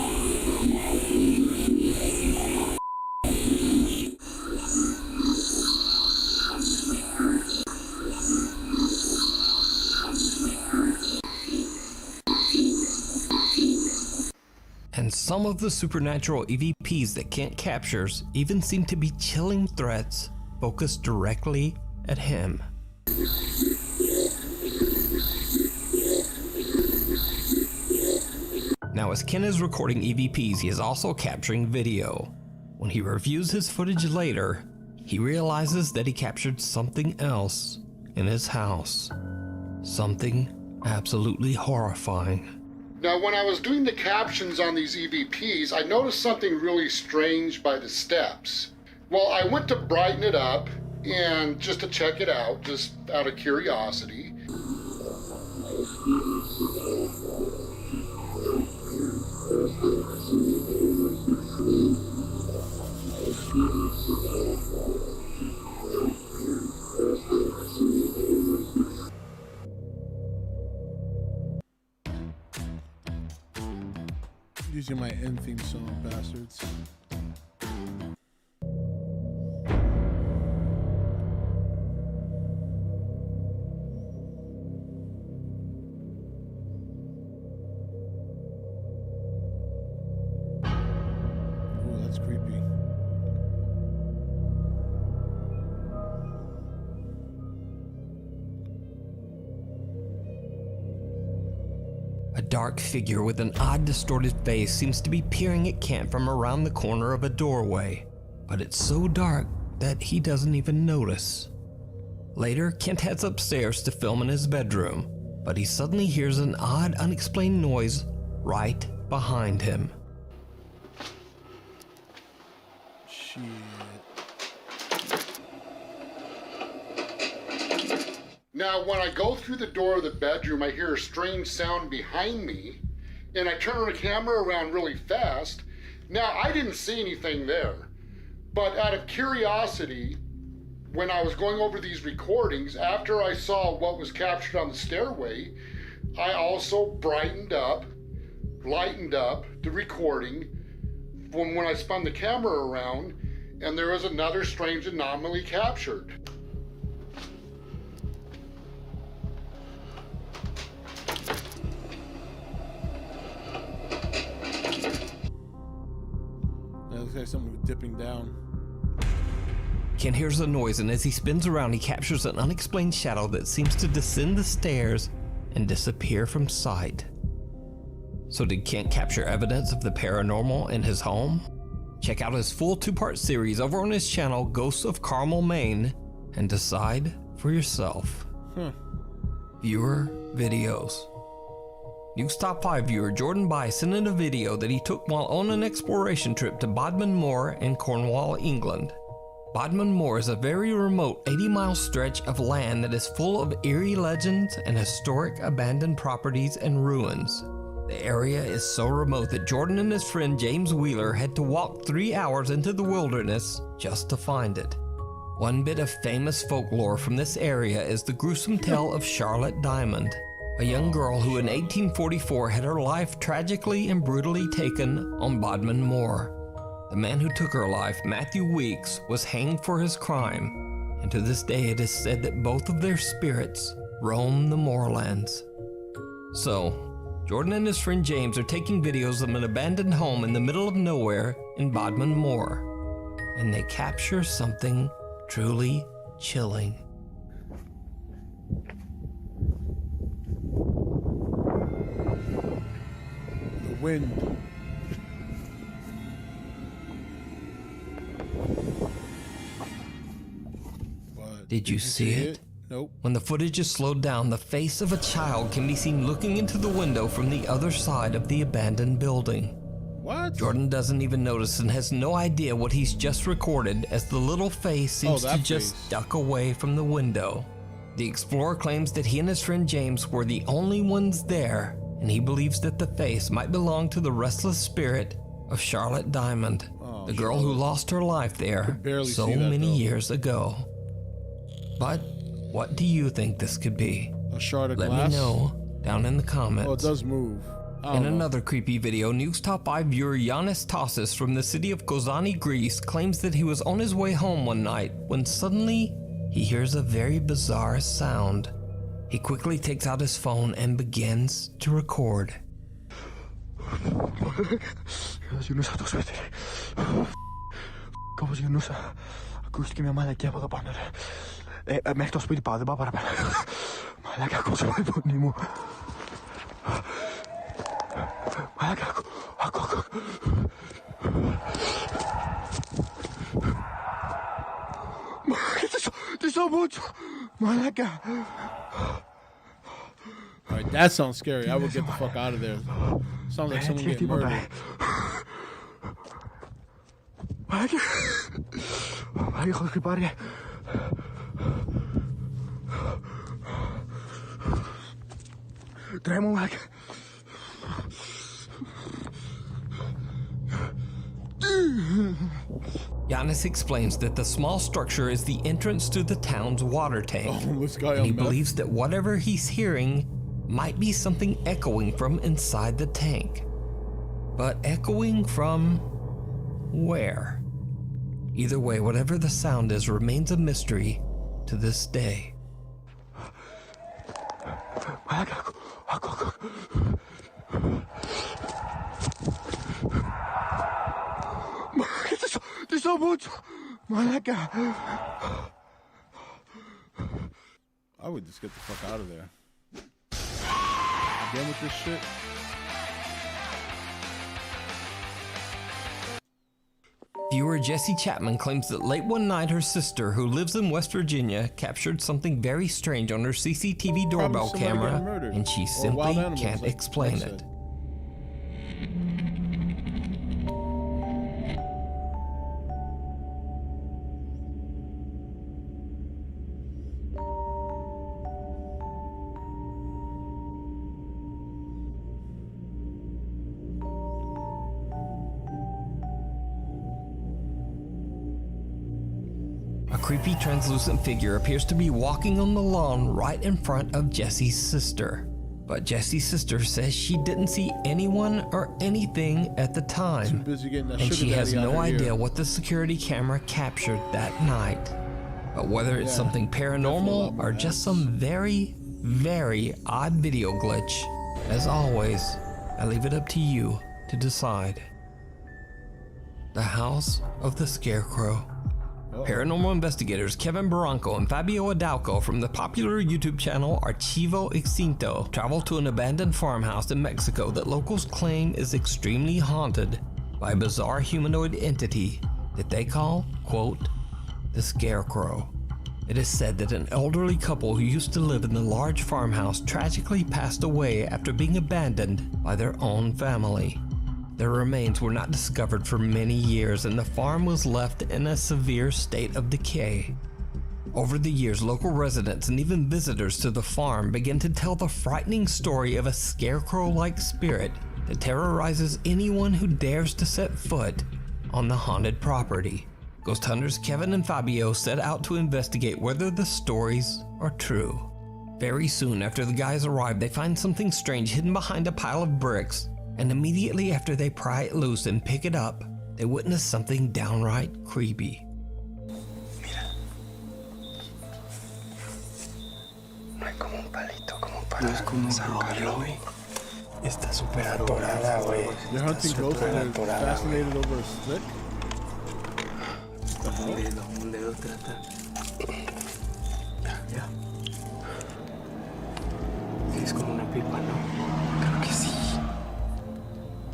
And some of the supernatural EVPs that Kent captures even seem to be chilling threats focused directly at him. Now, as Ken is recording EVPs, he is also capturing video. When he reviews his footage later, he realizes that he captured something else in his house. Something absolutely horrifying. Now, when I was doing the captions on these EVPs, I noticed something really strange by the steps. Well, I went to brighten it up and just to check it out, just out of curiosity. Using my end theme song, bastards. Ooh, that's creepy. A dark figure with an odd distorted face seems to be peering at Kent from around the corner of a doorway, but it's so dark that he doesn't even notice. Later, Kent heads upstairs to film in his bedroom, but he suddenly hears an odd, unexplained noise right behind him. Shit. Now, when I go through the door of the bedroom, I hear a strange sound behind me, and I turn the camera around really fast. Now, I didn't see anything there, but out of curiosity, when I was going over these recordings, after I saw what was captured on the stairway, I also brightened up, lightened up the recording from when I spun the camera around, and there was another strange anomaly captured. That looks like something dipping down. Ken hears the noise, and as he spins around, he captures an unexplained shadow that seems to descend the stairs and disappear from sight. So did Kent capture evidence of the paranormal in his home? Check out his full 2-part series over on his channel, Ghosts of Carmel, Maine, and decide for yourself. Viewer videos. News Top 5 viewer Jordan Bai sent in a video that he took while on an exploration trip to Bodmin Moor in Cornwall, England. Bodmin Moor is a very remote 80-mile stretch of land that is full of eerie legends and historic abandoned properties and ruins. The area is so remote that Jordan and his friend James Wheeler had to walk 3 hours into the wilderness just to find it. One bit of famous folklore from this area is the gruesome tale of Charlotte Diamond, a young girl who in 1844 had her life tragically and brutally taken on Bodmin Moor. The man who took her life, Matthew Weeks, was hanged for his crime, and to this day it is said that both of their spirits roam the moorlands. So, Jordan and his friend James are taking videos of an abandoned home in the middle of nowhere in Bodmin Moor, and they capture something truly chilling. The wind. Did you see it? Nope. When the footage is slowed down, the face of a child can be seen looking into the window from the other side of the abandoned building. What? Jordan doesn't even notice and has no idea what he's just recorded as the little face seems to just duck away from the window. The explorer claims that he and his friend James were the only ones there, and he believes that the face might belong to the restless spirit of Charlotte Diamond, the girl who lost her life there so many years ago. But what do you think this could be? A shard of glass? Let me know down in the comments. Oh, it does move. In another creepy video, News Top 5 viewer Yanis Tassis from the city of Kozani, Greece, claims that he was on his way home one night when suddenly he hears a very bizarre sound. He quickly takes out his phone and begins to record. Alright, that sounds scary. I would get the fuck out of there. Sounds like someone getting murdered. Yanis explains that the small structure is the entrance to the town's water tank. And he believes that whatever he's hearing might be something echoing from inside the tank. But echoing from where? Either way, whatever the sound is remains a mystery to this day. I would just get the fuck out of there. Done with this shit. Viewer Jessie Chapman claims that late one night her sister, who lives in West Virginia, captured something very strange on her CCTV doorbell camera, and she simply can't explain it. A creepy translucent figure appears to be walking on the lawn right in front of Jessie's sister. But Jessie's sister says she didn't see anyone or anything at the time. And she has no idea what the security camera captured that night. But whether it's something paranormal or just some very, very odd video glitch, as always, I leave it up to you to decide. The House of the Scarecrow. Paranormal investigators Kevin Barranco and Fabio Adalco from the popular YouTube channel Archivo Extinto travel to an abandoned farmhouse in Mexico that locals claim is extremely haunted by a bizarre humanoid entity that they call, quote, the Scarecrow. It is said that an elderly couple who used to live in the large farmhouse tragically passed away after being abandoned by their own family. Their remains were not discovered for many years, and the farm was left in a severe state of decay. Over the years, local residents and even visitors to the farm began to tell the frightening story of a scarecrow-like spirit that terrorizes anyone who dares to set foot on the haunted property. Ghost hunters Kevin and Fabio set out to investigate whether the stories are true. Very soon after the guys arrive, they find something strange hidden behind a pile of bricks. And immediately after they pry it loose and pick it up, they witness something downright creepy. No es como un palito, como para sacarlo, güey. Está súper atorada, güey. They're hunting ghosts and they're fascinated over a stick? Un dedo trata. Ya. Es como una pipa, ¿no? Creo que sí.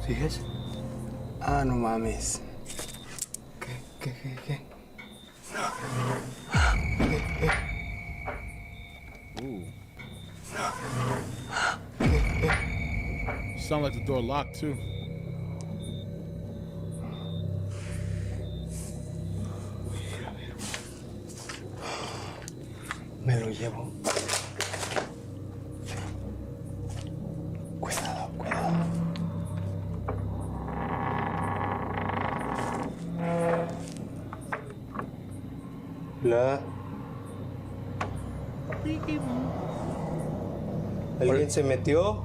¿Sigues? Ah, no mames. ¿Qué? Ooh. Sound like the door locked too. Me lo llevo. Cuidado. Hola. ¿Alguien se metió?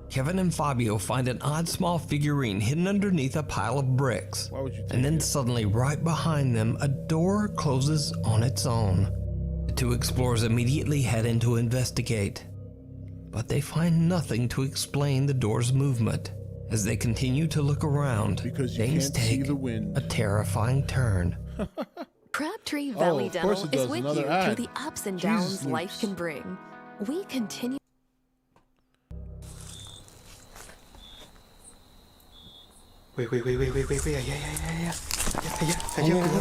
Kevin and Fabio find an odd small figurine hidden underneath a pile of bricks. And then suddenly, right behind them, a door closes on its own. The two explorers immediately head in to investigate. But they find nothing to explain the door's movement. As they continue to look around, things take a terrifying turn. Crabtree Valley Dental is with you through the ups and downs life can bring. We continue. Güey, allá,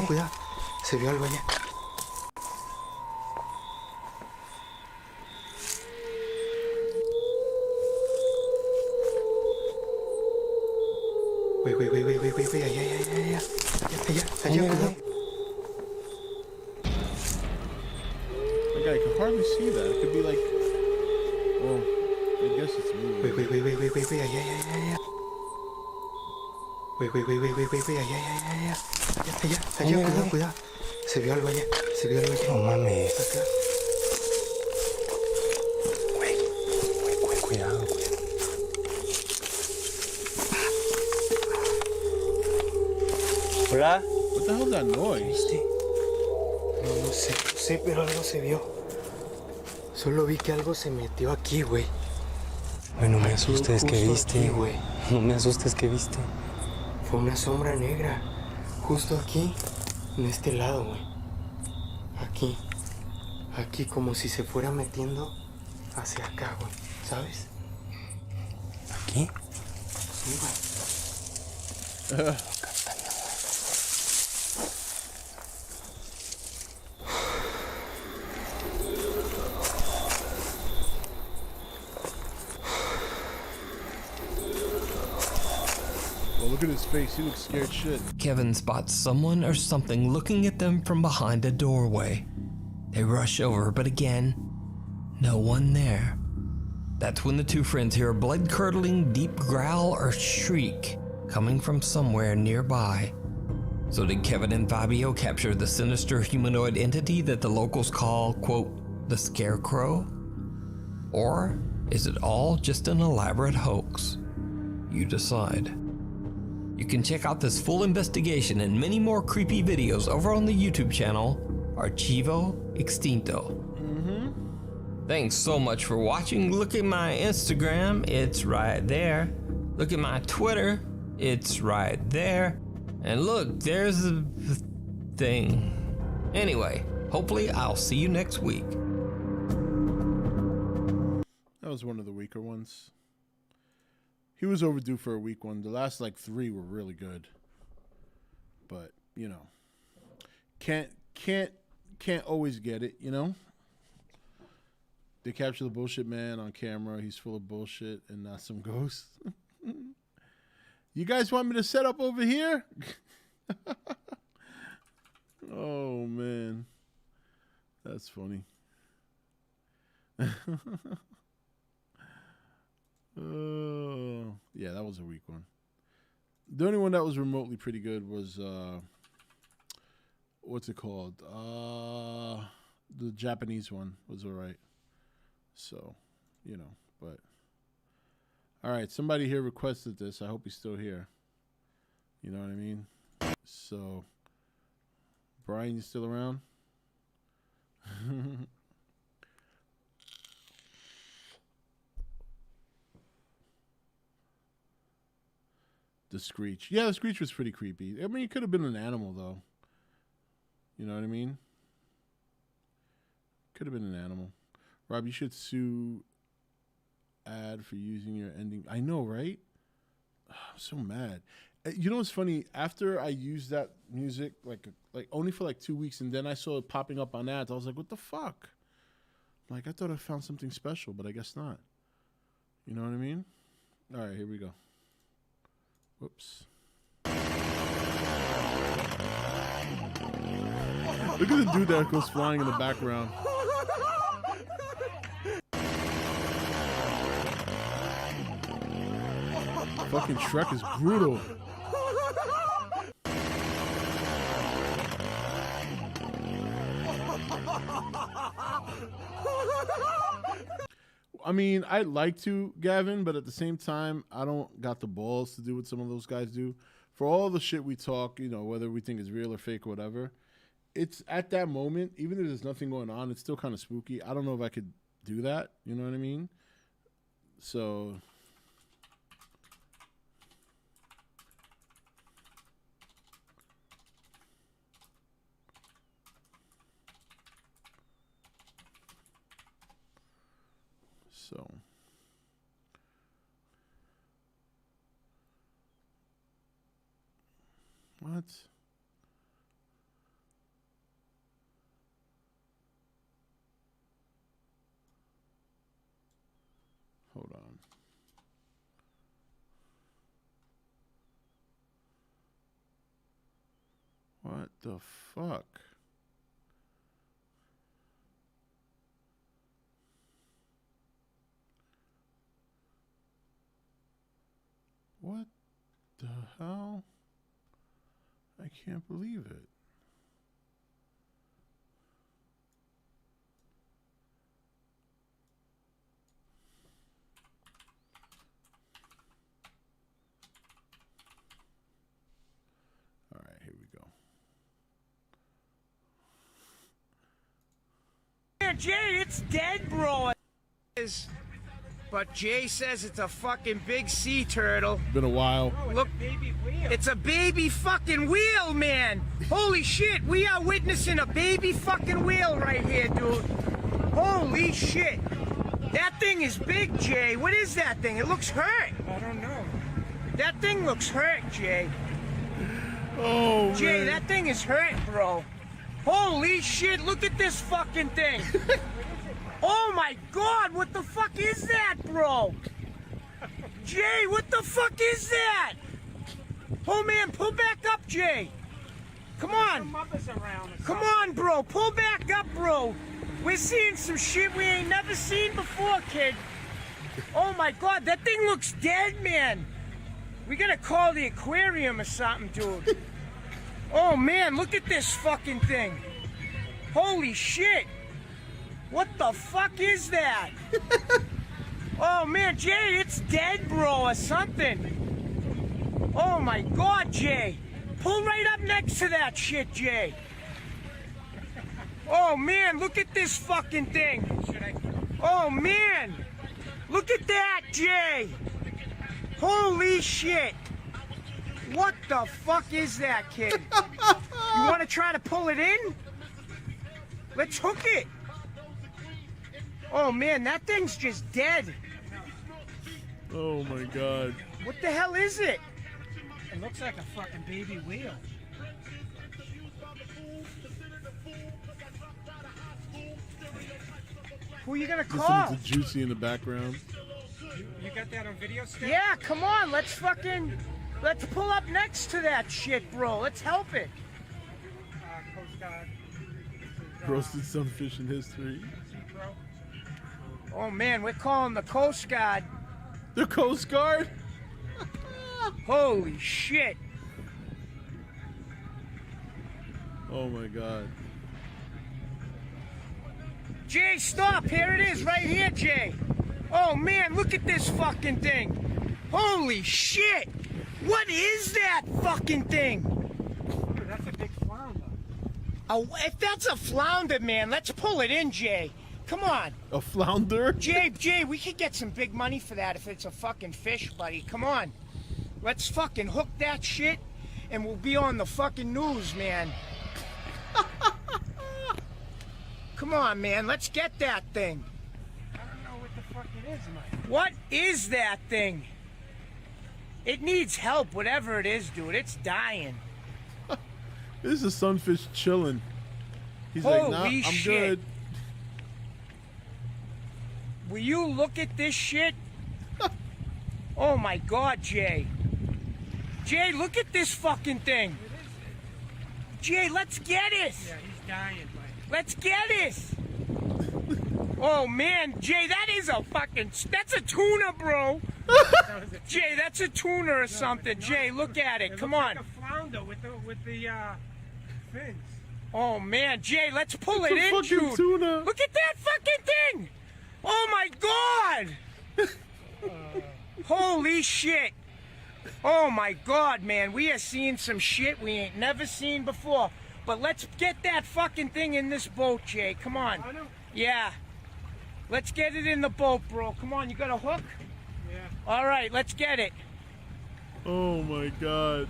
cuidado. Se vio algo allá. Güey, allá, cuidado. Like, I can hardly see that. It could be like, well, I guess it's moving. Güey, allá. Allá, cuidado. Se vio algo allá. No mames. Acá. Güey, cuidado. Hola. What the hell is that noise? No sé, pero algo se vio. Solo vi que algo se metió aquí, güey. Güey, no me asustes, ¿qué viste? Aquí, güey. No me asustes, ¿qué viste? Fue una sombra negra. Justo aquí, en este lado, güey. Aquí como si se fuera metiendo hacia acá, güey. ¿Sabes? ¿Aquí? Sí, güey. Look at his face, he looks scared shit. Kevin spots someone or something looking at them from behind a doorway. They rush over, but again, no one there. That's when the two friends hear a blood-curdling deep growl or shriek coming from somewhere nearby. So did Kevin and Fabio capture the sinister humanoid entity that the locals call, quote, the Scarecrow? Or is it all just an elaborate hoax? You decide. You can check out this full investigation and many more creepy videos over on the YouTube channel, Archivo Extinto. Thanks so much for watching. Look at my Instagram, it's right there. Look at my Twitter, it's right there. And look, there's a thing. Anyway, hopefully I'll see you next week. That was one of the weaker ones. He was overdue for a weak one. The last like 3 were really good. But, you know, can't always get it, you know? They capture the bullshit man on camera. He's full of bullshit and not some ghosts. You guys want me to set up over here? Oh, man. That's funny. Oh, yeah, that was a weak one. The only one that was remotely pretty good was, what's it called? The Japanese one was all right. So, you know, but. All right, somebody here requested this. I hope he's still here. You know what I mean? So, Brian, you still around? The screech. Yeah, the screech was pretty creepy. I mean, it could have been an animal, though. You know what I mean? Could have been an animal. Rob, you should sue ad for using your ending. I know, right? I'm so mad. You know what's funny? After I used that music, like only for like 2 weeks, and then I saw it popping up on ads, I was like, what the fuck? Like, I thought I found something special, but I guess not. You know what I mean? All right, here we go. Whoops. Look at the dude that goes flying in the background. Fucking Shrek is brutal. I mean, I'd like to, Gavin, but at the same time, I don't got the balls to do what some of those guys do. For all the shit we talk, you know, whether we think it's real or fake or whatever, it's at that moment, even if there's nothing going on, it's still kind of spooky. I don't know if I could do that. You know what I mean? So... What? Hold on. What the fuck? What the hell? I can't believe it. All right, here we go. Yeah, Jay, it's dead, bro. But Jay says it's a fucking big sea turtle. Been a while. Look, it's a baby fucking whale, man. Holy shit, we are witnessing a baby fucking whale right here, dude. Holy shit. That thing is big, Jay. What is that thing? It looks hurt. I don't know. That thing looks hurt, Jay. Oh, Jay, man. that thing is hurt, bro. Holy shit, look at this fucking thing. Oh my God, what the fuck is that, bro? Jay, what the fuck is that? Oh man, pull back up, Jay. Come on. Come on, bro. Pull back up, bro. We're seeing some shit we ain't never seen before, kid. Oh my God, that thing looks dead, man. We gotta call the aquarium or something, dude. Oh man, look at this fucking thing. Holy shit. What the fuck is that? Oh man, Jay, it's dead, bro, or something. Oh my God, Jay. Pull right up next to that shit, Jay. Oh man, look at this fucking thing. Oh man. Look at that, Jay. Holy shit. What the fuck is that, kid? You want to try to pull it in? Let's hook it. Oh man, that thing's just dead. Oh my God. What the hell is it? It looks like a fucking baby whale. Who are you gonna call? Listening to Juicy in the background. You got that on video still? Yeah, come on, let's pull up next to that shit, bro. Let's help it. Coast Guard. Roasted sunfish in history. Oh man, we're calling the Coast Guard. The Coast Guard? Holy shit. Oh my God. Jay, stop. Here it is, right here, Jay. Oh man, look at this fucking thing. Holy shit. What is that fucking thing? That's a big flounder. Oh, if that's a flounder, man, let's pull it in, Jay. Come on. A flounder? Jay, we could get some big money for that if it's a fucking fish, buddy. Come on. Let's fucking hook that shit and we'll be on the fucking news, man. Come on, man. Let's get that thing. I don't know what the fuck it is, Mike. What is that thing? It needs help, whatever it is, dude. It's dying. This is a sunfish chilling. He's Holy like, nah, I'm shit. good. Will you look at this shit? Oh my God, Jay. Jay, look at this fucking thing. Jay, let's get it. Yeah, he's dying, Mike. Let's get it. Oh man, Jay, that is a fucking, that's a tuna, bro. Jay, that's a tuna or something. Jay, look at it. Come on. Like a flounder with the fins. Oh man, Jay, let's pull it in, fucking dude. Tuna. Look at that fucking thing. Oh my God. Holy shit. Oh my God, man. We are seeing some shit we ain't never seen before. But let's get that fucking thing in this boat, Jay. Come on. Yeah. Let's get it in the boat, bro. Come on, you got a hook? Yeah. All right, let's get it. Oh my God.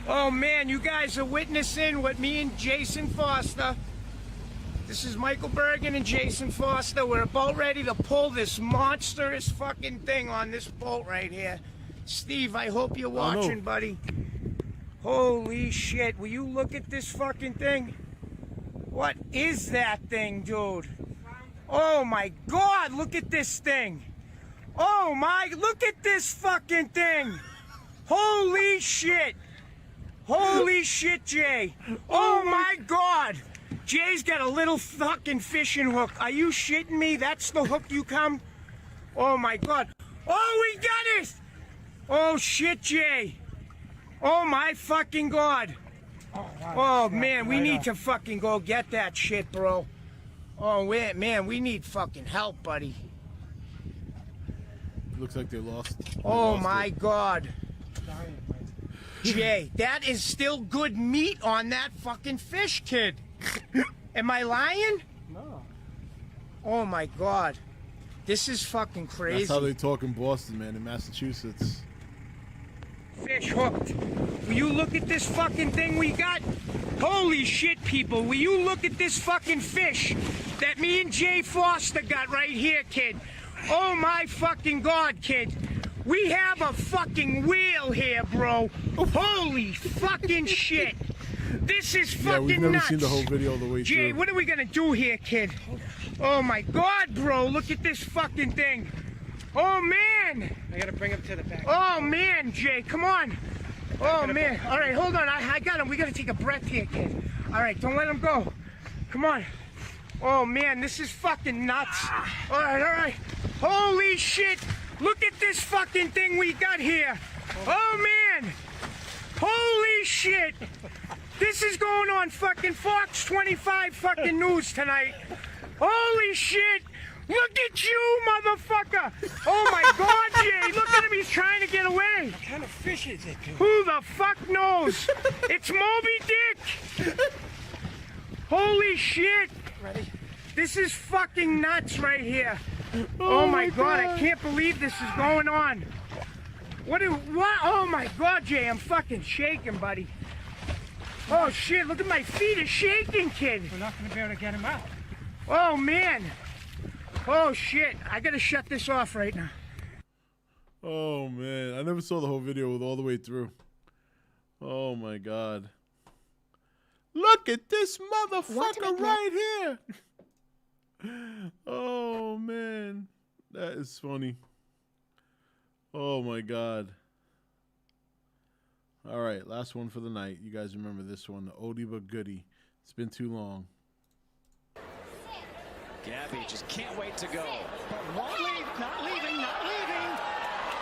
Oh man, you guys are witnessing what me and Jason Foster. This is Michael Bergen and Jason Foster. We're about ready to pull this monstrous fucking thing on this boat right here. Steve, I hope you're watching, buddy. Holy shit, will you look at this fucking thing? What is that thing, dude? Oh my God, look at this thing. Oh my, look at this fucking thing. Holy shit. Holy shit, Jay. Oh my God. Jay's got a little fucking fishing hook. Are you shitting me? That's the hook you come? Oh my God. Oh, we got it. Oh shit, Jay. Oh my fucking God. Oh man, we need to fucking go get that shit, bro. Oh man, we need fucking help, buddy. Looks like they lost. Oh my God. Jay, that is still good meat on that fucking fish, kid. Am I lying? No. Oh my God. This is fucking crazy. That's how they talk in Boston, man, in Massachusetts. Fish hooked. Will you look at this fucking thing we got? Holy shit, people. Will you look at this fucking fish that me and Jay Foster got right here, kid? Oh my fucking God, kid. We have a fucking whale here, bro. Holy fucking shit. This is fucking nuts. Yeah, we've never seen the whole video all the way through. Jay, what are we gonna do here, kid? Oh my God, bro. Look at this fucking thing. Oh man. I gotta bring him to the back. Oh man, Jay, come on. Oh man. All right, hold on. I got him. We gotta take a breath here, kid. All right, don't let him go. Come on. Oh man, this is fucking nuts. All right. Holy shit. Look at this fucking thing we got here. Oh man. Holy shit. This is going on fucking Fox 25 fucking news tonight. Holy shit. Look at you, motherfucker. Oh my God, Jay. Look at him. He's trying to get away. What kind of fish is it, dude? Who the fuck knows? It's Moby Dick. Holy shit. Ready? This is fucking nuts right here. Oh my God, I can't believe this is going on. What? Oh my God, Jay, I'm fucking shaking, buddy. Oh shit, look at my feet are shaking, kid. We're not gonna be able to get him out. Oh man. Oh shit, I gotta shut this off right now. Oh man, I never saw the whole video all the way through. Oh my God. Look at this motherfucker right here. Oh man, that is funny. Oh my God. All right, last one for the night. You guys remember this one, the oldie but goodie. It's been too long. Gabby just can't wait to go. But won't leave, not leaving.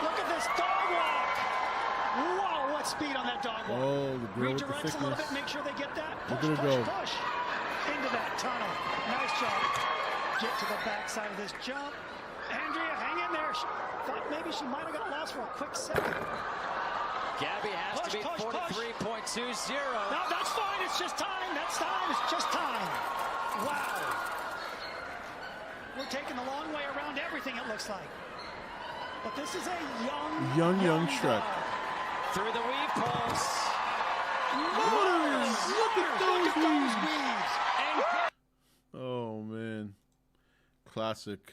Look at this dog walk. Whoa, what speed on that dog walk. Oh, the girl with the Redirects a little bit, thickness. make sure they get that. Look at her go. Push. Into that tunnel. Nice job. Get to the backside of this jump. Andrea, hang in there. Thought maybe she might have got lost for a quick second. Gabby has to be 43.20. No, that's fine. It's just time. That's time. It's just time. Wow. We're taking the long way around everything, it looks like. But this is a young Shrek. Through the weave poles. Look at those weaves. Oh man. Classic.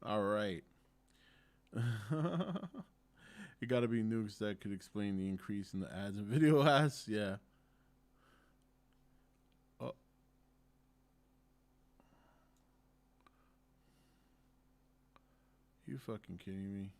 All right. It got to be Nukes that could explain the increase in the ads and video ads. Yeah. Oh. You fucking kidding me?